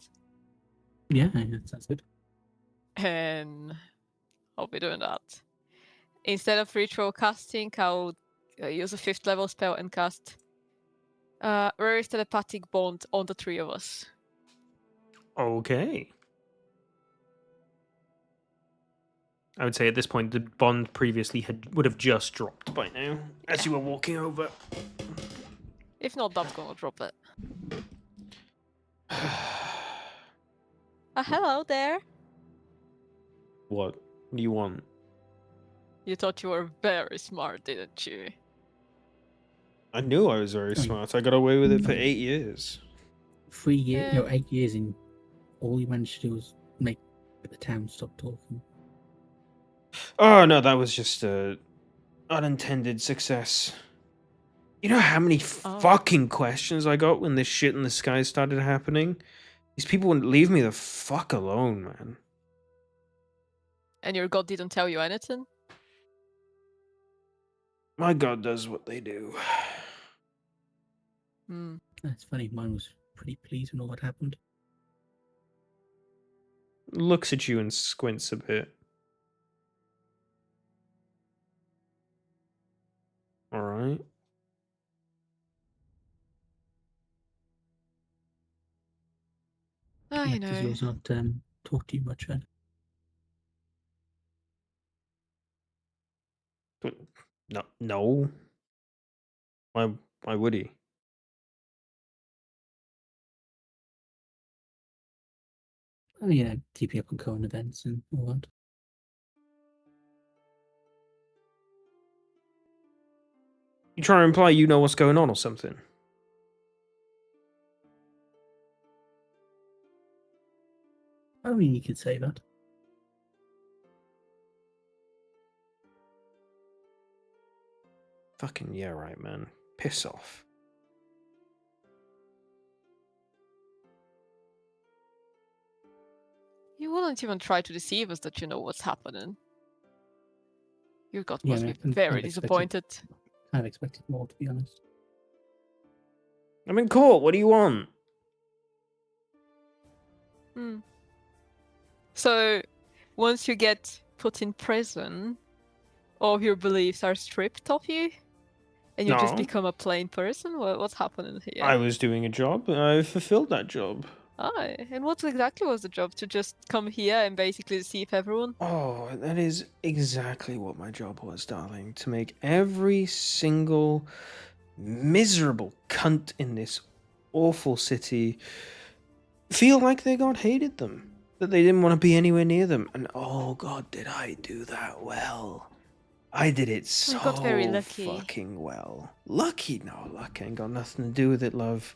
Yeah, that sounds good. And I'll be doing that. Instead of ritual casting, I'll use a 5th level spell and cast Rarest Telepathic Bond on the three of us. Okay. I would say at this point the bond previously would have just dropped by now, as you were walking over. If not, that's gonna drop it. Hello there. What do you want? You thought you were very smart, didn't you? I knew I was very smart. I got away with it for 8 years. 3 years, Yeah. no, 8 years in. All you managed to do was make the town stop talking. Oh no, that was just a unintended success. You know how many fucking questions I got when this shit in the sky started happening? These people wouldn't leave me the fuck alone, man. And your god didn't tell you anything? My god does what they do. Hmm. That's funny. Mine was pretty pleased when all that happened. Looks at you and squints a bit. Alright. I Does know. yours not talk to you much, then? But no. Why would he? Oh, yeah, keeping up on current events and all that. You trying to imply you know what's going on or something? I mean, you could say that. Fucking yeah, right, man. Piss off. You wouldn't even try to deceive us that you know what's happening. Your god Yeah, must man, be I'm very expecting- disappointed. I've expected more, to be honest. I'm in court. What do you want? Hmm. So, once you get put in prison, all of your beliefs are stripped of you? And you just No. become a plain person? What's happening here? I was doing a job. I fulfilled that job. Ah, and what exactly was the job? To just come here and basically deceive everyone? Oh, that is exactly what my job was, darling. To make every single miserable cunt in this awful city feel like their god hated them. That they didn't want to be anywhere near them. And oh god, did I do that well. I did it so got very lucky. fucking well. Lucky? No, luck ain't got nothing to do with it, love.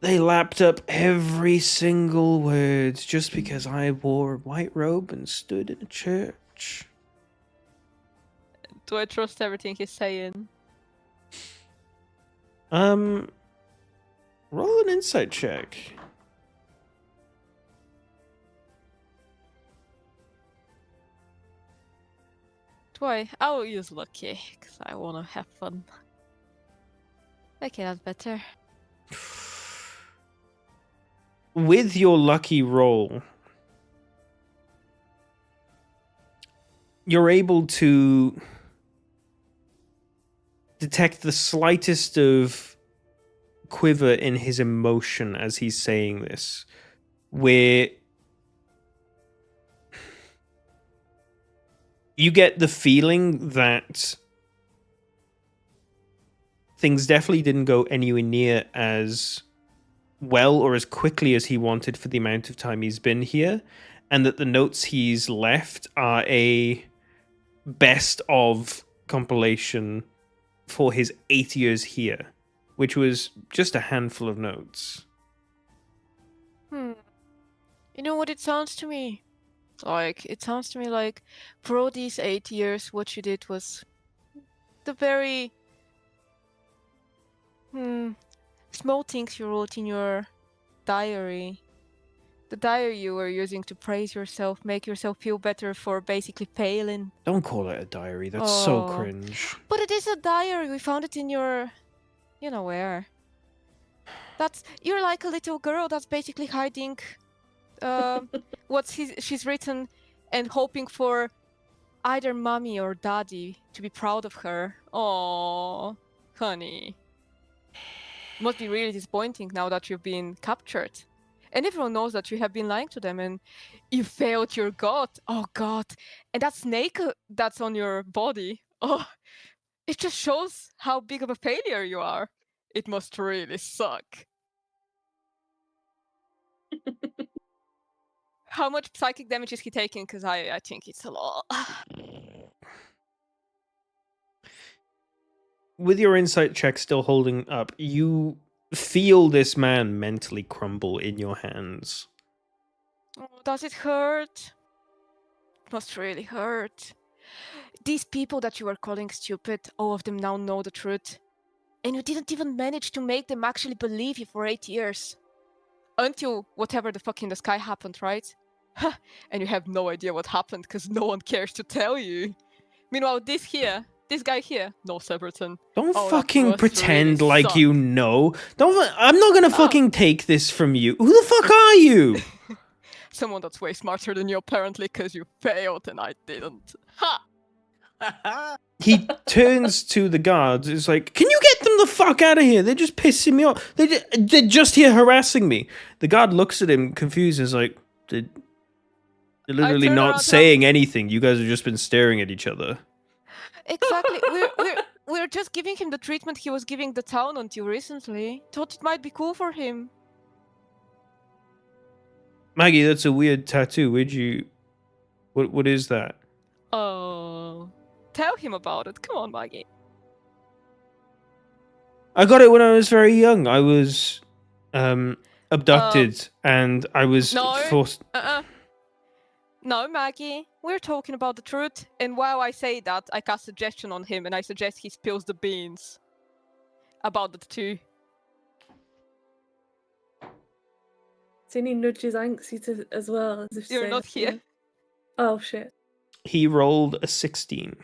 They lapped up every single word just because I wore a white robe and stood in a church. Do I trust everything he's saying? Roll an insight check. Do I? I'll use lucky, because I want to have fun. Okay, that's better. With your lucky roll, you're able to detect the slightest of quiver in his emotion as he's saying this, where you get the feeling that things definitely didn't go anywhere near as well or as quickly as he wanted for the amount of time he's been here, and that the notes he's left are a best of compilation for his 8 years here, which was just a handful of notes. You know what it sounds to me? Like, it sounds to me like for all these 8 years, what you did was the very small things you wrote in your diary. The diary you were using to praise yourself, make yourself feel better for basically failing. Don't call it a diary. That's so Oh. cringe. But it is a diary. We found it in your, you know where. You're like a little girl that's basically hiding what she's written and hoping for either mommy or daddy to be proud of her. Oh, honey. Must be really disappointing now that you've been captured. And everyone knows that you have been lying to them and you failed your god. Oh god. And that snake that's on your body. Oh, it just shows how big of a failure you are. It must really suck. How much psychic damage is he taking? Because I think it's a lot. With your insight check still holding up, you feel this man mentally crumble in your hands. Oh, does it hurt? It must really hurt. These people that you were calling stupid, all of them now know the truth. And you didn't even manage to make them actually believe you for 8 years. Until whatever the fuck in the sky happened, right? And you have no idea what happened because no one cares to tell you. Meanwhile, this guy here, no Severton. Don't Oh, that fucking must pretend really like suck. you know. I'm not gonna fucking take this from you. Who the fuck are you? Someone that's way smarter than you apparently because you failed and I didn't. Ha! He turns to the guards. It's like, can you get them the fuck out of here? They're just pissing me off. They're just here harassing me. The guard looks at him confused. Is like, they're literally turn not around, saying anything. You guys have just been staring at each other. Exactly. We're just giving him the treatment he was giving the town until recently. Thought it might be cool for him. Maggie, that's a weird tattoo. What is that? Oh. Tell him about it. Come on, Maggie. I got it when I was very young. I was abducted and I was No. forced. No, Maggie. We're talking about the truth. And while I say that, I cast suggestion on him and I suggest he spills the beans about the tattoo. Zinni nudges Anxie as well. As if You're saying, not here. Oh shit. He rolled a 16.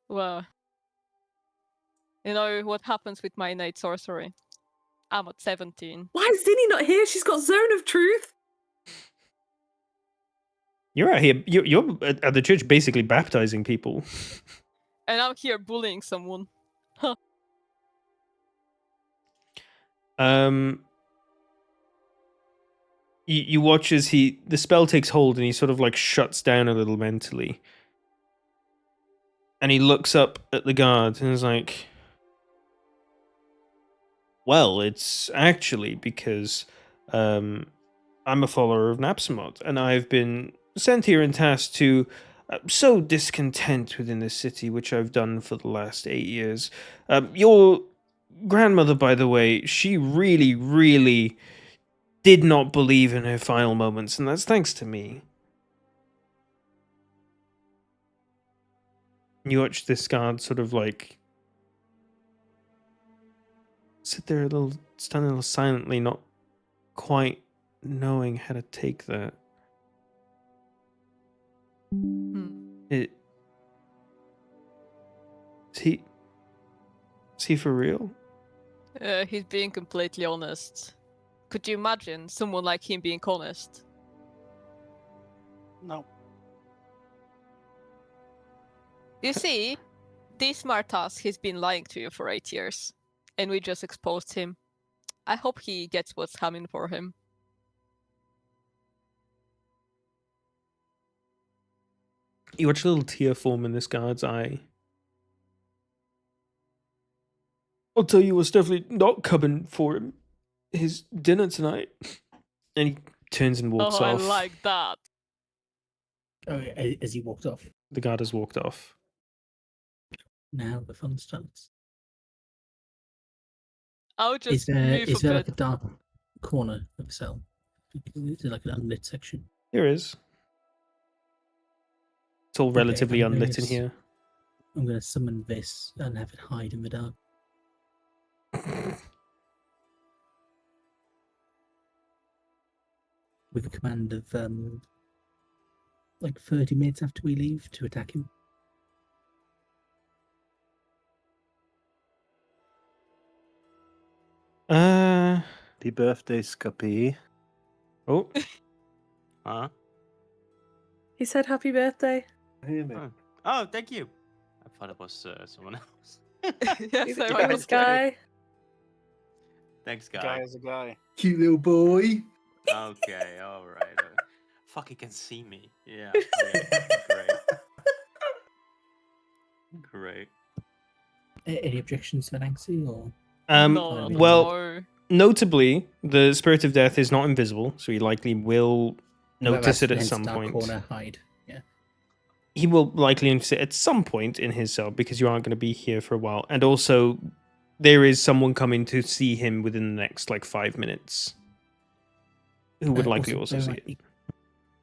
Well. You know what happens with my innate sorcery? I'm at 17. Why is Zinni not here? She's got Zone of Truth. You're out here. You're at the church, basically baptizing people. And I'm here bullying someone. You watch as the spell takes hold and he sort of like shuts down a little mentally. And he looks up at the guard and is like, well, it's actually because I'm a follower of Napsamot and I've been sent here and tasked to sow discontent within this city, which I've done for the last 8 years. Your grandmother, by the way, she really, really did not believe in her final moments, and that's thanks to me. You watch this guard sort of like sit there stand a little silently, not quite knowing how to take that. Is he for real? He's being completely honest. Could you imagine someone like him being honest? No. You see, this smartass, he's been lying to you for 8 years. And we just exposed him. I hope he gets what's coming for him. You watch a little tear form in this guard's eye. I'll tell you what's definitely not coming for him. His dinner tonight. And he turns and walks Oh, off. I like that. Oh, as he walked off. The guard has walked off. Now the fun starts. I'll Is just there move is a there bit. like a dark corner of the cell? Is it like an unlit section? Here is. It's all Okay, relatively I'm unlit in gonna here. I'm gonna summon this and have it hide in the dark. With a command of like 30 minutes after we leave to attack him. Happy birthday, Scuppy. Oh, Huh? He said happy birthday. Hear me. Oh, thank you. I thought it was someone else. Yes, He's I a was nice guy. Thanks, Guy guy. is a guy. Cute little boy. Okay, all right. Fuck, he can see me. Yeah. Great. Great. Any objections to Nancy or? No, well, no. notably, the spirit of death is not invisible, so he likely will notice it at hence some dark point. corner hide. Yeah. He will likely notice it at some point in his cell because you aren't going to be here for a while, and also there is someone coming to see him within the next like 5 minutes, who would likely also bear in see mind, it.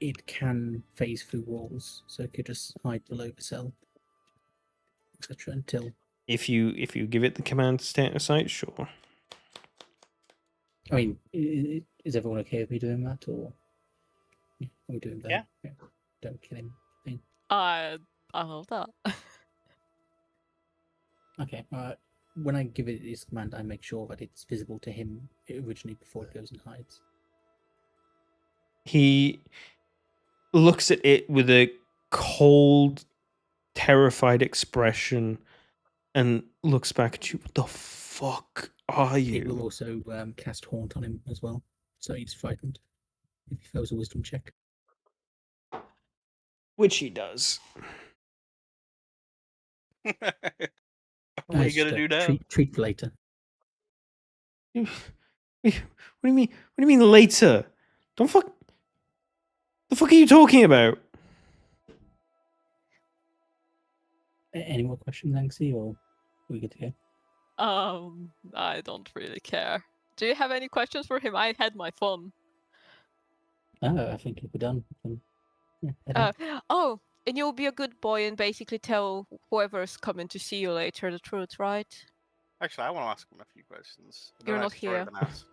It can phase through walls, so it could just hide below the cell, etc. Until If you give it the command to stay out of sight, sure. I mean, is everyone okay with me doing that, or are we doing that? Yeah. Don't kill him. Thing. I love that. Okay. When I give it this command, I make sure that it's visible to him originally before it goes and hides. He looks at it with a cold, terrified expression and looks back at you. What the fuck are It will you? also cast Haunt on him as well, so he's frightened. If he fails a Wisdom check. Which he does. What are you gonna do now? Treat for later. What do you mean? What do you mean later? Don't fuck. The fuck are you talking about? Any more questions, Nancy, or are we good to go? I don't really care. Do you have any questions for him? I had my fun. I think if we're done, then, yeah, head out. Oh, and you'll be a good boy and basically tell whoever's coming to see you later the truth, right? Actually, I want to ask him a few questions. I don't You're know not if it's already here. been asked.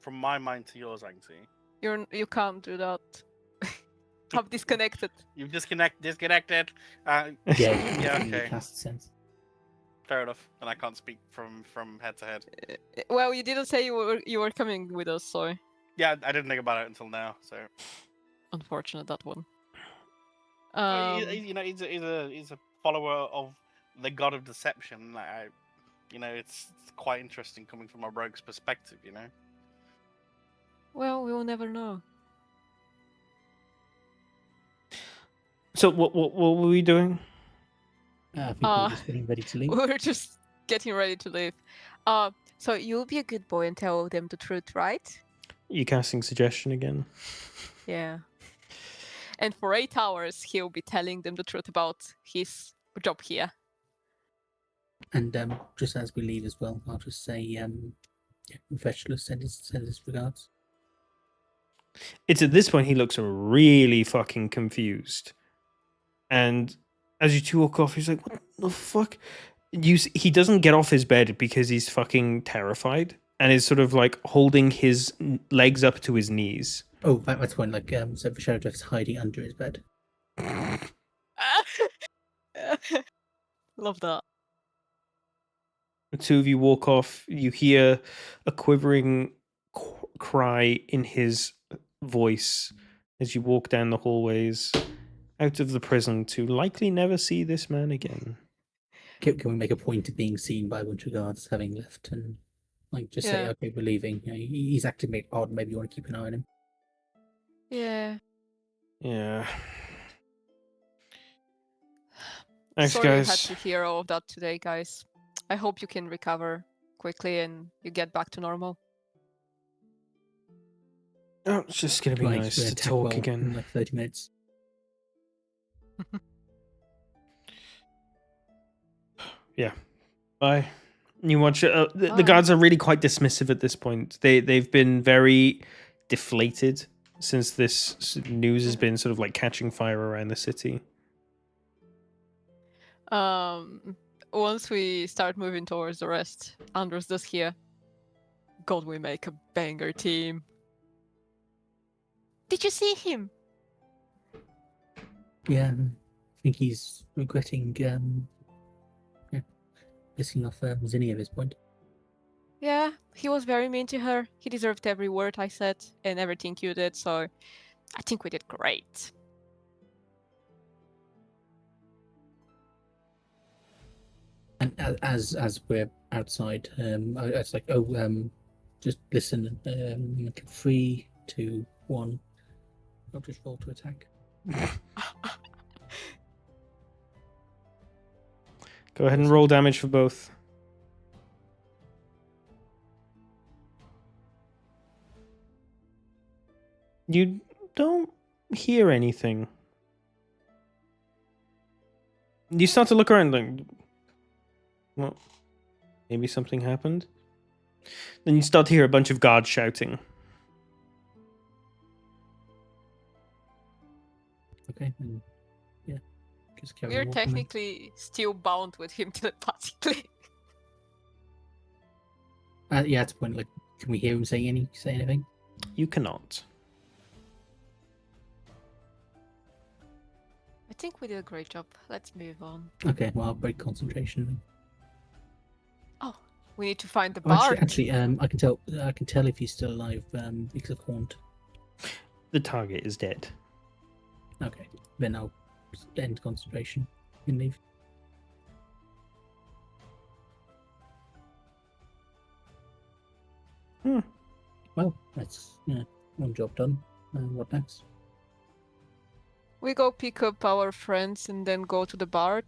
From my mind to yours, Angsy. You can't do that. I've disconnected. You've disconnected. Yeah, Yeah, you okay. cast sense. Fair enough. And I can't speak from head to head. Well, you didn't say you were coming with us, so Yeah, I didn't think about it until now. So unfortunate that one. he's a follower of the god of deception. It's quite interesting coming from a rogue's perspective. Well, we will never know. So what were we doing? I think we're just getting ready to leave. We're just getting ready to leave. So you'll be a good boy and tell them the truth, right? You casting suggestion again? Yeah. And for 8 hours, he'll be telling them the truth about his job here. And just as we leave as well, I'll just say, Fetchless send his regards. It's at this point he looks really fucking confused, and as you two walk off, he's like, "What the fuck?" He doesn't get off his bed because he's fucking terrified, and is sort of like holding his legs up to his knees. Oh, that's when so the Shadow Death's hiding under his bed. Love that. The two of you walk off. You hear a quivering cry in his voice as you walk down the hallways out of the prison to likely never see this man again. Can we make a point of being seen by a bunch of guards having left and say, Yeah. okay, we're leaving? He's acting a bit odd. Maybe you want to keep an eye on him. Yeah. Yeah. Thanks, Sorry guys. you had to hear all of that today, guys. I hope you can recover quickly and you get back to normal. Oh, it's just gonna be Right, nice we're to gonna attack talk well again. in 30 minutes. Yeah. Bye. You watch it. The Bye. guards are really quite dismissive at this point. They've been very deflated since this news has been sort of like catching fire around the city. Once we start moving towards the rest, Andros does here. God, we make a banger team. Did you see him? Yeah, I think he's regretting pissing off Zinni at this point. Yeah, he was very mean to her. He deserved every word I said and everything you did, so I think we did great. And as we're outside, it's like, just listen. Like 3, 2, 1. I'll just roll to attack. Go ahead and roll damage for both. You don't hear anything. You start to look around like, well, maybe something happened. Then you start to hear a bunch of guards shouting. Okay, and yeah, just carry We're on walking then. technically still bound with him telepathically. Yeah, at the point, like, can we hear him say anything? You cannot. I think we did a great job. Let's move on. Okay, well, I'll break concentration then. We need to find the Oh, bard. actually, I can tell if he's still alive because of Haunt. The target is dead. Okay, then I'll end concentration and leave. Well, that's one job done. What next? We go pick up our friends and then go to the bard,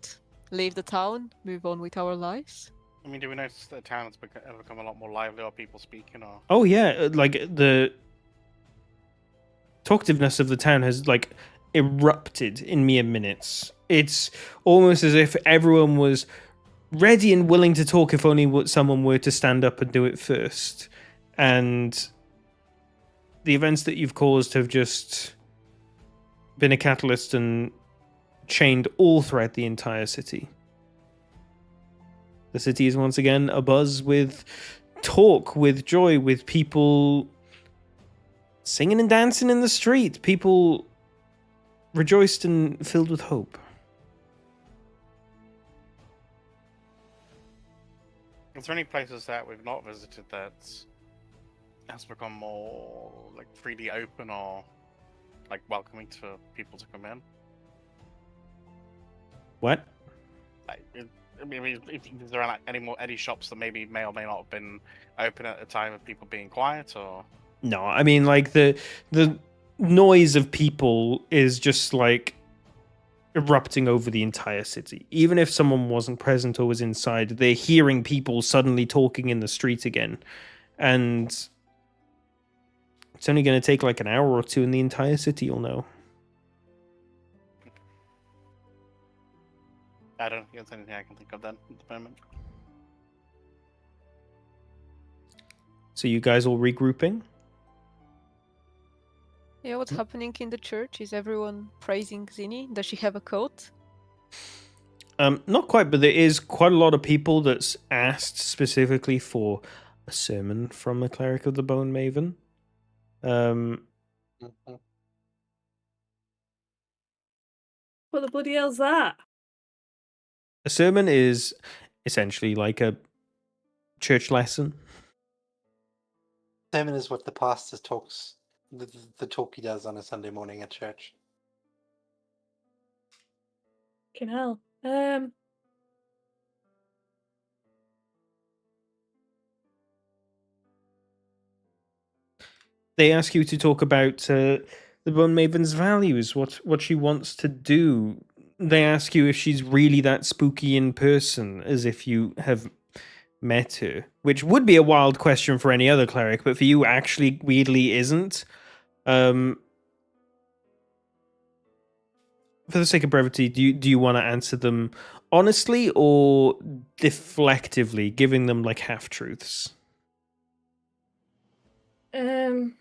leave the town, move on with our lives. I mean, do we notice that the town has become a lot more lively, or people speaking, or? Oh yeah, like the talkativeness of the town has like erupted in mere minutes. It's almost as if everyone was ready and willing to talk if only someone were to stand up and do it first. And the events that you've caused have just been a catalyst and chained all throughout the entire city. The city is once again abuzz with talk, with joy, with people singing and dancing in the street, people rejoiced and filled with hope. Is there any places that we've not visited that has become more like freely open or like welcoming to people to come in? What? Like, I mean, is there like any shops that maybe may or may not have been open at the time of people being quiet, or? No, I mean like the noise of people is just like erupting over the entire city. Even if someone wasn't present or was inside, they're hearing people suddenly talking in the street again. And it's only going to take like an hour or two in the entire city, you'll know. I don't think there's anything I can think of then at the moment. So you guys all regrouping? Yeah, what's happening in the church? Is everyone praising Zinni? Does she have a coat? Not quite, but there is quite a lot of people that's asked specifically for a sermon from a cleric of the Bone Maven. Mhm. What the bloody hell's that? A sermon is essentially like a church lesson. Sermon is what the pastor talks, the talk he does on a Sunday morning at church. Fucking hell. They ask you to talk about the Bone Maven's values, what she wants to do. They ask you if she's really that spooky in person, as if you have met her, which would be a wild question for any other cleric, but for you actually weirdly isn't. For the sake of brevity, do you want to answer them honestly or deflectively, giving them like half truths? Um.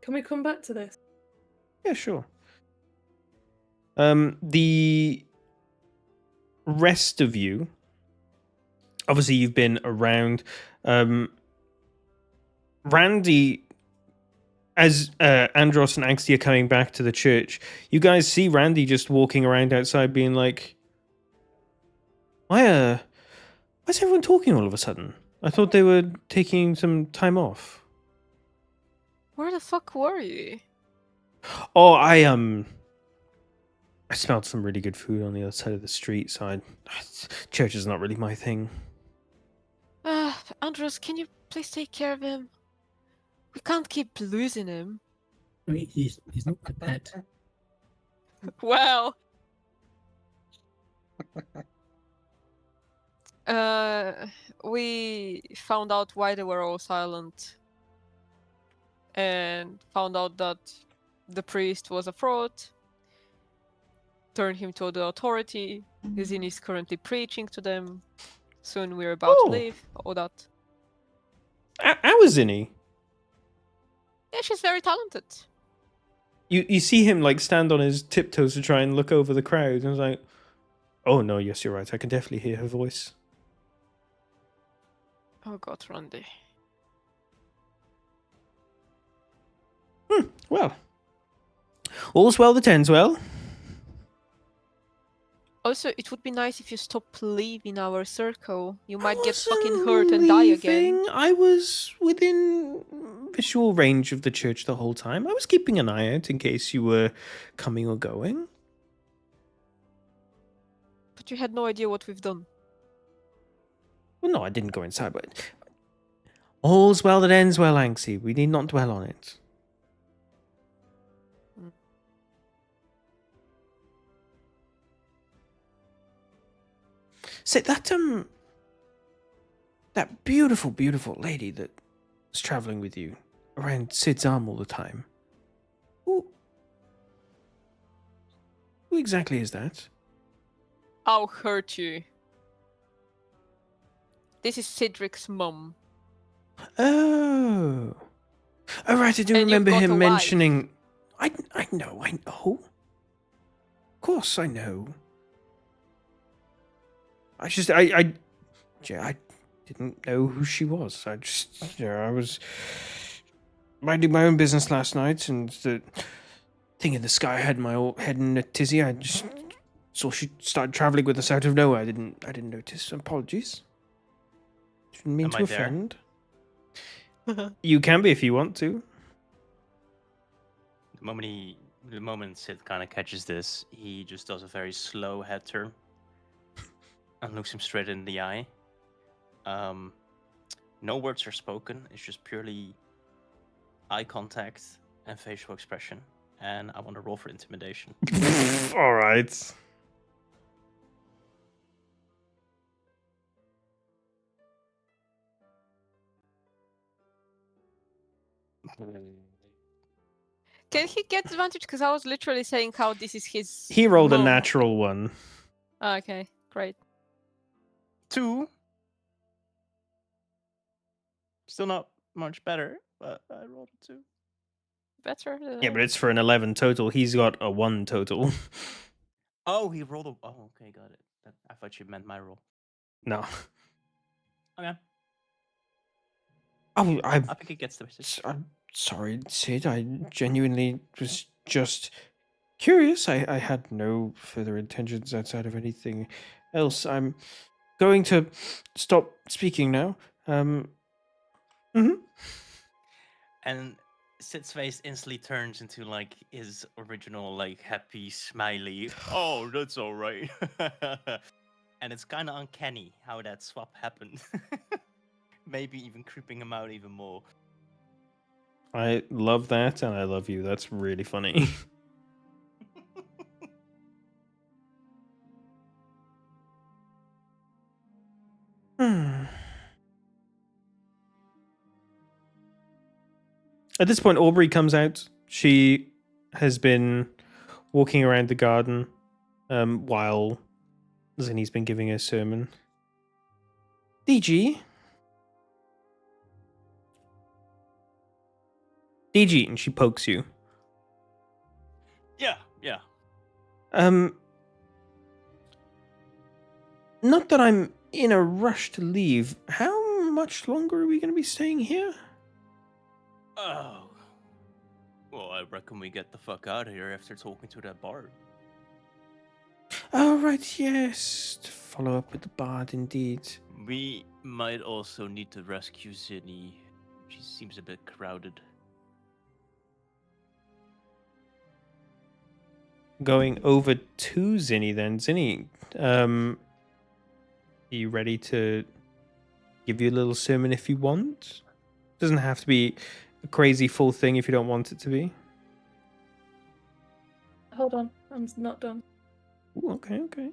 Can we come back to this? Yeah, sure. The rest of you, obviously, you've been around. Randy, as Andros and Angsty are coming back to the church, you guys see Randy just walking around outside, being like, "Why's everyone talking all of a sudden? I thought they were taking some time off." Where the fuck were you? Oh, I smelled some really good food on the other side of the street, so church is not really my thing. Andros, can you please take care of him? We can't keep losing him. I mean, he's not that bad. Well. We found out why they were all silent. And found out that the priest was a fraud. Turned him to the authority. Zin is currently preaching to them. Soon we're about to leave. All that. How is Zinni? Yeah, she's very talented. You see him like stand on his tiptoes to try and look over the crowd, and I was like, "Oh no, yes, you're right. I can definitely hear her voice." Oh god, Randy. Well, all's well that ends well. Also, it would be nice if you stop leaving our circle. You might get fucking hurt and die again. I was within visual range of the church the whole time. I was keeping an eye out in case you were coming or going. But you had no idea what we've done. Well, no, I didn't go inside, but all's well that ends well, Anxie. We need not dwell on it. Say that beautiful, beautiful lady that was traveling with you around Sid's arm all the time. Who exactly is that? I'll hurt you. This is Cedric's mum. Oh, right. I do And you've remember got a him wife. mentioning. I know. Of course, I know. I didn't know who she was. I was minding my own business last night, and the thing in the sky had my head in a tizzy. I just saw she started traveling with us out of nowhere. I didn't notice. Apologies. Didn't mean Am to I there? offend. You can be if you want to. The moment Sid kind of catches this, he just does a very slow head turn and looks him straight in the eye. No words are spoken. It's just purely eye contact and facial expression. And I want to roll for intimidation. All right. Can he get advantage? Because I was literally saying how this is his. He rolled a mum. natural one. Okay, great. 2. Still not much better, but I rolled a 2. Better. Yeah, but it's for an 11 total. He's got a 1 total. Oh, he rolled a. Oh, okay, got it. I thought you meant my roll. No. Okay. Oh, I think it gets the message. I'm sorry, Sid. I genuinely was just curious. I had no further intentions outside of anything else. I'm going to stop speaking now. And Sid's face instantly turns into like his original like happy smiley. Oh, that's all right. And it's kind of uncanny how that swap happened. Maybe even creeping him out even more. I love that, and I love you. That's really funny. At this point, Aubrey comes out. She has been walking around the garden while Zinni's been giving her sermon. DG? DG, and she pokes you. Yeah. Not that I'm in a rush to leave. How much longer are we going to be staying here? Oh. Well, I reckon we get the fuck out of here after talking to that bard. Oh, right, yes. To follow up with the bard, indeed. We might also need to rescue Zinni. She seems a bit crowded. Going over to Zinni then. Zinni, are you ready to give you a little sermon if you want? Doesn't have to be a crazy full thing if you don't want it to be. Hold on, I'm not done. Ooh, okay.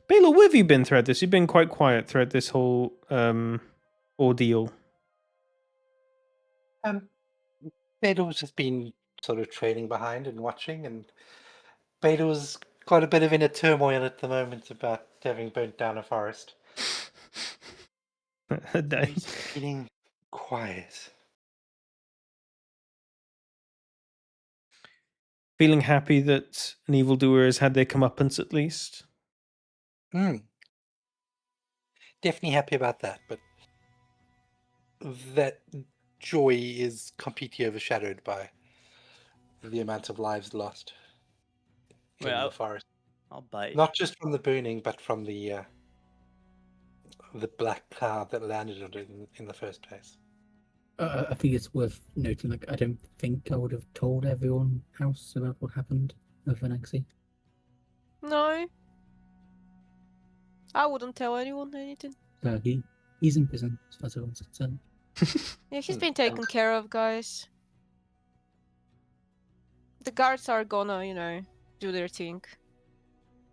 Baylor, where have you been throughout this? You've been quite quiet throughout this whole ordeal. Bedo's just been sort of trailing behind and watching, and Bedo's got a bit of inner turmoil at the moment about having burnt down a forest. He's feeling quiet. Feeling happy that an evildoer has had their comeuppance at least. Definitely happy about that, but that joy is completely overshadowed by the amount of lives lost in Well, the forest. I'll bite. Not just from the burning, but from the black cloud that landed on it in the first place. I think it's worth noting, like, I don't think I would have told everyone else about what happened with Venaxi. No. I wouldn't tell anyone anything. He's in prison, as far as everyone's concerned. Yeah, he's been taken care of, guys. The guards are gonna, do their thing.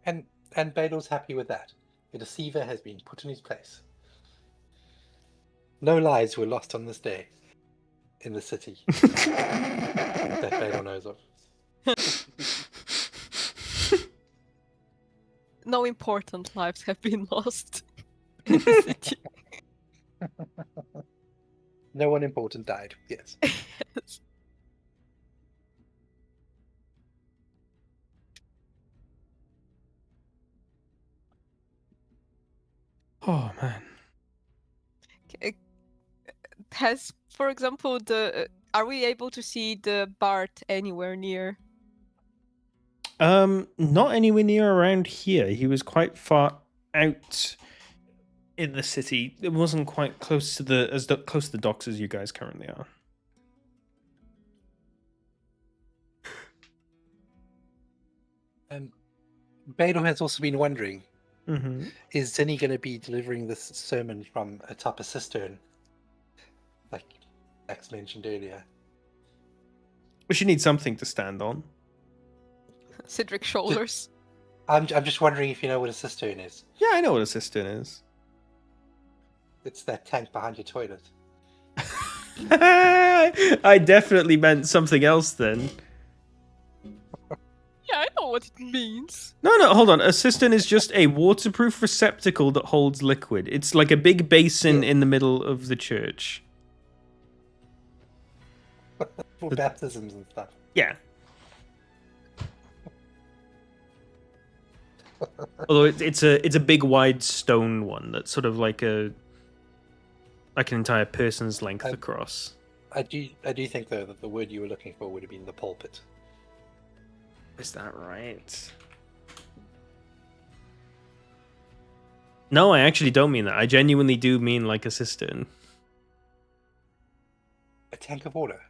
And Bedo's happy with that. The deceiver has been put in his place. No lives were lost on this day in the city that Bedo knows of. No important lives have been lost in the city. No one important died, yes. Yes. Oh man. Has, for example, are we able to see the Bart anywhere near? Not anywhere near around here. He was quite far out in the city. It wasn't quite close to close to the docks as you guys currently are. Bedo has also been wondering, Mm-hmm. is Zinni going to be delivering this sermon from atop a cistern, like Max mentioned earlier? We should need something to stand on. Cedric shoulders. I'm just wondering if you know what a cistern is. Yeah, I know what a cistern is. It's that tank behind your toilet. I definitely meant something else then. Yeah, I know what it means. No, hold on. A cistern is just a waterproof receptacle that holds liquid. It's like a big basin in the middle of the church. For baptisms and stuff. Yeah. Although it's a big wide stone one that's sort of like an entire person's length across. I do think though that the word you were looking for would have been the pulpit. Is that right? No, I actually don't mean that. I genuinely do mean like a cistern. A tank of water.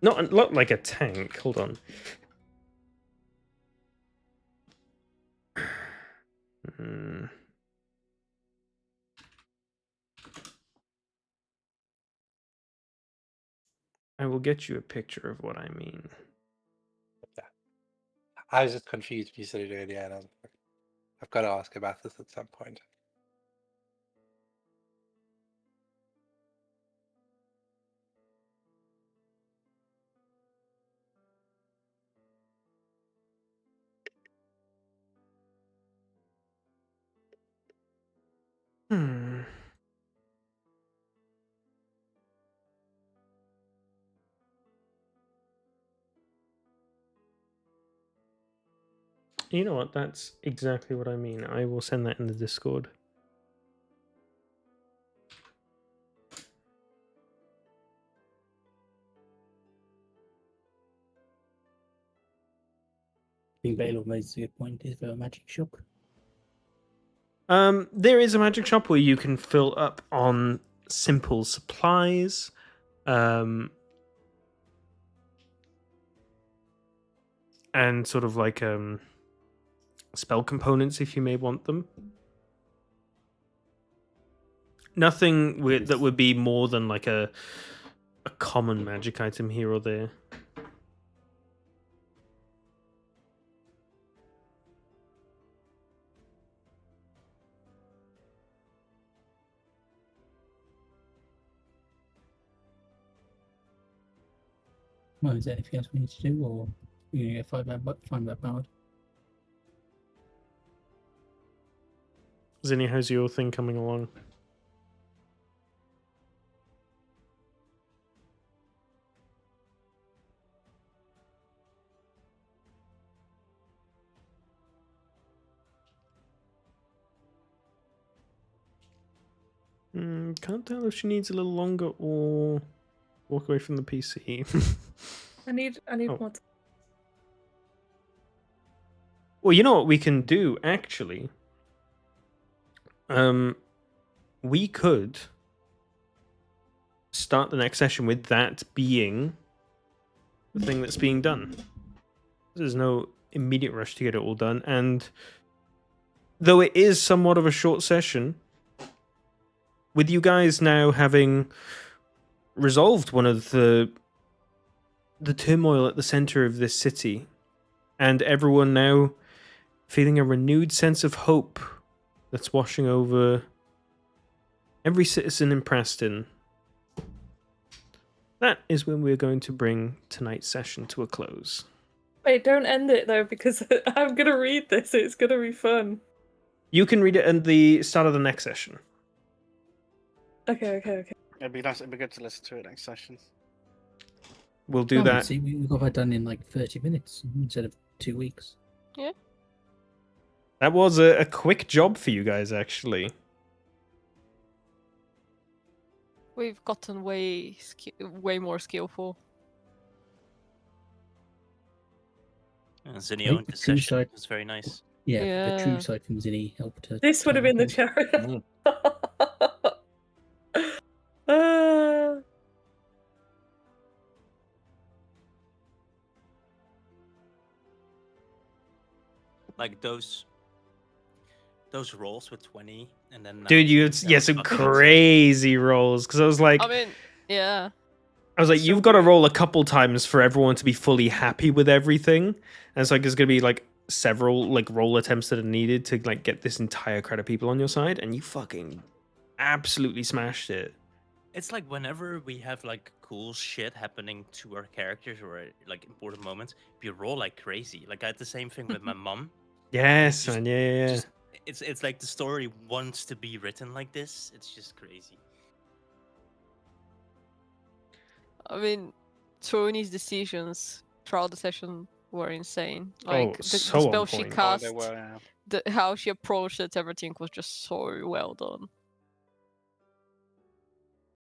Not like a tank. Hold on. I will get you a picture of what I mean. Yeah. I was just confused when you said it earlier, and I've got to ask about this at some point. You know what? That's exactly what I mean. I will send that in the Discord. I think Baylor makes a good point. Is there a magic shop? There is a magic shop where you can fill up on simple supplies. And sort of like spell components if you may want them. Nothing that would be more than like a common magic item here or there. Well, is there anything else we need to do, or you gonna find that ballad? Zinni, how's your thing coming along? Can't tell if she needs a little longer or walk away from the PC. I need Oh. more time. Well, you know what we can do, actually? We could start the next session with that being the thing that's being done. There's no immediate rush to get it all done, and though it is somewhat of a short session, with you guys now having resolved one of the turmoil at the center of this city, and everyone now feeling a renewed sense of hope that's washing over every citizen in Preston, that is when we're going to bring tonight's session to a close. Wait, don't end it though, because I'm gonna read this. It's gonna be fun. You can read it at the start of the next session. Okay. It'd be nice. It'd be good to listen to it next session. We'll do Oh, that. See, we got that done in like 30 minutes instead of 2 weeks. That was a quick job for you guys, actually. We've gotten way more skillful. And Zinni I think owned the the true session. side- It's very nice. Yeah, the true Yeah. side from Zinni helped her. This would have been the chariot. Like those rolls with 20 and then Dude, you 19, had that some was fucking insane. crazy rolls, because I was like, I mean, yeah. you've got to roll a couple times for everyone to be fully happy with everything. And it's like there's gonna be like several like roll attempts that are needed to like get this entire crowd of people on your side, and you fucking absolutely smashed it. It's like whenever we have like cool shit happening to our characters or like important moments, we roll like crazy. Like I had the same thing with my mom. Yes, Just- man, yeah. Just, it's like the story wants to be written like this. It's just crazy. I mean, Tony's decisions throughout the session were insane. Like the so on spell she point. Oh, cast, they were. how she approached it, everything was just so well done.